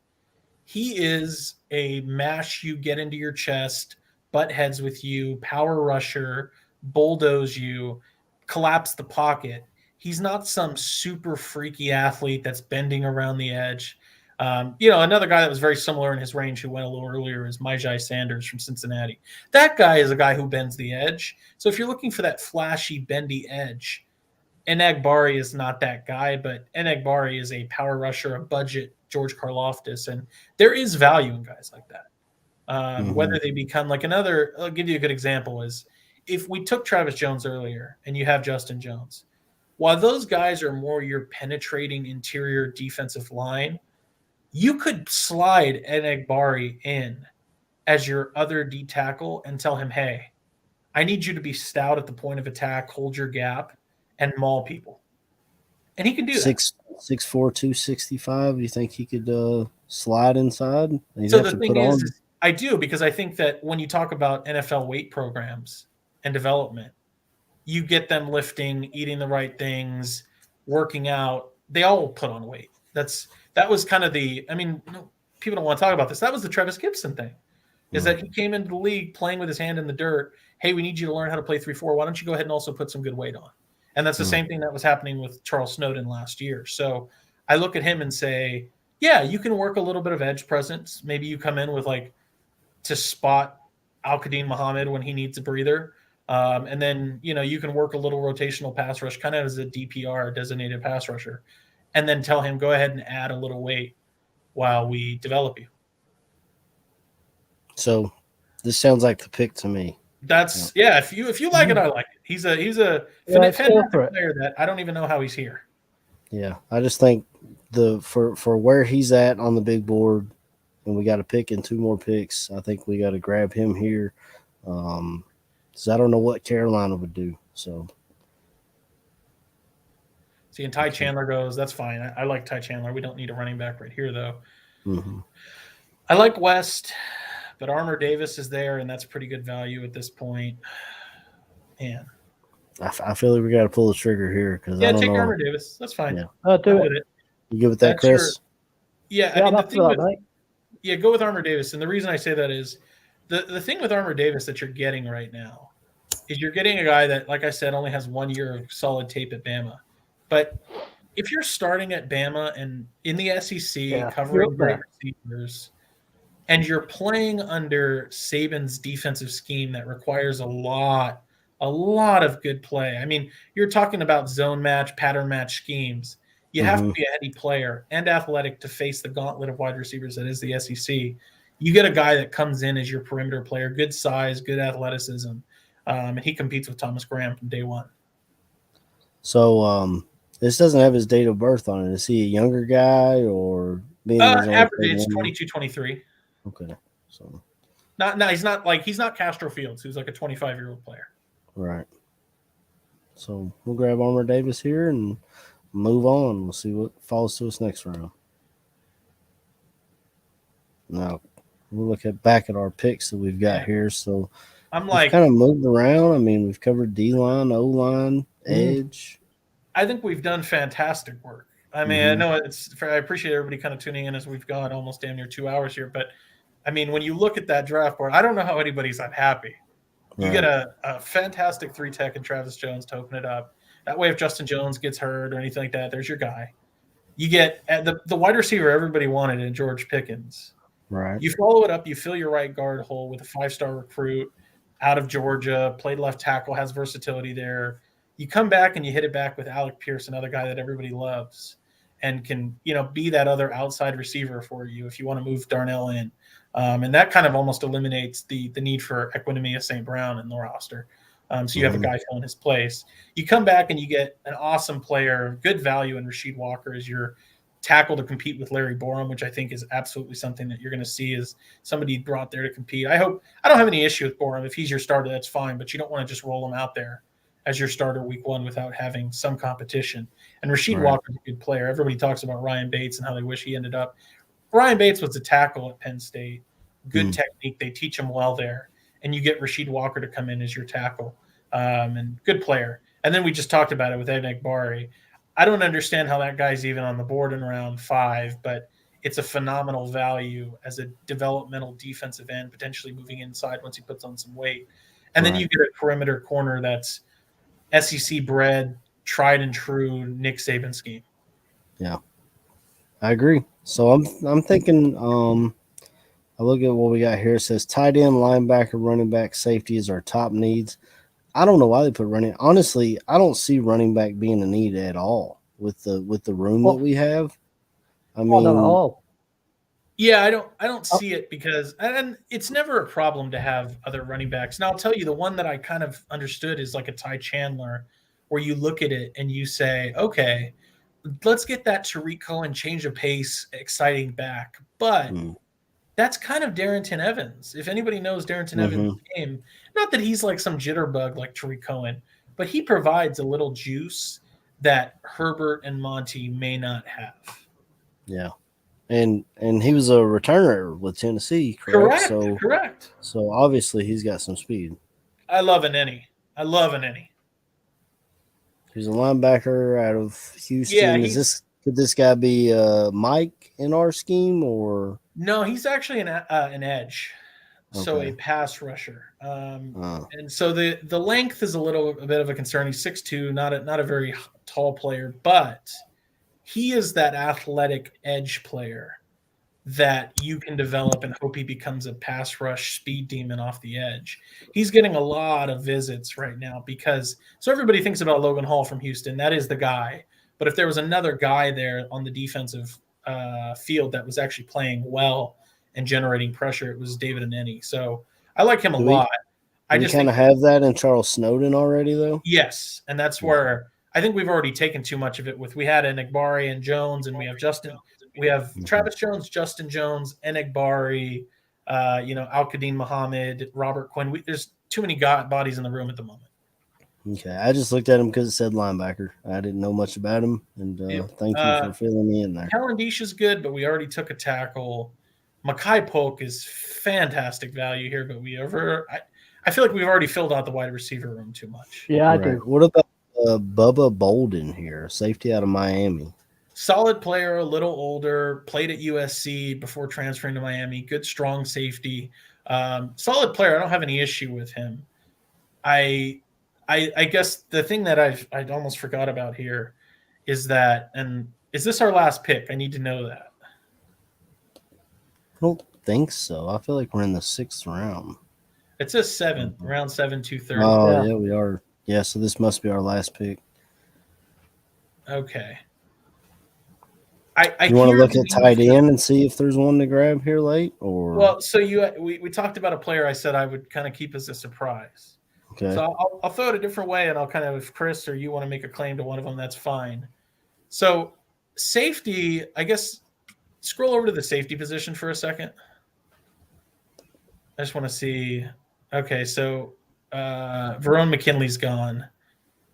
Speaker 5: He is a mash you get into your chest, butt heads with you, power rusher, bulldoze you, collapse the pocket. He's not some super freaky athlete that's bending around the edge. Another guy that was very similar in his range who went a little earlier is Myjai Sanders from Cincinnati. That guy is a guy who bends the edge. So if you're looking for that flashy, bendy edge, Enigbari is not that guy, but Enigbari is a power rusher, a budget George Karlaftis, and there is value in guys like that. Whether they become like I'll give you a good example is if we took Travis Jones earlier and you have Justin Jones, while those guys are more your penetrating interior defensive line, you could slide Enigbari in as your other D tackle and tell him, hey, I need you to be stout at the point of attack, hold your gap, and maul people. And he can do that.
Speaker 3: 6'4", 265. You think he could slide inside?
Speaker 5: So the thing is, I do, because I think that when you talk about NFL weight programs and development, you get them lifting, eating the right things, working out. They all put on weight. That was kind of people don't want to talk about this. That was the Travis Gibson thing, is that he came into the league playing with his hand in the dirt. Hey, we need you to learn how to play 3-4. Why don't you go ahead and also put some good weight on? And that's the same thing that was happening with Charles Snowden last year. So I look at him and say, yeah, you can work a little bit of edge presence. Maybe you come in with to spot Al-Qadim Muhammad when he needs a breather. And then, you can work a little rotational pass rush kind of as a DPR, designated pass rusher, and then tell him, go ahead and add a little weight while we develop you.
Speaker 3: So this sounds like the pick to me.
Speaker 5: That's if you like it, I like it. He's a fantastic player that I don't even know how he's here.
Speaker 3: Yeah, I just think for where he's at on the big board, and we got to pick in 2 more picks. I think we got to grab him here. So I don't know what Carolina would do. So
Speaker 5: see, and Ty Chandler goes. That's fine. I like Ty Chandler. We don't need a running back right here, though.
Speaker 3: Mm-hmm.
Speaker 5: I like West, but Armour Davis is there, and that's pretty good value at this point. Man,
Speaker 3: I feel like we got to pull the trigger here because I don't
Speaker 5: take
Speaker 3: know.
Speaker 5: Armour Davis. That's fine.
Speaker 3: Yeah.
Speaker 4: Do it.
Speaker 3: You good with that, Chris?
Speaker 5: I'm
Speaker 4: up for that, mate.
Speaker 5: Yeah, go with Armour Davis. And the reason I say that is the thing with Armour Davis that you're getting right now is you're getting a guy that, like I said, only has 1 year of solid tape at Bama. But if you're starting at Bama and in the SEC covering great receivers, and you're playing under Saban's defensive scheme that requires a lot of good play. I mean, you're talking about zone match, pattern match schemes. You have to be a heady player and athletic to face the gauntlet of wide receivers that is the SEC. You get a guy that comes in as your perimeter player, good size, good athleticism, and he competes with Thomas Graham from day one.
Speaker 3: So this doesn't have his date of birth on it. Is he a younger guy or being
Speaker 5: average age 22, 23?
Speaker 3: Okay, so
Speaker 5: he's not Castro Fields, who's like a 25-year-old player.
Speaker 3: Right. So we'll grab Armour Davis here and move on. We'll see what falls to us next round. Now we'll look back at our picks that we've got here. So
Speaker 5: I'm
Speaker 3: kind of moved around. I mean, we've covered D-line, O-line, edge.
Speaker 5: I think we've done fantastic work. I mean, I know I appreciate everybody kind of tuning in as we've gone almost damn near 2 hours here. But I mean, when you look at that draft board, I don't know how anybody's unhappy. You get a fantastic 3-tech and Travis Jones to open it up. That way, if Justin Jones gets hurt or anything like that, there's your guy. You get the wide receiver everybody wanted in George Pickens.
Speaker 3: Right.
Speaker 5: You follow it up. You fill your right guard hole with a 5-star recruit out of Georgia, played left tackle, has versatility there. You come back and you hit it back with Alec Pierce, another guy that everybody loves, and can be that other outside receiver for you if you want to move Darnell in. And that kind of almost eliminates the need for Equinemius St. Brown in the roster. So you have a guy filling his place. You come back and you get an awesome player, good value in Rasheed Walker as your tackle to compete with Larry Borum, which I think is absolutely something that you're going to see as somebody brought there to compete. I don't have any issue with Borum. If he's your starter, that's fine, but you don't want to just roll him out there as your starter week 1 without having some competition. And Rasheed Walker's a good player. Everybody talks about Ryan Bates and how they wish he ended up. Ryan Bates was a tackle at Penn State. Good technique. They teach him well there. And you get Rasheed Walker to come in as your tackle. And good player. And then we just talked about it with Ed Bari. I don't understand how that guy's even on the board in round 5, but it's a phenomenal value as a developmental defensive end, potentially moving inside once he puts on some weight. And then you get a perimeter corner that's SEC bred, tried and true Nick Saban scheme.
Speaker 3: Yeah, I agree. So I'm thinking. I look at what we got here. It says tight end, linebacker, running back, safety is our top needs. I don't know why they put running. Honestly, I don't see running back being a need at all with the room that we have. I mean,
Speaker 4: not at all.
Speaker 5: Yeah, I don't see it because and it's never a problem to have other running backs. Now I'll tell you the one that I kind of understood is like a Ty Chandler, where you look at it and you say, okay, let's get that Tariq Cohen change of pace, exciting back. But that's kind of Darrington Evans. If anybody knows Darrington Evans' game, not that he's like some jitterbug like Tariq Cohen, but he provides a little juice that Herbert and Monty may not have.
Speaker 3: Yeah. And he was a returner with Tennessee, correct?
Speaker 5: Correct.
Speaker 3: So obviously he's got some speed.
Speaker 5: I love an any.
Speaker 3: He's a linebacker out of Houston.
Speaker 5: Yeah,
Speaker 3: could this guy be Mike in our scheme or?
Speaker 5: No, he's actually an edge. so
Speaker 3: Okay.
Speaker 5: a pass rusher. And so the length is a bit of a concern. He's 6'2", not a very tall player, but he is that athletic edge player that you can develop and hope he becomes a pass rush speed demon off the edge. He's getting a lot of visits right now because so everybody thinks about Logan Hall from Houston. That is the guy. But if there was another guy there on the defensive field that was actually playing well and generating pressure, it was David Aneni. So I like him a lot. I
Speaker 3: We
Speaker 5: just
Speaker 3: kind of have that in Charles Snowden already, though.
Speaker 5: yes, and that's where I think we've already taken too much of it. We had Enigbari and Jones, and we have Justin. We have Travis Jones, Justin Jones, Enigbari, Al-Qadim Muhammad, Robert Quinn. There's too many bodies in the room at the moment.
Speaker 3: Okay, I just looked at him because it said linebacker. I didn't know much about him, and thank you for filling me in there.
Speaker 5: Calendish is good, but we already took a tackle. Makai Polk is fantastic value here, but I feel like we've already filled out the wide receiver room too much.
Speaker 4: Yeah, I do.
Speaker 3: What about Bubba Bolden here, safety out of Miami?
Speaker 5: Solid player, a little older, played at USC before transferring to Miami. Good, strong safety. Solid player. I don't have any issue with him. I guess the thing that I almost forgot about here is that, and is this our last pick? I need to know that.
Speaker 3: I don't think so. I feel like we're in the 6th round.
Speaker 5: It says 7th, round 7, 230.
Speaker 3: Oh, yeah, we are. Yeah, so this must be our last pick.
Speaker 5: Okay.
Speaker 3: You want to look at tight end and see if there's one to grab here late, or
Speaker 5: well, so we talked about a player I said I would kind of keep as a surprise.
Speaker 3: Okay.
Speaker 5: So I'll throw it a different way, and I'll kind of, if Chris or you want to make a claim to one of them, that's fine. So safety, I guess, scroll over to the safety position for a second. I just want to see. Okay, so Verone McKinley's gone.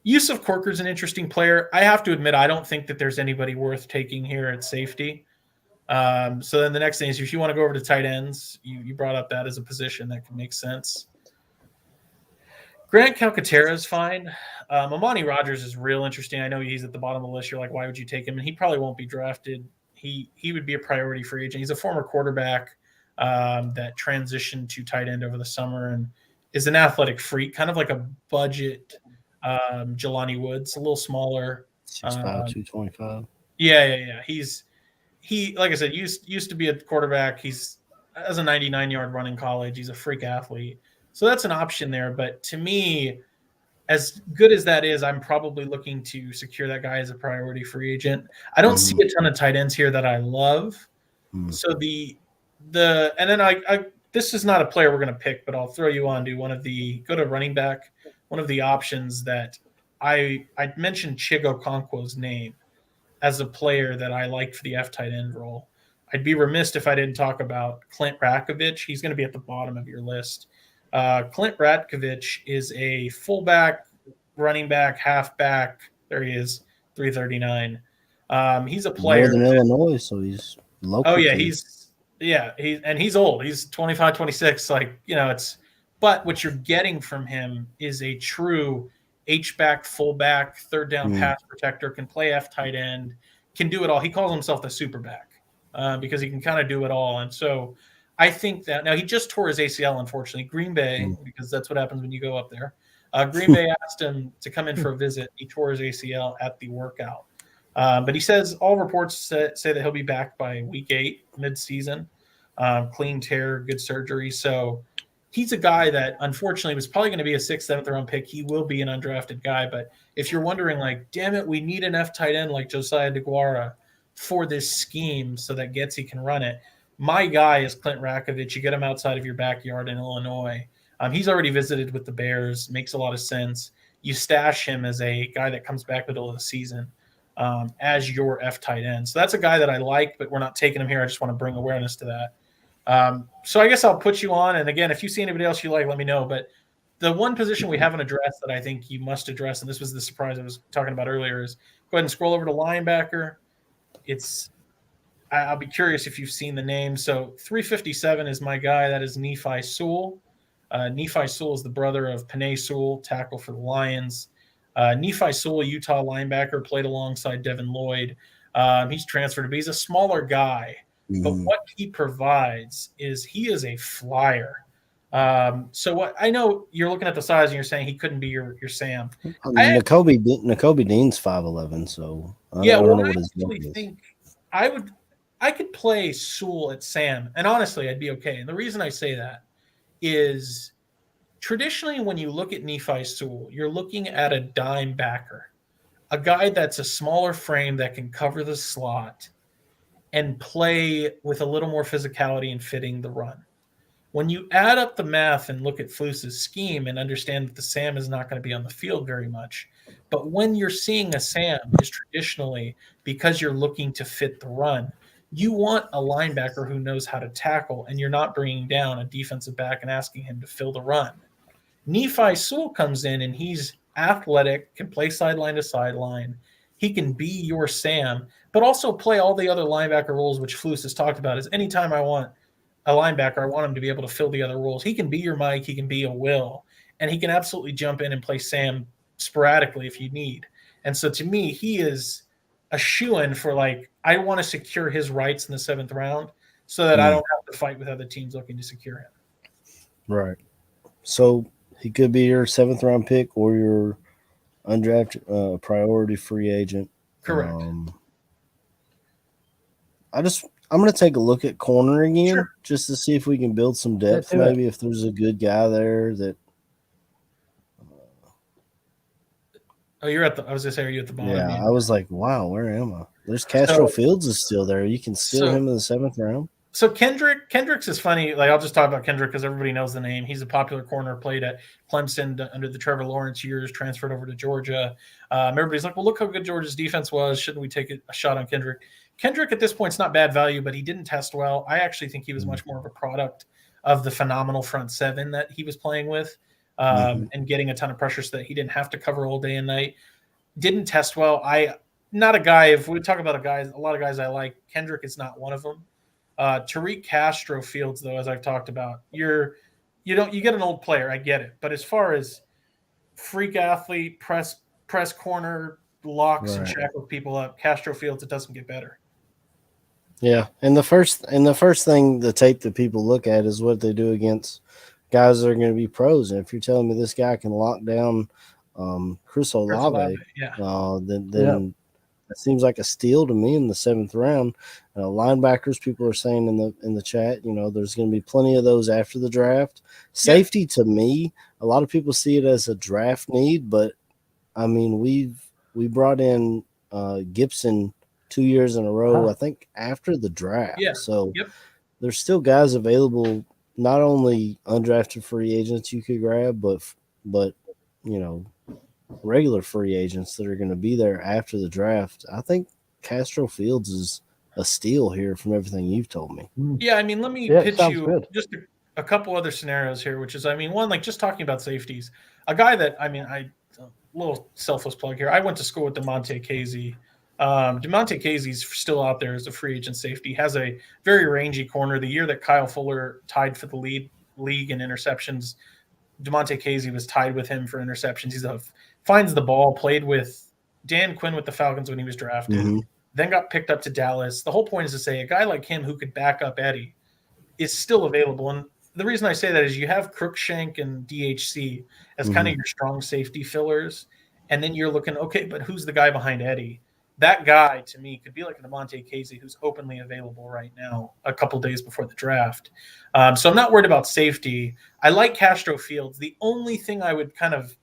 Speaker 5: Yusuf Corker's an interesting player. I have to admit, I don't think that there's anybody worth taking here at safety. So then the next thing is if you want to go over to tight ends, you brought up that as a position that can make sense. Grant Calcaterra is fine. Amani Rogers is real interesting. I know he's at the bottom of the list. You're like, why would you take him? And he probably won't be drafted. He would be a priority free agent. He's a former quarterback that transitioned to tight end over the summer and is an athletic freak, kind of like a budget Jelani Woods, a little smaller.
Speaker 3: 6'5", 225.
Speaker 5: Yeah. He like I said, used to be a quarterback. He's has a 99-yard run in college. He's a freak athlete. So that's an option there. But to me, as good as that is, I'm probably looking to secure that guy as a priority free agent. I don't see a ton of tight ends here that I love. So and then I this is not a player we're going to pick, but I'll throw you on to go to running back. One of the options that I mentioned Chigo Okonkwo's name as a player that I liked for the F tight end role. I'd be remiss if I didn't talk about Clint Ratkovich. He's going to be at the bottom of your list. Clint Ratkovich is a fullback, running back, halfback. There he is, 339. He's a player.
Speaker 3: Northern Illinois, so he's local.
Speaker 5: Oh, yeah, he's old. He's 25, 26. But what you're getting from him is a true H-back, fullback, third down pass protector, can play F tight end, can do it all. He calls himself the superback because he can kind of do it all. And so I think that now he just tore his ACL, unfortunately. Green Bay, because that's what happens when you go up there. Green Bay asked him to come in for a visit. He tore his ACL at the workout. But he says all reports say that he'll be back by week 8, mid-season. Clean tear, good surgery. So he's a guy that unfortunately was probably going to be a 6th, 7th round pick. He will be an undrafted guy. But if you're wondering, like, damn it, we need an F tight end like Josiah DeGuara for this scheme so that Getsy can run it. My guy is Clint Ratkovich. You get him outside of your backyard in Illinois. He's already visited with the Bears. Makes a lot of sense. You stash him as a guy that comes back middle of the season as your F tight end. So that's a guy that I like, but we're not taking him here. I just want to bring awareness to that. So I guess I'll put you on. And again, if you see anybody else you like, let me know. But the one position we haven't addressed that I think you must address, and this was the surprise I was talking about earlier, is go ahead and scroll over to linebacker. I'll be curious if you've seen the name. So 357 is my guy. That is Nephi Sewell. Nephi Sewell is the brother of Penei Sewell, tackle for the Lions. Nephi Sewell, Utah linebacker, played alongside Devin Lloyd. He's transferred, but he's a smaller guy. But what he provides is he is a flyer. So what I know you're looking at the size and you're saying he couldn't be your Sam.
Speaker 3: N'Kobe Dean's 5'11", so I
Speaker 5: Yeah,
Speaker 3: don't
Speaker 5: well,
Speaker 3: know
Speaker 5: I
Speaker 3: what his
Speaker 5: actually
Speaker 3: name is.
Speaker 5: think I could play Sewell at Sam, and honestly, I'd be okay. And the reason I say that is traditionally when you look at Nephi Sewell, you're looking at a dime backer, a guy that's a smaller frame that can cover the slot and play with a little more physicality and fitting the run. When you add up the math and look at Flus's scheme and understand that the Sam is not going to be on the field very much, but when you're seeing a Sam is traditionally because you're looking to fit the run, you want a linebacker who knows how to tackle, and you're not bringing down a defensive back and asking him to fill the run. Nephi Sewell comes in and he's athletic, can play sideline to sideline. He can be your Sam, but also play all the other linebacker roles, which Flus has talked about. Is anytime I want a linebacker, I want him to be able to fill the other roles. He can be your Mike, he can be a Will, and he can absolutely jump in and play Sam sporadically if you need. And so to me, he is a shoo-in for like, I want to secure his rights in the 7th round so that I don't have to fight with other teams looking to secure him.
Speaker 3: Right. So he could be your 7th round pick or your undrafted priority free agent.
Speaker 5: Correct.
Speaker 3: I'm going to take a look at corner again,
Speaker 5: Sure.
Speaker 3: just to see if we can build some depth. Maybe if there's a good guy there that.
Speaker 5: Oh, you're at the. I was gonna say, are you at the bottom?
Speaker 3: Yeah, I was like, wow, where am I? There's Castro Fields is still there. You can steal him in the 7th round.
Speaker 5: So Kendricks is funny. Like, I'll just talk about Kendrick because everybody knows the name. He's a popular corner, played at Clemson under the Trevor Lawrence years, transferred over to Georgia. Everybody's like, well, look how good Georgia's defense was. Shouldn't we take a shot on Kendrick? Kendrick at this point is not bad value, but he didn't test well. I actually think he was much more of a product of the phenomenal front seven that he was playing with and getting a ton of pressure so that he didn't have to cover all day and night. Didn't test well. Not a guy. If we talk about a lot of guys I like, Kendrick is not one of them. Tariq Castro Fields, though, as I've talked about, you get an old player. I get it. But as far as freak athlete, press corner, locks and shackle people up, Castro Fields, it doesn't get better.
Speaker 3: Yeah. And the first thing, the tape that people look at is what they do against guys that are going to be pros. And if you're telling me this guy can lock down Chris Olave, then it seems like a steal to me in the 7th round. Linebackers, people are saying in the chat, there's going to be plenty of those after the draft. Safety, to me, a lot of people see it as a draft need, but I mean, we brought in Gibson 2 years in a row, I think, after the draft.
Speaker 5: Yeah.
Speaker 3: So there's still guys available, not only undrafted free agents you could grab, but regular free agents that are going to be there after the draft. I think Castro Fields is a steal here from everything you've told me.
Speaker 5: Yeah, I mean, let me pitch you just a couple other scenarios here, which is, I mean, one, like just talking about safeties, a guy that, I mean, a little selfless plug here. I went to school with DeMonte Casey. DeMonte Casey's still out there as a free agent safety, has a very rangy corner. The year that Kyle Fuller tied for the league in interceptions, DeMonte Casey was tied with him for interceptions. He finds the ball, played with Dan Quinn with the Falcons when he was drafted, then got picked up to Dallas. The whole point is to say a guy like him who could back up Eddie is still available. And the reason I say that is you have Crookshank and DHC as kind of your strong safety fillers. And then you're looking, okay, but who's the guy behind Eddie? That guy, to me, could be like a DeMonte Casey who's openly available right now a couple days before the draft. So I'm not worried about safety. I like Castro Fields. The only thing I would kind of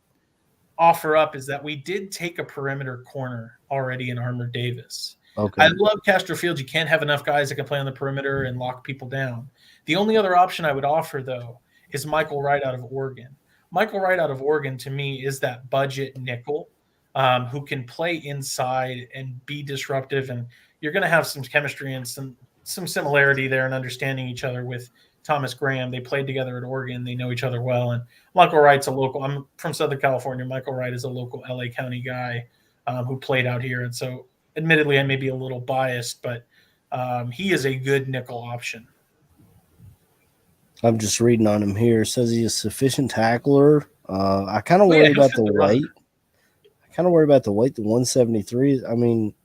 Speaker 5: offer up is that we did take a perimeter corner already in Armour Davis. Okay. I love Castro Fields. You can't have enough guys that can play on the perimeter and lock people down. The only other option I would offer, though, is Michael Wright out of Oregon. Michael Wright out of Oregon, to me, is that budget nickel who can play inside and be disruptive. And you're going to have some chemistry and some similarity there and understanding each other with Thomas Graham. They played together at Oregon. They know each other well. And Michael Wright's a local – I'm from Southern California. Michael Wright is a local LA County guy who played out here. And so – admittedly, I may be a little biased, but he is a good nickel option.
Speaker 3: I'm just reading on him here. It says he's a sufficient tackler. I kind of worry about the weight. The 173. I mean,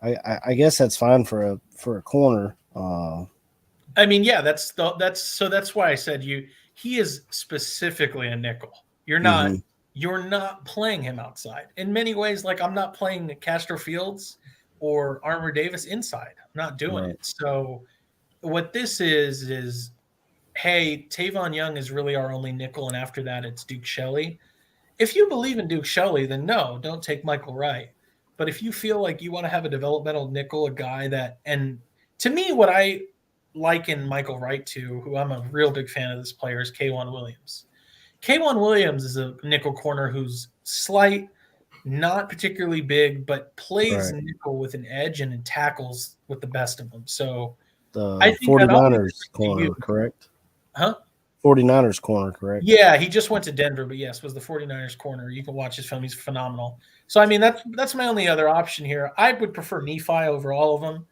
Speaker 3: I guess that's fine for a corner.
Speaker 5: I mean, yeah, that's why I said he is specifically a nickel. You're not playing him outside. In many ways, like I'm not playing Castro Fields or Armour Davis inside. I'm not doing it. So what this is hey, Tavon Young is really our only nickel, and after that it's Duke Shelley. If you believe in Duke Shelley, then no, don't take Michael Wright. But if you feel like you want to have a developmental nickel, a guy that, and to me, what I liken Michael Wright to, who I'm a real big fan of this player, is K'Wan Williams. K'Wan Williams is a nickel corner who's slight, not particularly big, but plays nickel with an edge and tackles with the best of them. So
Speaker 3: the
Speaker 5: I think
Speaker 3: 49ers corner, correct?
Speaker 5: Huh?
Speaker 3: 49ers corner, correct?
Speaker 5: Yeah, he just went to Denver, but yes, was the 49ers corner. You can watch his film. He's phenomenal. So, I mean, that's my only other option here. I would prefer Nephi over all of them,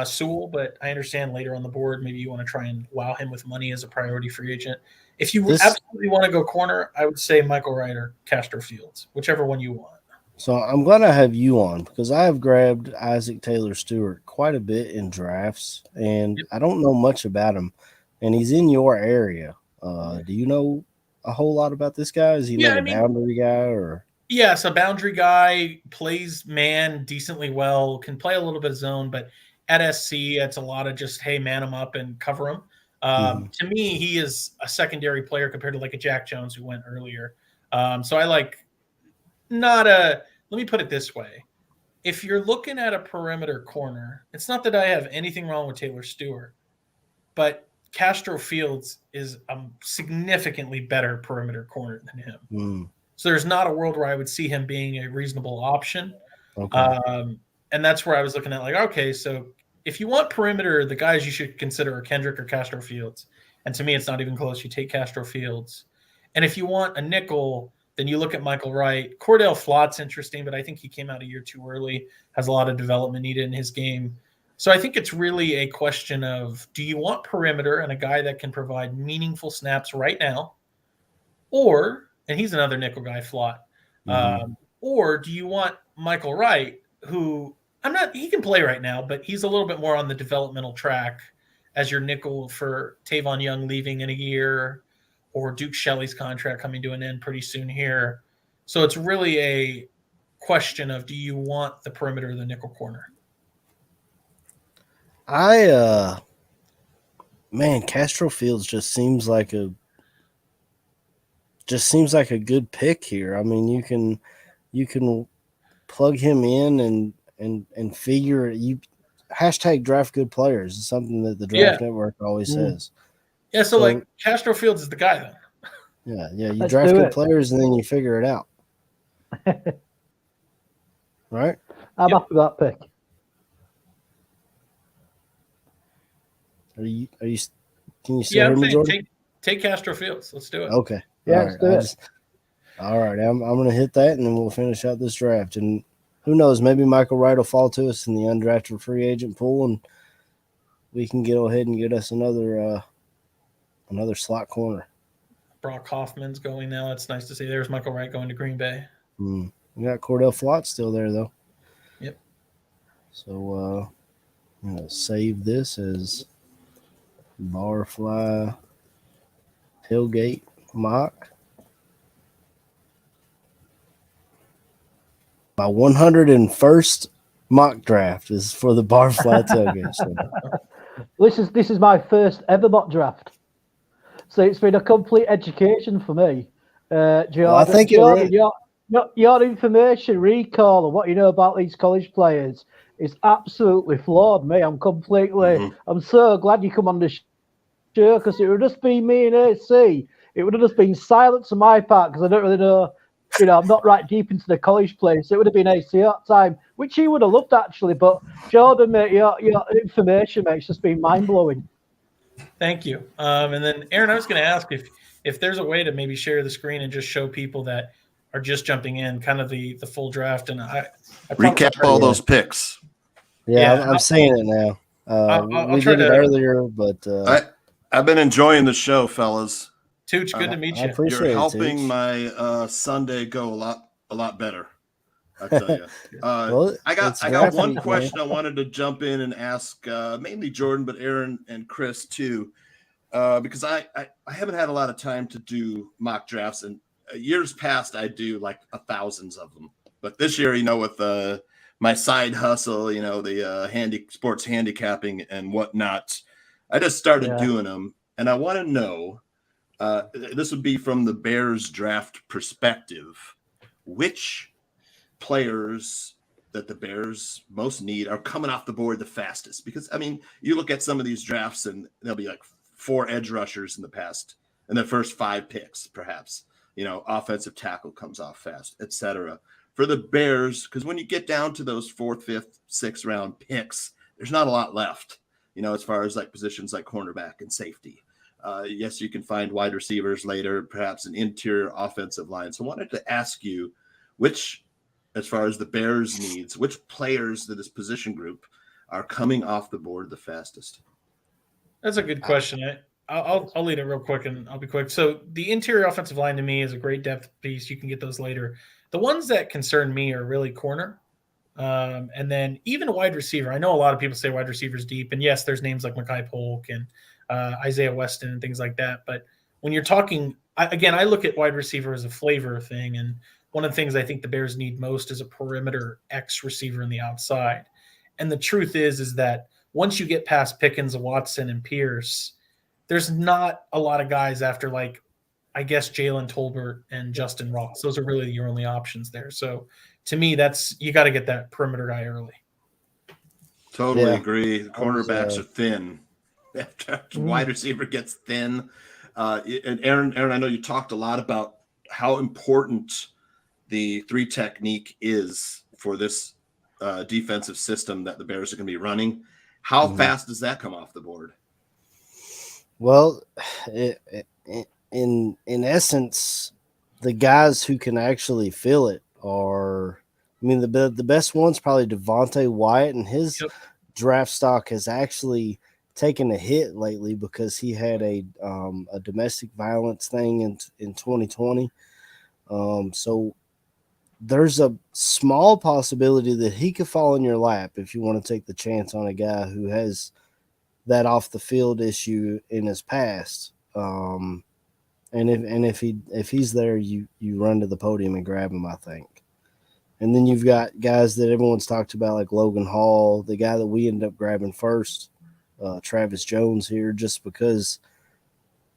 Speaker 5: Sewell, but I understand later on the board, maybe you want to try and wow him with money as a priority free agent. If you absolutely want to go corner, I would say Michael Wright or Castro Fields, whichever one you want.
Speaker 3: So I'm glad I have you on because I have grabbed Isaac Taylor Stewart quite a bit in drafts, and I don't know much about him, and he's in your area. Do you know a whole lot about this guy? Is he a boundary guy or?
Speaker 5: Yes, a boundary guy, plays man decently well, can play a little bit of zone, but at SC, it's a lot of just, hey, man him up and cover him. To me, he is a secondary player compared to like a Jack Jones who went earlier. So I like let me put it this way. If you're looking at a perimeter corner, it's not that I have anything wrong with Taylor Stewart, but Castro Fields is a significantly better perimeter corner than him. So there's not a world where I would see him being a reasonable option. Okay. And that's where I was looking at like, okay, so if you want perimeter, the guys you should consider are Kendrick or Castro Fields. And to me, it's not even close. You take Castro Fields. And if you want a nickel, then you look at Michael Wright. Cordell Flott's interesting, but I think he came out a year too early, has a lot of development needed in his game. So I think it's really a question of, do you want perimeter and a guy that can provide meaningful snaps right now? Or, and he's another nickel guy, Flott. Or do you want Michael Wright, who he can play right now, but he's a little bit more on the developmental track as your nickel for Tavon Young leaving in a year or Duke Shelley's contract coming to an end pretty soon here. So it's really a question of, do you want the perimeter or the nickel corner?
Speaker 3: Castro Fields just seems like a good pick here. I mean, you can plug him in and figure you hashtag draft good players is something that the Draft Network always says.
Speaker 5: Yeah, so like Castro Fields is the guy then.
Speaker 3: Yeah, you draft good players and then you figure it out. Right?
Speaker 4: I'm up with that pick.
Speaker 3: Are you can you still hear me, Jordan?
Speaker 5: Take Castro Fields. Let's do it.
Speaker 3: Okay.
Speaker 4: Yeah, let's do it.
Speaker 3: All right. I'm gonna hit that and then we'll finish out this draft. And who knows, maybe Michael Wright will fall to us in the undrafted free agent pool and we can go ahead and get us another slot corner.
Speaker 5: Brock Hoffman's going now. It's nice to see. There's Michael Wright going to Green Bay.
Speaker 3: We got Cordell Flott still there though.
Speaker 5: Yep.
Speaker 3: So I'm gonna save this as Barfly Tailgate mock. My 101st mock draft is for the Barfly Tailgate. So.
Speaker 4: This is my first ever mock draft, so it's been a complete education for me. Jordan,
Speaker 3: I think
Speaker 4: your information recall of what you know about these college players is absolutely flawed, mate. I'm so glad you come on the show because it would just be me and AC. It would have just been silence on my part because I don't really know. I'm not right deep into the college place. So it would have been AC at the time, which he would have loved actually. But Jordan, mate, your information, mate, it's just been mind blowing.
Speaker 5: Thank you. And then Aaron, I was going to ask if there's a way to maybe share the screen and just show people that are just jumping in, kind of the full draft, and I
Speaker 6: recap all those picks.
Speaker 3: Yeah, I'm seeing it now. We did it earlier, but
Speaker 6: I've been enjoying the show, fellas.
Speaker 5: Tooch, good to meet you.
Speaker 6: You're helping my Sunday go a lot better. I tell you.
Speaker 3: Well,
Speaker 6: I got
Speaker 3: it's
Speaker 6: one
Speaker 3: draft week, man.
Speaker 6: question I wanted to jump in and ask mainly Jordan, but Aaron and Chris too, because I haven't had a lot of time to do mock drafts, and years past I do like thousands of them. But this year, with my side hustle, the sports handicapping and whatnot, I just started doing them, and I want to know. This would be from the Bears draft perspective. Which players that the Bears most need are coming off the board the fastest? Because, you look at some of these drafts and there'll be like 4 edge rushers in the first 5 picks, perhaps. Offensive tackle comes off fast, etc. For the Bears, because when you get down to those 4th, 5th, 6th round picks, there's not a lot left, as far as like positions like cornerback and safety. Yes, you can find wide receivers later, perhaps an interior offensive line. So I wanted to ask you as far as the Bears needs, which players to this position group are coming off the board the fastest?
Speaker 5: That's a good question. I'll lead it real quick and I'll be quick. So the interior offensive line to me is a great depth piece. You can get those later. The ones that concern me are really corner. And then even a wide receiver. I know a lot of people say wide receivers deep. And yes, there's names like Mekhi Polk and Isaiah Weston and things like that. But when you're talking, I look at wide receiver as a flavor thing. And one of the things I think the Bears need most is a perimeter X receiver in the outside. And the truth is that once you get past Pickens, Watson, and Pierce, there's not a lot of guys after Jalen Tolbert and Justin Ross. Those are really your only options there. So to me, you got to get that perimeter guy early.
Speaker 6: Totally agree. The cornerbacks are thin. After wide receiver gets thin. And Aaron, I know you talked a lot about how important the 3 technique is for this defensive system that the Bears are going to be running. How fast does that come off the board?
Speaker 3: Well, in essence, the guys who can actually feel it are, the best one's probably Devontae Wyatt, and his draft stock has actually taken a hit lately because he had a domestic violence thing in 2020. So there's a small possibility that he could fall in your lap if you want to take the chance on a guy who has that off the field issue in his past. And if he's there, you run to the podium and grab him, I think. And then you've got guys that everyone's talked about, like Logan Hall, the guy that we ended up grabbing first, Travis Jones here, just because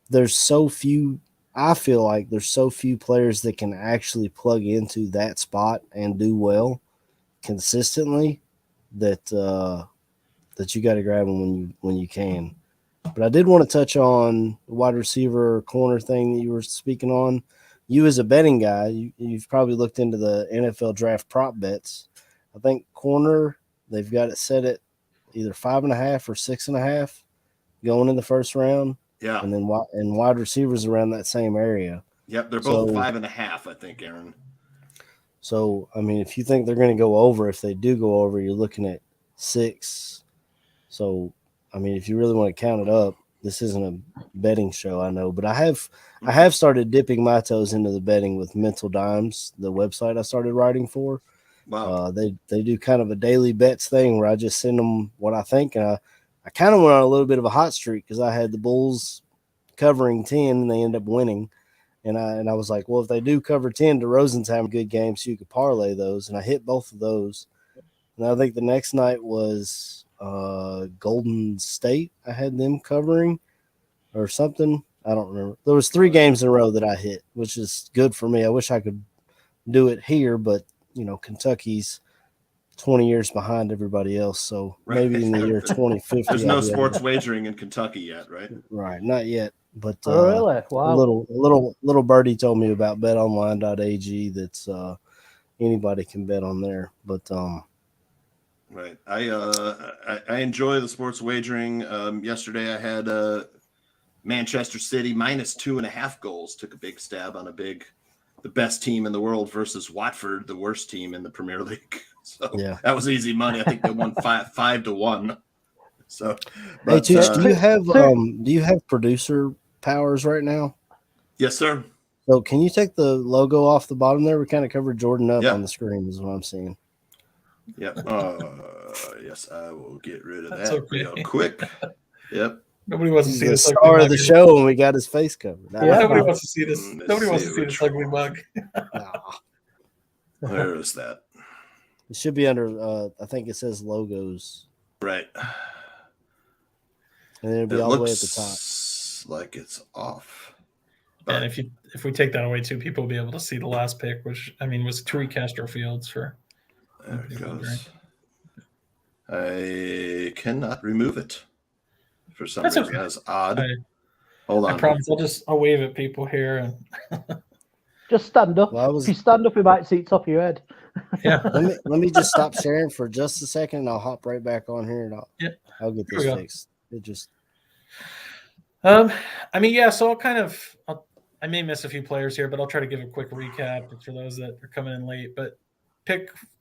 Speaker 3: there's so few. I feel like there's so few players that can actually plug into that spot and do well consistently that you got to grab them when you can. But I did want to touch on the wide receiver corner thing that you were speaking on. You as a betting guy, you've probably looked into the NFL draft prop bets. I think corner, they've got it set at either 5.5 or 6.5 going in the first round.
Speaker 6: Yeah.
Speaker 3: And then wide receivers around that same area.
Speaker 6: Yep, they're both 5.5, I think, Aaron.
Speaker 3: So, if you think they're going to go over, if they do go over, you're looking at 6. So, if you really want to count it up, this isn't a betting show, I know, but I have started dipping my toes into the betting with Mental Dimes, the website I started writing for.
Speaker 6: Wow.
Speaker 3: They do kind of a daily bets thing where I just send them what I think, and I kind of went on a little bit of a hot streak because I had the Bulls covering 10 and they end up winning. And I was like, well, if they do cover 10, DeRozan's having a good game, so you could parlay those. And I hit both of those. And I think the next night was Golden State. I had them covering or something. I don't remember. There was 3 games in a row that I hit, which is good for me. I wish I could do it here, but, Kentucky's 20 years behind everybody else. So maybe in the year 2050.
Speaker 6: There's no sports wagering in Kentucky yet, right?
Speaker 3: Right. Not yet. But
Speaker 4: really? Wow.
Speaker 3: A little birdie told me about betonline.ag that's anybody can bet on there. But
Speaker 6: right. I enjoy the sports wagering. Yesterday I had Manchester City minus 2.5 goals. Took a big stab on the best team in the world versus Watford, the worst team in the Premier League. So that was easy money. I think they won 5-1. So, but,
Speaker 3: hey, Chich, do you have producer powers right now?
Speaker 6: Yes, sir.
Speaker 3: So can you take the logo off the bottom there? We kind of covered Jordan up
Speaker 6: Yeah.
Speaker 3: on the screen is what I'm seeing.
Speaker 6: Yep. Yes, I will get rid of
Speaker 5: That's
Speaker 6: that
Speaker 5: okay.
Speaker 6: real quick. Yep.
Speaker 5: Nobody wants to
Speaker 3: He's
Speaker 5: see
Speaker 3: the
Speaker 5: this ugly
Speaker 3: star
Speaker 5: mug.
Speaker 3: of the show, and we got his face covered.
Speaker 4: Yeah,
Speaker 5: Nobody
Speaker 4: man.
Speaker 5: wants to see this.
Speaker 6: Let's
Speaker 5: Nobody wants to
Speaker 6: see
Speaker 5: see
Speaker 6: which
Speaker 5: this ugly
Speaker 6: one.
Speaker 5: mug.
Speaker 3: Nah.
Speaker 6: Where is that?
Speaker 3: It should be under. I think it says logos,
Speaker 6: Right.
Speaker 3: and it'll be
Speaker 6: It
Speaker 3: all the way at the top.
Speaker 6: looks like it's off.
Speaker 5: And if we take that away too, people will be able to see the last pick, which I mean was Tui Castro Fields for.
Speaker 6: There it goes. I cannot remove it for some
Speaker 5: That's
Speaker 6: reason.
Speaker 5: okay.
Speaker 6: That's odd.
Speaker 5: I
Speaker 6: Hold
Speaker 5: I
Speaker 6: on.
Speaker 5: promise I'll wave at people here and
Speaker 4: Just stand up.
Speaker 3: Well,
Speaker 4: If you stand up, you might see it top of your head.
Speaker 5: yeah.
Speaker 3: Let me just stop sharing for just a second, and I'll hop right back on here, and I'll get
Speaker 5: Here
Speaker 3: this
Speaker 5: we go.
Speaker 3: fixed. It just
Speaker 5: I mean, yeah. So I may miss a few players here, but I'll try to give a quick recap for those that are coming in late. But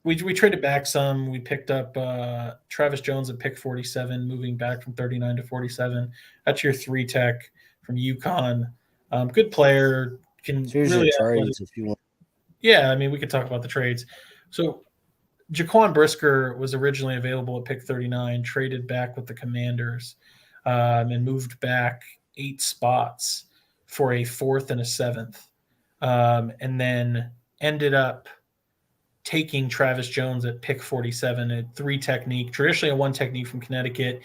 Speaker 5: we traded back some. We picked up Travis Jones at pick 47, moving back from 39 to 47. That's your 3 tech from UConn. Good player. Can
Speaker 3: here's
Speaker 5: really
Speaker 3: your trades if you want.
Speaker 5: Yeah, I mean, we could talk about the trades. So Jaquan Brisker was originally available at pick 39, traded back with the Commanders, and moved back 8 spots for a 4th and a 7th, and then ended up taking Travis Jones at pick 47, a 3 technique, traditionally a 1 technique from Connecticut.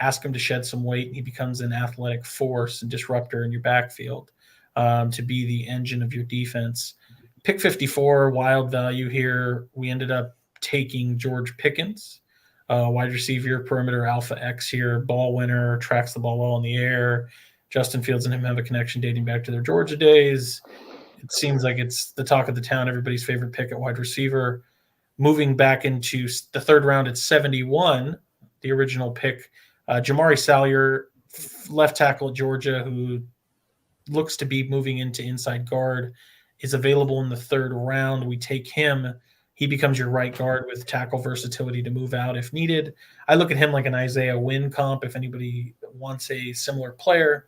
Speaker 5: Ask him to shed some weight, and he becomes an athletic force and disruptor in your backfield, to be the engine of your defense. Pick 54, wild value here. We ended up taking George Pickens, wide receiver, perimeter alpha X here, ball winner, tracks the ball well in the air. Justin Fields and him have a connection dating back to their Georgia days. It seems like it's the talk of the town, everybody's favorite pick at wide receiver. Moving back into the 3rd round at 71, the original pick, Jamari Salyer, left tackle at Georgia, who looks to be moving into inside guard, is available in the 3rd round. We take him. He becomes your right guard with tackle versatility to move out if needed. I look at him like an Isaiah Wynn comp if anybody wants a similar player.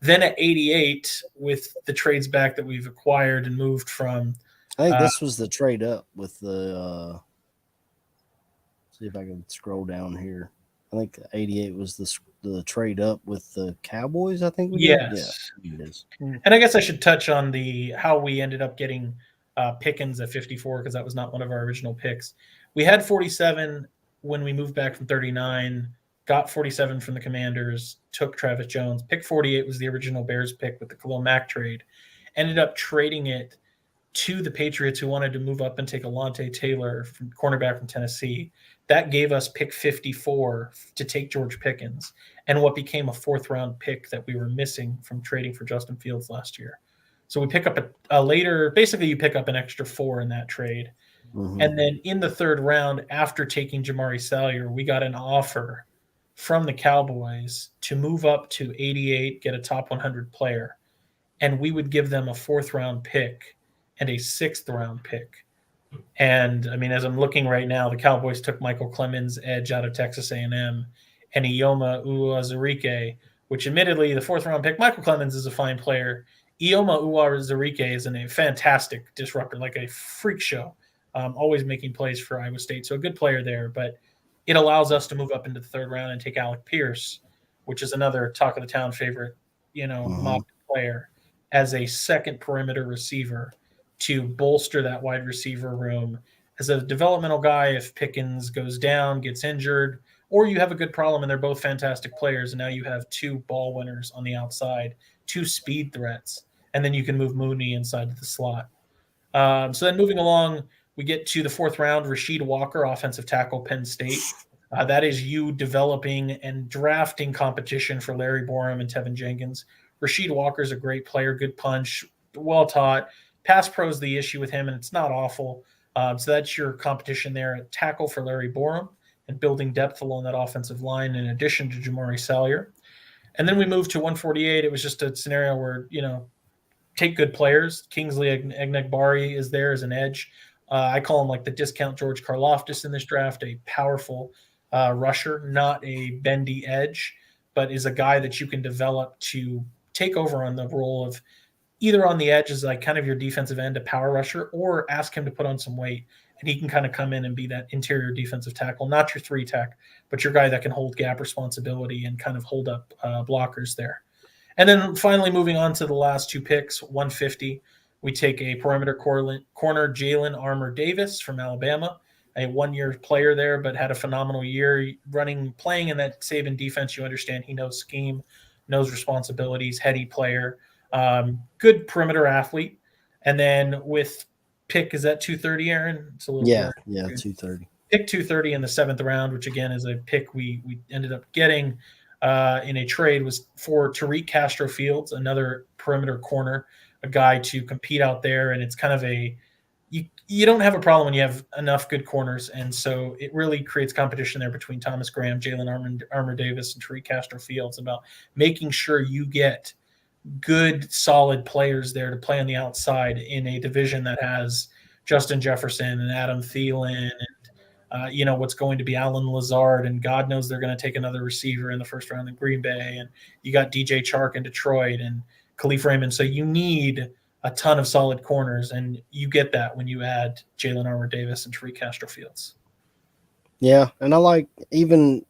Speaker 5: Then at 88, with the trades back that we've acquired and moved from.
Speaker 3: I think this was the trade up with the. See if I can scroll down here. I think 88 was the trade up with the Cowboys. I think.
Speaker 5: Yes.
Speaker 3: Yeah, it is.
Speaker 5: And I guess I should touch on how we ended up getting Pickens at 54, because that was not one of our original picks. We had 47 when we moved back from 39. Got 47 from the Commanders, took Travis Jones. Pick 48 was the original Bears pick with the Khalil Mack trade. Ended up trading it to the Patriots, who wanted to move up and take Alontae Taylor, from cornerback from Tennessee. That gave us pick 54 to take George Pickens, and what became a 4th round pick that we were missing from trading for Justin Fields last year. So we pick up a later, basically you pick up an extra 4 in that trade.
Speaker 3: Mm-hmm.
Speaker 5: And then in the 3rd round, after taking Jamari Salyer, we got an offer from the Cowboys to move up to 88, get a top 100 player, and we would give them a 4th round pick and a 6th round pick. And I mean, as I'm looking right now, the Cowboys took Michael Clemens, edge out of Texas A&M, and Ioma Uwazurike, which admittedly the 4th round pick, Michael Clemens is a fine player. Ioma Uwazurike is a fantastic disruptor, like a freak show, always making plays for Iowa State. So a good player there, but it allows us to move up into the 3rd round and take Alec Pierce, which is another talk of the town favorite, mock player, as a 2nd perimeter receiver to bolster that wide receiver room as a developmental guy. If Pickens goes down, gets injured, or you have a good problem and they're both fantastic players, and now you have 2 ball winners on the outside, 2 speed threats, and then you can move Mooney inside to the slot. So then moving along, we get to the 4th round, Rasheed Walker, offensive tackle, Penn State. That is you developing and drafting competition for Larry Borum and Tevin Jenkins. Rasheed Walker is a great player, good punch, well taught. Pass pro is the issue with him, and it's not awful. So that's your competition there at tackle for Larry Borum and building depth along that offensive line in addition to Jamari Salyer. And then we moved to 148. It was just a scenario where, take good players. Kingsley Egnegbari is there as an edge. I call him like the discount George Karlaftis in this draft, a powerful rusher, not a bendy edge, but is a guy that you can develop to take over on the role of either on the edge as like kind of your defensive end, a power rusher, or ask him to put on some weight, and he can kind of come in and be that interior defensive tackle, not your 3-tech, but your guy that can hold gap responsibility and kind of hold up blockers there. And then finally moving on to the last 2 picks, 150, we take a perimeter corner Jalen Armour Davis from Alabama, a 1-year player there, but had a phenomenal year playing in that Saban defense. You understand he knows scheme, knows responsibilities, heady player, good perimeter athlete. And then with pick, is that 230, Aaron? It's a little
Speaker 3: Yeah,
Speaker 5: blurry.
Speaker 3: 230.
Speaker 5: Pick 230 in the 7th round, which again is a pick we ended up getting in a trade, was for Tariq Castro Fields, another perimeter corner, a guy to compete out there. And it's kind of you don't have a problem when you have enough good corners. And so it really creates competition there between Thomas Graham, Jalen Armour Davis, and Tariq Castro Fields about making sure you get good, solid players there to play on the outside in a division that has Justin Jefferson and Adam Thielen and what's going to be Alan Lazard, and God knows they're going to take another receiver in the first round in Green Bay, and you got DJ Chark in Detroit and Khalif Raymond. So you need a ton of solid corners, and you get that when you add Jalen Armour Davis and Tariq Castro Fields.
Speaker 3: Yeah, and I like even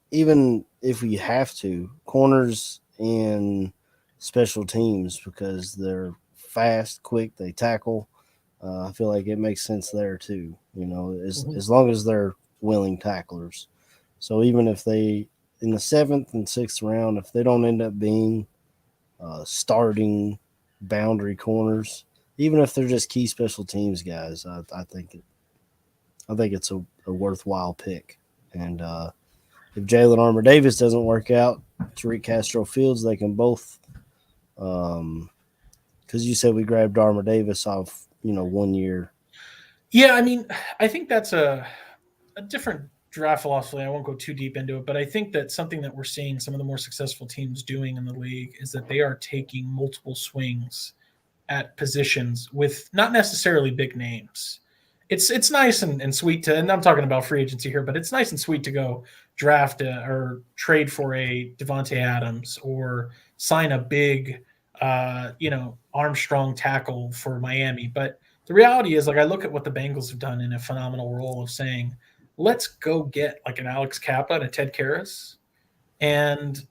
Speaker 3: if we have to, corners in special teams because they're fast, quick, they tackle. I feel like it makes sense there too. As long as they're willing tacklers. So even if they in the 7th and 6th round, if they don't end up being starting boundary corners, even if they're just key special teams guys, I think it's a worthwhile pick. And if Jalen Armour Davis doesn't work out, Tariq Castro Fields, they can both. Because you said we grabbed Armour Davis off 1 year.
Speaker 5: Yeah, I mean, I think that's a different draft philosophy. I won't go too deep into it, but I think that something that we're seeing some of the more successful teams doing in the league is that they are taking multiple swings at positions with not necessarily big names. It's nice and sweet to, and I'm talking about free agency here, but it's nice and sweet to go draft or trade for a Devontae Adams or sign a big, Armstrong tackle for Miami. But the reality is, like, I look at what the Bengals have done in a phenomenal role of saying, let's go get like an Alex Kappa and a Ted Karras. And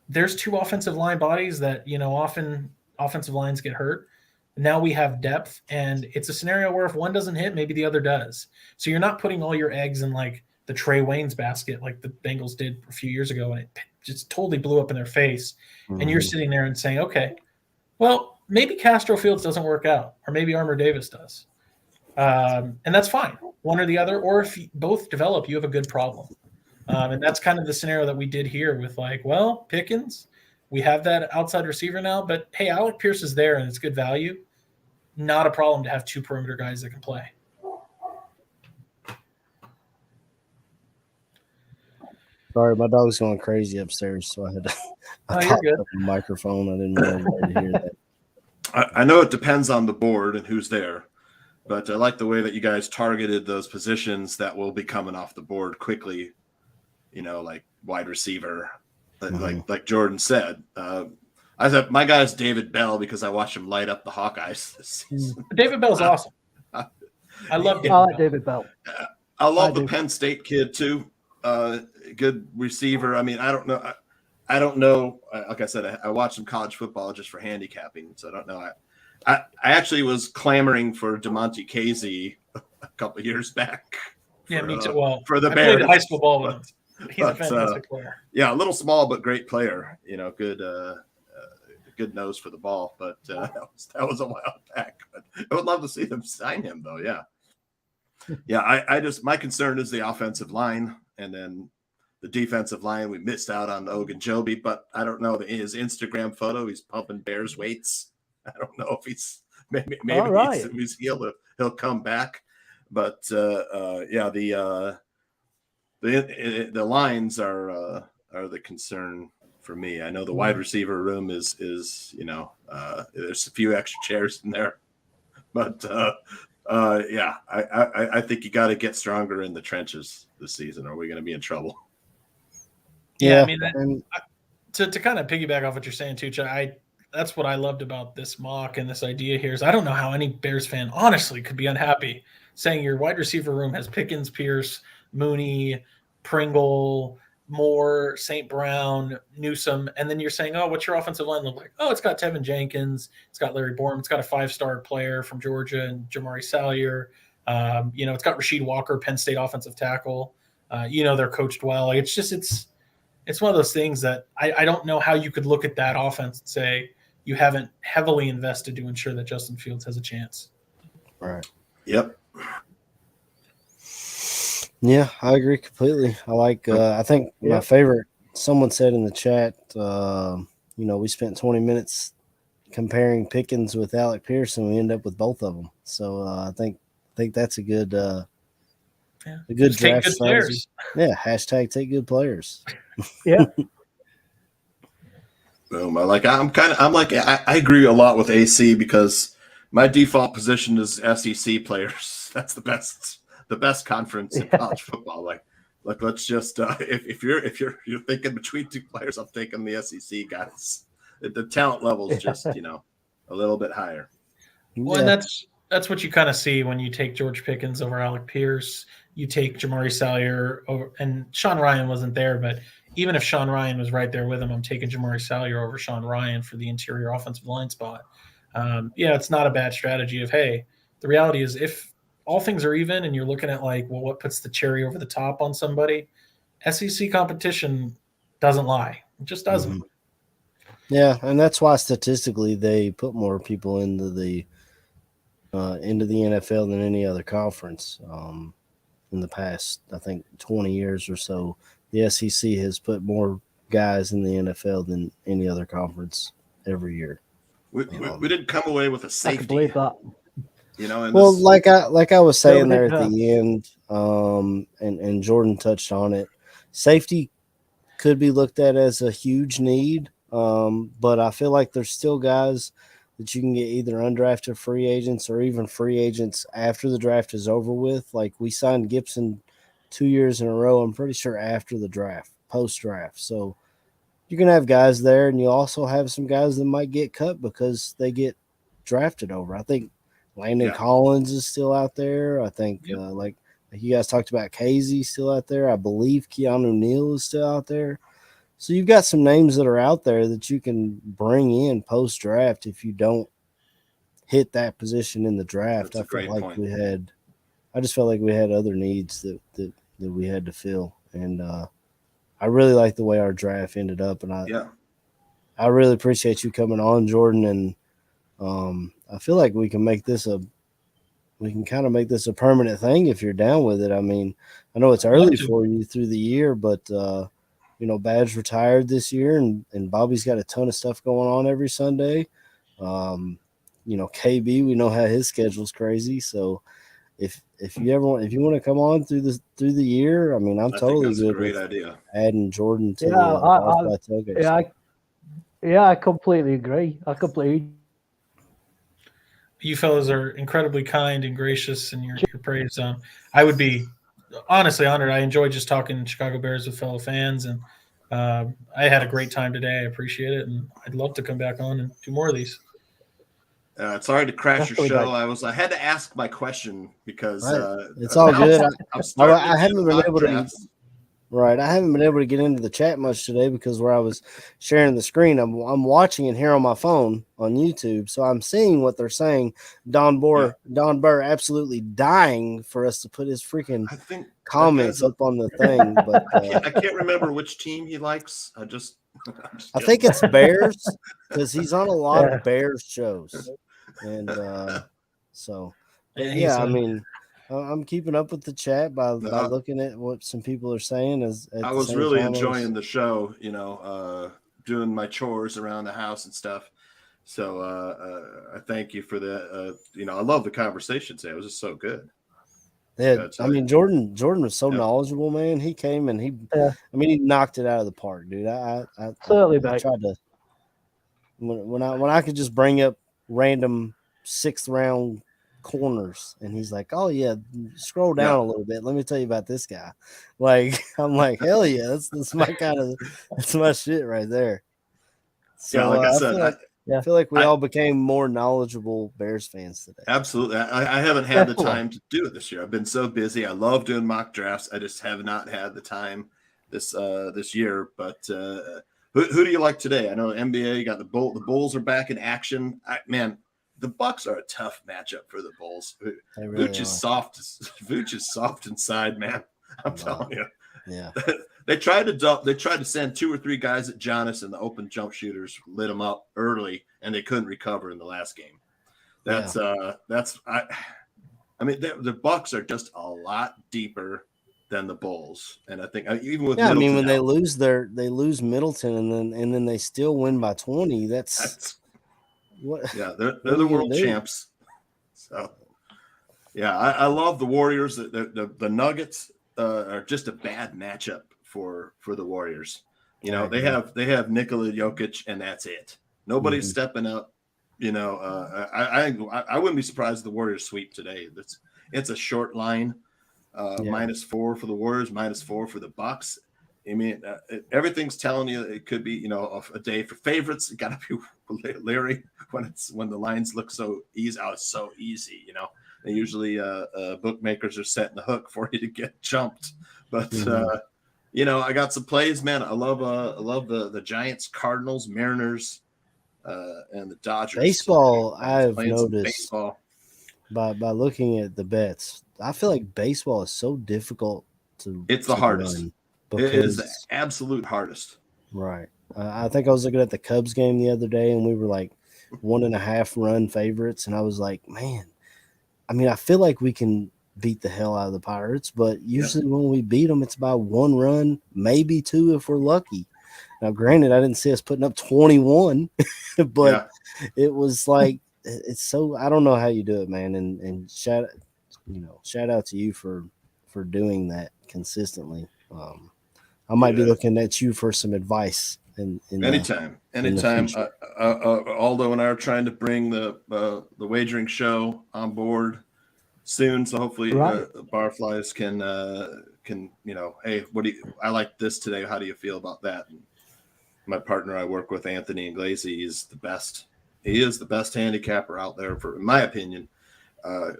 Speaker 5: there's 2 offensive line bodies that, often offensive lines get hurt. Now we have depth, and it's a scenario where if one doesn't hit, maybe the other does. So you're not putting all your eggs in like the Trey Waynes basket like the Bengals did a few years ago, and it just totally blew up in their face. Mm-hmm. And you're sitting there and saying, okay, well, maybe Castro Fields doesn't work out, or maybe Armour Davis does. And that's fine, one or the other. Or if both develop, you have a good problem. And that's kind of the scenario that we did here with Pickens. We have that outside receiver now, but hey, Alec Pierce is there and it's good value. Not a problem to have 2 perimeter guys that can play.
Speaker 3: Sorry, my dog's going crazy upstairs, so I had to
Speaker 5: you're good.
Speaker 3: Up the microphone. I didn't know everybody to hear that.
Speaker 6: I know it depends on the board and who's there, but I like the way that you guys targeted those positions that will be coming off the board quickly, like wide receiver. Like Jordan said, I thought my guy's David Bell because I watched him light up the Hawkeyes this season.
Speaker 5: David Bell's awesome. I love
Speaker 4: David Bell.
Speaker 6: I love the Penn State kid too. Good receiver. I mean, I don't know. Like I said, I watched some college football just for handicapping, so I don't know. I actually was clamoring for DeMonte Casey a couple of years back.
Speaker 5: Yeah, me too. Well,
Speaker 6: for the
Speaker 5: I
Speaker 6: Bears,
Speaker 5: played high school ball with him. He's a fantastic player.
Speaker 6: Yeah, a little small but great player. Good nose for the ball. But that was a while back. But I would love to see them sign him, though. Yeah, yeah. I just my concern is the offensive line, and then the defensive line. We missed out on Ogunjobi, but I don't know his Instagram photo. He's pumping Bears weights. I don't know if he's maybe he'll come back. But the lines are the concern for me. I know the wide receiver room is there's a few extra chairs in there, but I think you got to get stronger in the trenches this season, or we're going to be in trouble.
Speaker 5: Yeah, I mean, to kind of piggyback off what you're saying too, Chad, that's what I loved about this mock and this idea here is I don't know how any Bears fan honestly could be unhappy saying your wide receiver room has Pickens, Pierce, Mooney, Pringle, Moore, St. Brown, Newsome, and then you're saying, oh, what's your offensive line look like? Oh, it's got Tevin Jenkins, it's got Larry Borum, it's got a 5-star player from Georgia and Jamari Salyer. It's got Rasheed Walker, Penn State offensive tackle. They're coached well. Like, it's one of those things that I don't know how you could look at that offense and say you haven't heavily invested to ensure that Justin Fields has a chance.
Speaker 3: Right.
Speaker 6: Yep.
Speaker 3: Yeah, I agree completely. I like. I think my favorite. Someone said in the chat. We spent 20 minutes comparing Pickens with Alec Pierce, and we end up with both of them. So I think that's a good. A good draft
Speaker 5: good
Speaker 3: strategy.
Speaker 5: Players.
Speaker 3: Yeah. Hashtag take good players.
Speaker 4: Yeah.
Speaker 6: Boom. I agree a lot with AC because my default position is SEC players. That's the best conference in college football. Like let's just if you're thinking between two players, I'm thinking the SEC guys. The talent level is just a little bit higher.
Speaker 5: Well, and that's what you kind of see when you take George Pickens over Alec Pierce. You take Jamari Salyer over, and Sean Ryan wasn't there, but even if Sean Ryan was right there with him, I'm taking Jamari Salyer over Sean Ryan for the interior offensive line spot. It's not a bad strategy the reality is if all things are even and you're looking at what puts the cherry over the top on somebody, SEC competition doesn't lie. It just doesn't.
Speaker 3: Mm-hmm. Yeah, and that's why statistically they put more people into the NFL than any other conference. In the past, I think 20 years or so, the SEC has put more guys in the NFL than any other conference every year.
Speaker 6: We didn't come away with a safety.
Speaker 4: I can believe that.
Speaker 3: Like I was saying there at the end, and Jordan touched on it, safety could be looked at as a huge need, but I feel like there's still guys that you can get either undrafted free agents or even free agents after the draft is over with. Like we signed Gibson 2 years in a row, I'm pretty sure after the draft, post-draft. So you're going to have guys there, and you also have some guys that might get cut because they get drafted over. I think Landon Collins is still out there. I think like you guys talked about, Casey still out there. I believe Keanu Neal is still out there. So you've got some names that are out there that you can bring in post-draft if you don't hit that position in the draft. I just felt like we had other needs that we had to fill. And I really like the way our draft ended up. And I really appreciate you coming on, Jordan. And I feel like we can kind of make this a permanent thing if you're down with it. I mean, I know it's early for you through the year, but Badge retired this year, and Bobby's got a ton of stuff going on every Sunday. KB, we know how his schedule's crazy. So if you want to come on through the year, I mean, I'm totally good with idea. Adding Jordan to the Tailgate.
Speaker 4: I completely agree.
Speaker 5: You fellas are incredibly kind and gracious in your praise. I would be honestly honored. I enjoy just talking Chicago Bears with fellow fans, and I had a great time today. I appreciate it, and I'd love to come back on and do more of these.
Speaker 6: Sorry to crash your show. I had to ask my question because
Speaker 3: it's all good. I haven't been able to. Right, I haven't been able to get into the chat much today because where I was sharing the screen, I'm watching it here on my phone on YouTube, so I'm seeing what they're saying. Don Burr absolutely dying for us to put his freaking comments up on the thing, but
Speaker 6: I can't remember which team he likes.
Speaker 3: I think it's Bears because he's on a lot of Bears shows, and so I mean. I'm keeping up with the chat by looking at what some people are saying.
Speaker 6: I was really enjoying the show, doing my chores around the house and stuff. So I thank you for that. I love the conversation today. It was just so good.
Speaker 3: Yeah, I mean, Jordan was so knowledgeable, man. He came and he knocked it out of the park, dude. I tried to when I could just bring up random 6th round corners, and he's like, oh yeah, scroll down a little bit, let me tell you about this guy. I'm like, hell yeah, that's my shit right there. So
Speaker 6: like I said,
Speaker 3: I feel like we all became more knowledgeable Bears fans today.
Speaker 6: Absolutely. I haven't had the time to do it this year. I've been so busy. I love doing mock drafts. I just have not had the time this year. But who do you like today? I know NBA. You got the Bulls are back in action. Man, the Bucks are a tough matchup for the Bulls.
Speaker 3: Really
Speaker 6: Vooch is soft. Vooch is soft inside, man. I'm telling you.
Speaker 3: Yeah.
Speaker 6: They tried to send 2 or 3 guys at Giannis, and the open jump shooters lit them up early, and they couldn't recover in the last game. I mean, the Bucks are just a lot deeper than the Bulls, and I think even with
Speaker 3: Middleton, I mean, when
Speaker 6: out,
Speaker 3: they lose Middleton, and then they still win by 20. That's what.
Speaker 6: Yeah, they're the world champs. So, yeah, I love the Warriors. The Nuggets are just a bad matchup for the Warriors. You know, they have Nikola Jokic, and that's it. Nobody's stepping up. You know, I wouldn't be surprised if the Warriors sweep today. It's a short line, -4 for the Warriors, -4 for the Bucks. I mean, everything's telling you it could be, you know, a day for favorites. It got to be leery when the lines look so easy. Oh, it's so easy, you know. And usually, bookmakers are setting the hook for you to get jumped. But you know, I got some plays, man. I love the Giants, Cardinals, Mariners, and the Dodgers.
Speaker 3: Baseball, I've noticed by looking at the bets. I feel like baseball is so difficult to.
Speaker 6: It's the hardest. It is the absolute hardest.
Speaker 3: Right. I think I was looking at the Cubs game the other day, and we were like 1.5 run favorites, and I was like, man. I mean, I feel like we can beat the hell out of the Pirates, but usually when we beat them, it's by 1 run, maybe 2 if we're lucky. Now, granted, I didn't see us putting up 21, but it was like it's so. I don't know how you do it, man. And shout out to you for doing that consistently. I might be looking at you for some advice.
Speaker 6: Anytime. Aldo and I are trying to bring the wagering show on board soon, so hopefully Barflies can hey, I like this today. How do you feel about that? And my partner I work with, Anthony Inglesi, is the best. He is the best handicapper out there, in my opinion,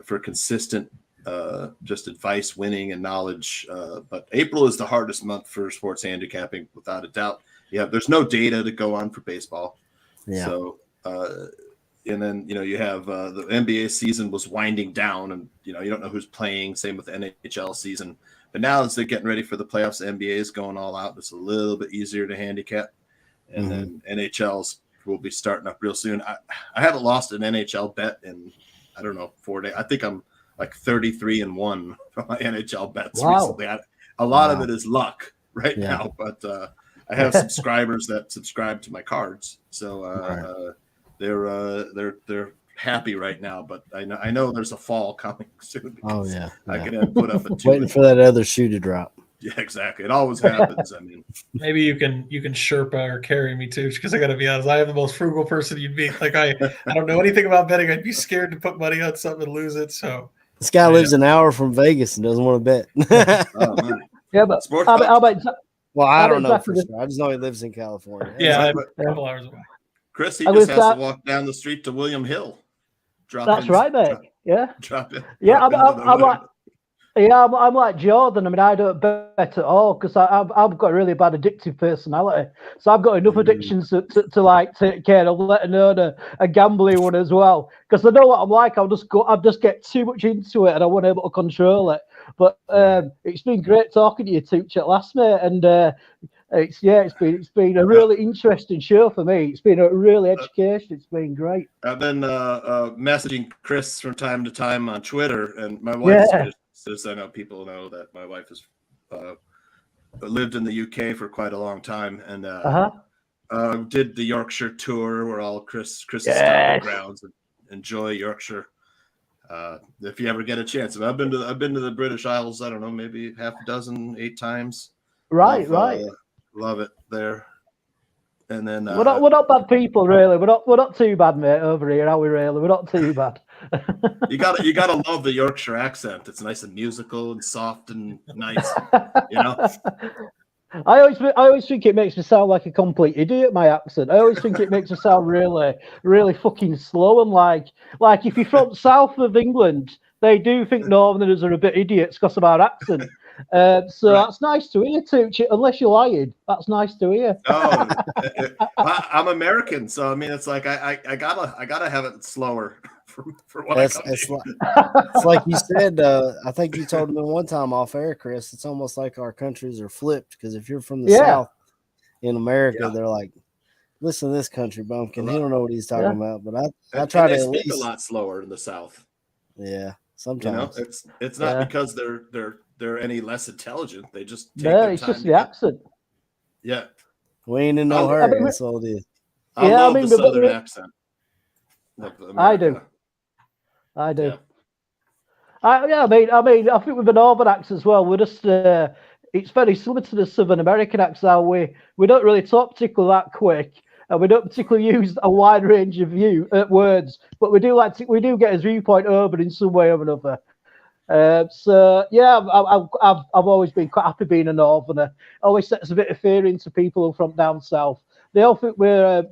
Speaker 6: for consistent just advice, winning, and knowledge. But April is the hardest month for sports handicapping, without a doubt. Yeah, there's no data to go on for baseball. Yeah. So, and then, you have the NBA season was winding down, and, you don't know who's playing. Same with the NHL season. But now as they're getting ready for the playoffs, the NBA is going all out. It's a little bit easier to handicap. And then NHLs will be starting up real soon. I haven't lost an NHL bet in, I don't know, 4 days. I think I'm like 33-1 for my NHL bets recently. A lot of it is luck now, but I have subscribers that subscribe to my cards, so they're happy right now. But I know there's a fall coming soon. I can put up a 2.
Speaker 3: Waiting for that other shoe to drop.
Speaker 6: Yeah, exactly. It always happens. I mean,
Speaker 5: maybe you can Sherpa or carry me too, because I got to be honest, I am the most frugal person you'd be. Like I don't know anything about betting. I'd be scared to put money on something and lose it. So
Speaker 3: this guy lives an hour from Vegas and doesn't want to bet.
Speaker 6: Oh, man.
Speaker 4: Yeah, but
Speaker 3: well, I don't know for sure. I just know he lives in California.
Speaker 5: Yeah, a couple hours away.
Speaker 6: Chris, he just has to walk down the street to William Hill.
Speaker 4: That's right, mate.
Speaker 6: Drop it.
Speaker 4: Yeah, I'm like Jordan. I mean, I don't bet at all because I've got a really bad addictive personality. So I've got enough addictions to like take care of, let alone a gambling one as well. Because I know what I'm like. I'll just get too much into it and I won't able to control it. But it's been great talking to you, Tooch, at last, mate. And it's been a really interesting show for me. It's been a really education. It's been great.
Speaker 6: I've been messaging Chris from time to time on Twitter, and my wife says I know people know that my wife has lived in the UK for quite a long time, and did the Yorkshire tour where all Chris's stomping grounds, and enjoy Yorkshire. If you ever get a chance, I've been to the British Isles. I don't know, maybe half a dozen, 8 times.
Speaker 4: Right.
Speaker 6: Love it there. And then
Speaker 4: we're not bad people, really. We're not too bad, mate, over here, are we? Really, we're not too bad.
Speaker 6: you gotta love the Yorkshire accent. It's nice and musical and soft and nice.
Speaker 4: I always think it makes me sound like a complete idiot. My accent. I always think it makes me sound really, really fucking slow and like if you're from south of England, they do think Northerners are a bit idiots because of our accent. So
Speaker 6: Right.
Speaker 4: that's nice to hear, Tooch. Unless you're lying, that's nice to hear.
Speaker 6: Oh, I'm American, so I mean, it's like I gotta have it slower for what I come to.
Speaker 3: It's like you said. I think you told me one time off air, Chris. It's almost like our countries are flipped because if you're from the
Speaker 4: Yeah.
Speaker 3: South in America,
Speaker 6: Yeah.
Speaker 3: they're like, "Listen to this country bumpkin. He don't know what he's talking
Speaker 4: Yeah.
Speaker 3: about." But I
Speaker 6: And
Speaker 3: try to
Speaker 6: they
Speaker 3: at
Speaker 6: speak
Speaker 3: least,
Speaker 6: a lot slower in the South.
Speaker 3: yeah.
Speaker 6: You know,
Speaker 3: Sometimes
Speaker 6: it's not
Speaker 4: Yeah.
Speaker 6: because they're any less intelligent. They just take
Speaker 4: No,
Speaker 6: their
Speaker 4: it's
Speaker 6: time
Speaker 4: just
Speaker 6: to
Speaker 4: the
Speaker 6: get.
Speaker 4: accent.
Speaker 6: Yeah,
Speaker 3: we ain't in no
Speaker 6: I
Speaker 3: hurry. That's all it is.
Speaker 6: I
Speaker 4: Yeah, I
Speaker 6: love
Speaker 4: mean,
Speaker 6: the
Speaker 4: but-
Speaker 6: Southern accent of America.
Speaker 4: I do. I do.
Speaker 6: Yeah.
Speaker 4: I mean, I think with the Northern accent as well, we're just it's very similar to the Southern American accent. How we don't really talk particularly that quick, and we don't particularly use a wide range of words, but we do get his viewpoint over in some way or another. So yeah, I've always been quite happy being a Northerner. Always sets a bit of fear into people who are from down south. They all think we're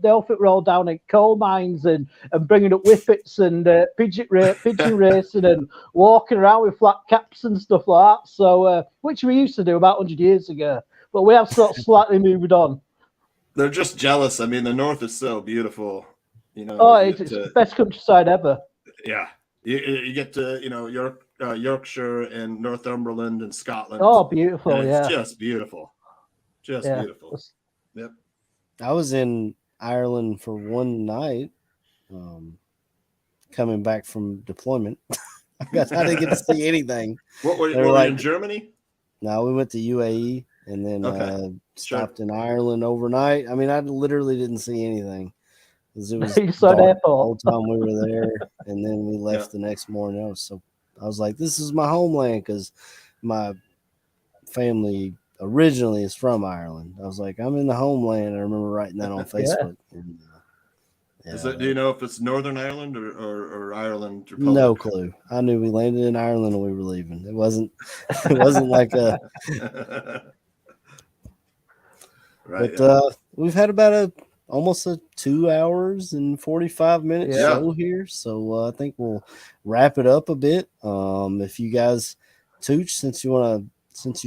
Speaker 4: all down in coal mines and bringing up whippets and pigeon racing and walking around with flat caps and stuff like that. So which we used to do about 100 years ago, but we have sort of slightly moved on.
Speaker 6: They're just jealous. I mean, the North is so beautiful. You know,
Speaker 4: Oh, it's the best countryside ever.
Speaker 6: Yeah, you get to Yorkshire and Northumberland and Scotland.
Speaker 4: Oh, beautiful!
Speaker 6: And it's
Speaker 4: Yeah,
Speaker 6: just beautiful, just beautiful. Yep.
Speaker 3: I was in Ireland for one night, coming back from deployment. I didn't get to see anything.
Speaker 6: What were
Speaker 3: They were
Speaker 6: you
Speaker 3: like-
Speaker 6: in Germany?
Speaker 3: No, we went to UAE and then
Speaker 6: Okay.
Speaker 3: stopped in Ireland overnight. I mean, I literally didn't see anything. 'Cause it was
Speaker 4: You saw
Speaker 3: dark
Speaker 4: that
Speaker 3: the whole time we were there, and then we left
Speaker 6: Yeah.
Speaker 3: the next morning. I was like, this is my homeland because my family originally is from Ireland. I was like, I'm in the homeland. I remember writing that on Facebook. And,
Speaker 6: Do you know if it's Northern Ireland or Ireland Republic?
Speaker 3: no clue. I knew we landed in Ireland and we were leaving. It wasn't like a
Speaker 6: right.
Speaker 3: but we've had about almost 2 hours and 45 minutes
Speaker 6: Yeah.
Speaker 3: show here. So I think we'll wrap it up a bit. If you guys, Tooch, since you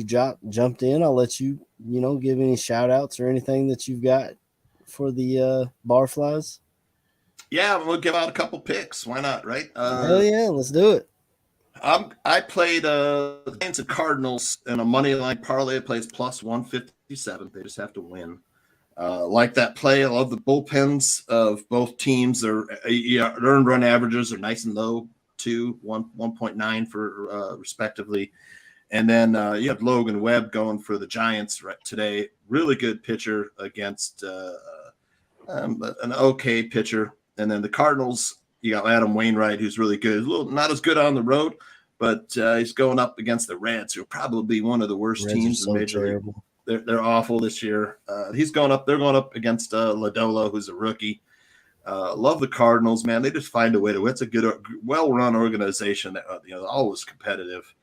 Speaker 3: jumped in, I'll let you give any shout outs or anything that you've got for the Barflies.
Speaker 6: Yeah, we'll give out a couple picks. Why not, right?
Speaker 3: Hell yeah, let's do it.
Speaker 6: I played the Giants and Cardinals in a money line parlay. It plays plus 157. They just have to win. Like that play. I love the bullpens of both teams. Their earned run averages are nice and low, 1.9 for respectively. And then you have Logan Webb going for the Giants right today. Really good pitcher against an okay pitcher. And then the Cardinals, you got Adam Wainwright, who's really good. Not as good on the road, but he's going up against the Reds, who are probably one of the worst
Speaker 3: Reds
Speaker 6: teams
Speaker 3: are
Speaker 6: in
Speaker 3: so
Speaker 6: Major League.
Speaker 3: terrible.
Speaker 6: They're awful this year. They're going up against Lodolo, who's a rookie. Love the Cardinals, man. They just find a way to. It's a good, well-run organization that always competitive.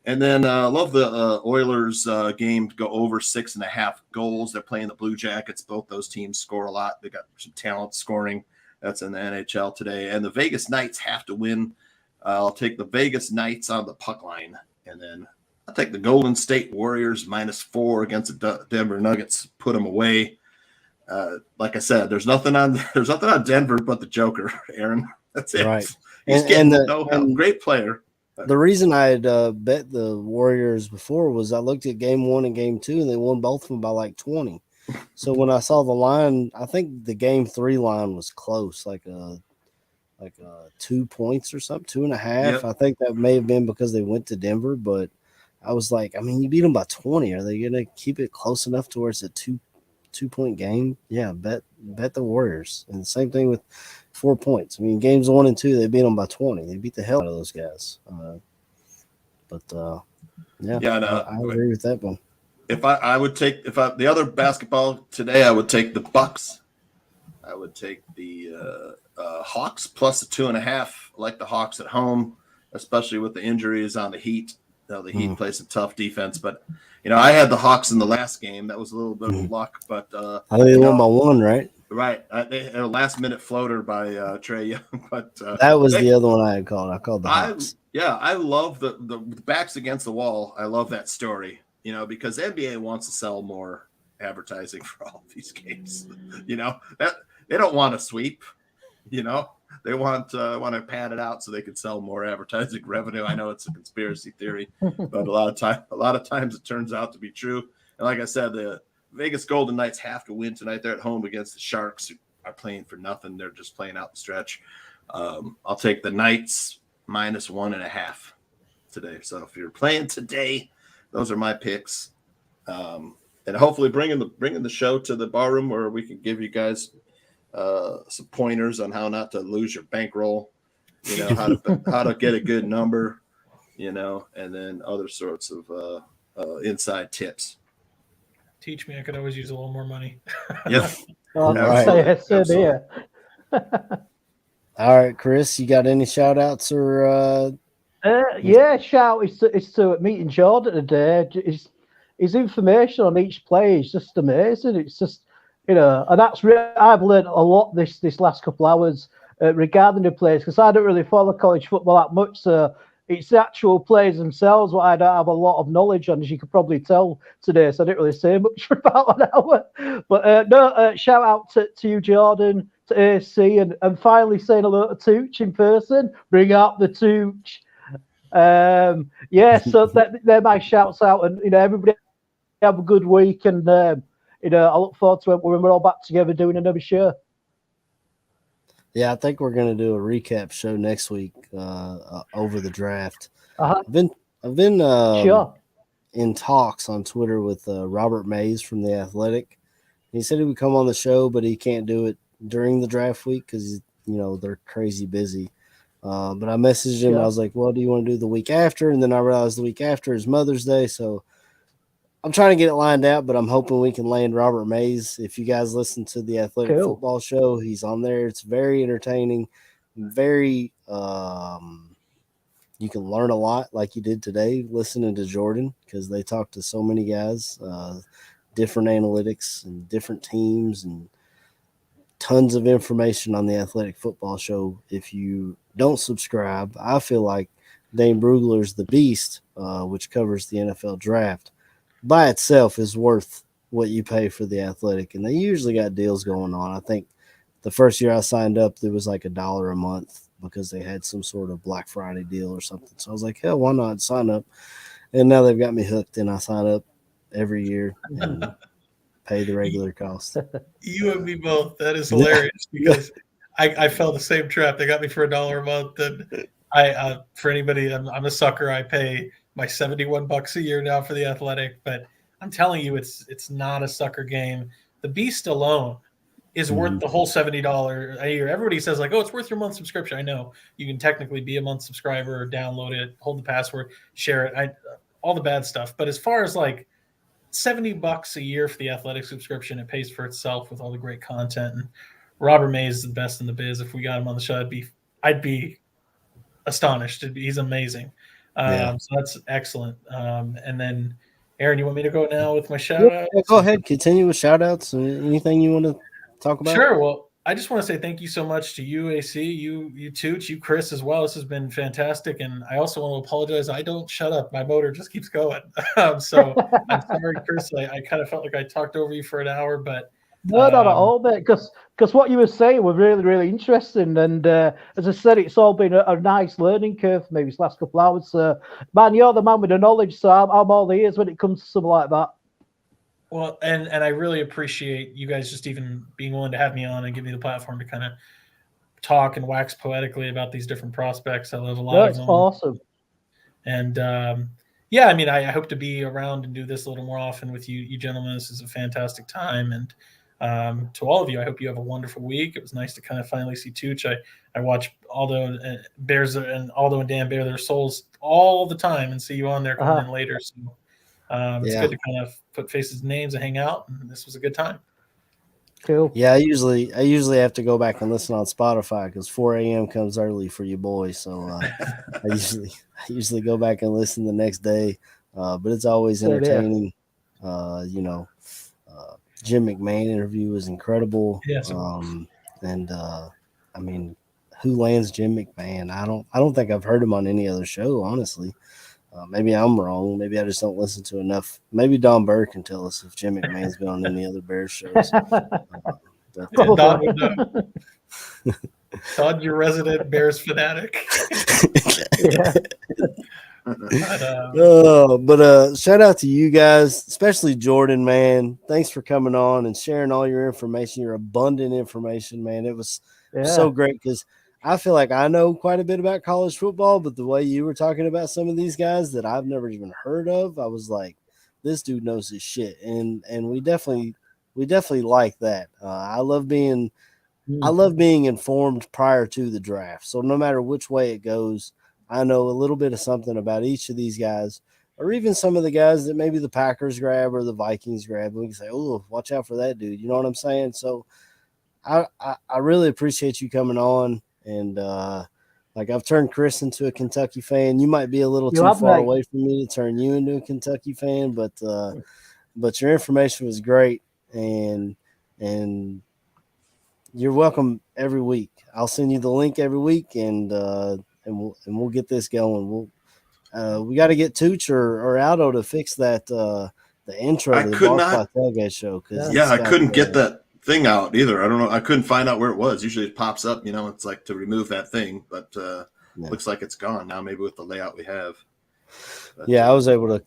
Speaker 6: And then love the Oilers game to go over 6.5 goals. They're playing the Blue Jackets. Both those teams score a lot. They got some talent scoring. That's in the NHL today. And the Vegas Knights have to win. I'll take the Vegas Knights on the puck line, and then I'll take the Golden State Warriors -4 against the Denver Nuggets. Put them away. Like I said, there's nothing on Denver but the Joker, Aaron. That's it.
Speaker 3: Right.
Speaker 6: He's
Speaker 3: And-
Speaker 6: getting
Speaker 3: and
Speaker 6: no help. Great player.
Speaker 3: The reason I had bet the Warriors before was I looked at game 1 and game 2, and they won both of them by like 20. So when I saw the line, I think the game 3 line was close, like 2 points or something, 2.5.
Speaker 6: Yep.
Speaker 3: I think that may have been because they went to Denver, but I was like, I mean, you beat them by 20. Are they going to keep it close enough to where it's a 2-point game? Yeah, bet the Warriors. And the same thing with 4 points. I mean, games 1 and 2, they beat them by 20. They beat the hell out of those guys. I agree with that one.
Speaker 6: If the other basketball today, I would take the Bucks. I would take the Hawks plus the 2.5. I like the Hawks at home, especially with the injuries on the Heat. The Heat plays some tough defense, but I had the Hawks in the last game. That was a little bit of luck, but
Speaker 3: I think they won by 1, right?
Speaker 6: Right, they had a last-minute floater by Trae Young, but
Speaker 3: that was the other one I had called. I called the Hawks.
Speaker 6: I love the backs against the wall. I love that story, because the NBA wants to sell more advertising for all these games. That they don't want to sweep. They want to pad it out so they can sell more advertising revenue. I know it's a conspiracy theory, but a lot of times it turns out to be true. And like I said, the Vegas Golden Knights have to win tonight. They're at home against the Sharks, who are playing for nothing. They're just playing out the stretch. I'll take the Knights -1.5 today. So if you're playing today, those are my picks. And hopefully bringing the show to the bar room where we can give you guys some pointers on how not to lose your bankroll, how to get a good number, and then other sorts of inside tips.
Speaker 5: Teach me. I could always use a little more money.
Speaker 6: Yep.
Speaker 4: All right,
Speaker 3: Chris, you got any shout outs or
Speaker 4: shout is to meeting Jordan today. His information on each play is just amazing. It's just and that's I've learned a lot this last couple hours regarding the plays, because I don't really follow college football that much, so it's the actual players themselves what I don't have a lot of knowledge on, as you could probably tell today. So I didn't really say much for about an hour. But shout out to you, Jordan, to AC, and finally saying hello to Tooch in person. Bring out the Tooch. So they're my shouts out, and everybody have a good week, and I look forward to it when we're all back together doing another show.
Speaker 3: Yeah, I think we're going to do a recap show next week over the draft. I've been
Speaker 4: sure
Speaker 3: in talks on Twitter with Robert Mays from The Athletic. He said he would come on the show, but he can't do it during the draft week because they're crazy busy. But I messaged him.
Speaker 4: Yeah.
Speaker 3: I was like, well, do you want to do the week after? And then I realized the week after is Mother's Day. So I'm trying to get it lined out, but I'm hoping we can land Robert Mays. If you guys listen to the Athletic Football Show, he's on there. It's very entertaining, very you can learn a lot like you did today listening to Jordan, because they talk to so many guys, different analytics and different teams and tons of information on the Athletic Football Show. If you don't subscribe, I feel like Dane Brugler's The Beast, which covers the NFL draft, by itself is worth what you pay for the Athletic. And they usually got deals going on. I think the first year I signed up, there was like $1 a month because they had some sort of Black Friday deal or something. So I was like, hell, why not sign up? And now they've got me hooked, and I sign up every year and pay the regular cost.
Speaker 5: You and me both. That is hilarious because I fell the same trap. They got me for $1 a month. And I for anybody, I'm a sucker. I pay my $71 a year now for the Athletic, but I'm telling you, it's not a sucker game. The Beast alone is worth the whole $70 a year. Everybody says like, oh, it's worth your month subscription. I know you can technically be a month subscriber or download it, hold the password, share it, all the bad stuff. But as far as like $70 a year for the Athletic subscription, it pays for itself with all the great content. And Robert Mays is the best in the biz. If we got him on the show, I'd be astonished. He's amazing. So that's excellent. And then, Aaron, you want me to go now with my shout out?
Speaker 3: Yeah, go ahead. Continue with shout outs. Anything you want to talk about?
Speaker 5: Sure. Well, I just want to say thank you so much to you, AC, you Tooch, you, Chris, as well. This has been fantastic. And I also want to apologize. I don't shut up. My motor just keeps going. So I'm sorry, Chris. I kind of felt like I talked over you for an hour, but
Speaker 4: no, not at all, mate. Because what you were saying was really, really interesting. And as I said, it's all been a nice learning curve for me these last couple of hours. So, man, you're the man with the knowledge, so I'm all ears when it comes to something like that.
Speaker 5: Well, and I really appreciate you guys just even being willing to have me on and give me the platform to kind of talk and wax poetically about these different prospects. I love a lot of them.
Speaker 4: That's awesome.
Speaker 5: And I mean, I hope to be around and do this a little more often with you gentlemen. This is a fantastic time. And to all of you, I hope you have a wonderful week. It was nice to kind of finally see Tooch. I watch Aldo and Bears and Aldo and Dan bare their souls all the time and see you on there coming in later. So it's good to kind of put faces and names and hang out. And this was a good time.
Speaker 4: Cool.
Speaker 3: Yeah, I usually have to go back and listen on Spotify because 4 a.m. comes early for you boys. So I usually go back and listen the next day. But it's always
Speaker 4: Same here.
Speaker 3: entertaining. Jim McMahon interview was incredible.
Speaker 5: Yes.
Speaker 3: And I mean, who lands Jim McMahon? I don't think I've heard him on any other show, honestly. Maybe I'm wrong. Maybe I just don't listen to enough. Maybe Don Burr can tell us if Jim McMahon's been on any other Bears shows.
Speaker 5: Todd would know. Todd, your resident Bears fanatic.
Speaker 4: Yeah.
Speaker 5: But,
Speaker 3: Shout out to you guys, especially Jordan, man. Thanks for coming on and sharing all your information, your abundant information, man. It was so great because I feel like I know quite a bit about college football, but the way you were talking about some of these guys that I've never even heard of, I was like, this dude knows his shit. And we definitely like that. I love being informed prior to the draft. So no matter which way it goes, I know a little bit of something about each of these guys, or even some of the guys that maybe the Packers grab or the Vikings grab. And we can say, oh, watch out for that dude. You know what I'm saying? So I really appreciate you coming on. And like I've turned Chris into a Kentucky fan. You might be a little too far away from me to turn you into a Kentucky fan, but your information was great, and you're welcome every week. I'll send you the link every week, and we'll get this going. We got to get Tooch or Aldo to fix that the intro to the Barfly Tailgate show.
Speaker 6: I couldn't get that thing out either. I don't know. I couldn't find out where it was. Usually it pops up, it's like to remove that thing, but looks like it's gone now, maybe with the layout we have. But,
Speaker 3: I was able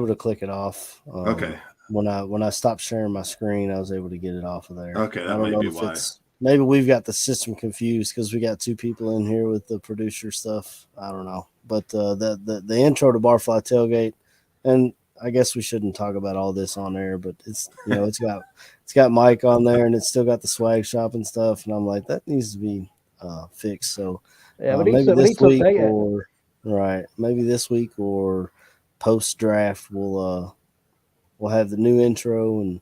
Speaker 3: to click it off.
Speaker 6: Okay.
Speaker 3: When I stopped sharing my screen, I was able to get it off of there.
Speaker 6: Okay, that may be why.
Speaker 3: Maybe we've got the system confused because we got two people in here with the producer stuff. I don't know. But the intro to Barfly Tailgate, and I guess we shouldn't talk about all this on there, but it's it's got Mike on there, and it's still got the swag shop and stuff, and I'm like, that needs to be fixed. So maybe this week or post draft we'll have the new intro and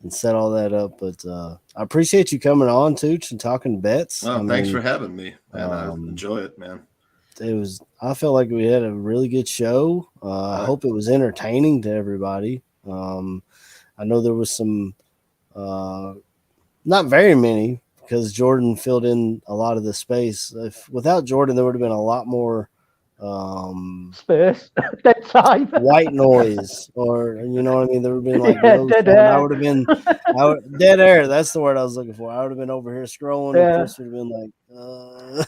Speaker 3: set all that up. But I appreciate you coming on, Tooch, and talking bets.
Speaker 6: Thanks for having me, man. I enjoy it, man.
Speaker 3: I felt like we had a really good show. I hope it was entertaining to everybody. I know there was some, not very many, because Jordan filled in a lot of the space. Without Jordan, there would have been a lot more
Speaker 4: space, dead time,
Speaker 3: white noise, or you know what I mean. There would have been like dead air. I would have been dead air. That's the word I was looking for. I would have been over here scrolling. And Chris would have been like,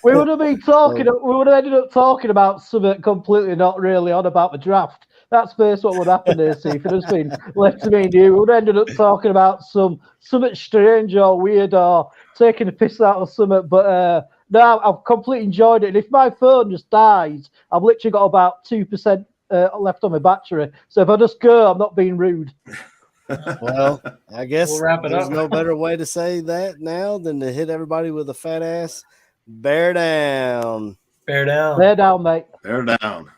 Speaker 4: we would have been talking. We would have ended up talking about something completely not really on about the draft. That's basically what would happen there. See, if it has been left to me and you, we would have ended up talking about something strange or weird or taking a piss out of something. But no, I've completely enjoyed it. And if my phone just dies, I've literally got about 2% left on my battery. So if I just go, I'm not being rude.
Speaker 3: Well, I guess
Speaker 5: we'll wrap it
Speaker 3: there's
Speaker 5: up.
Speaker 3: no better way to say that now than to hit everybody with a fat ass. Bear down.
Speaker 5: Bear down.
Speaker 4: Bear down, mate.
Speaker 6: Bear down.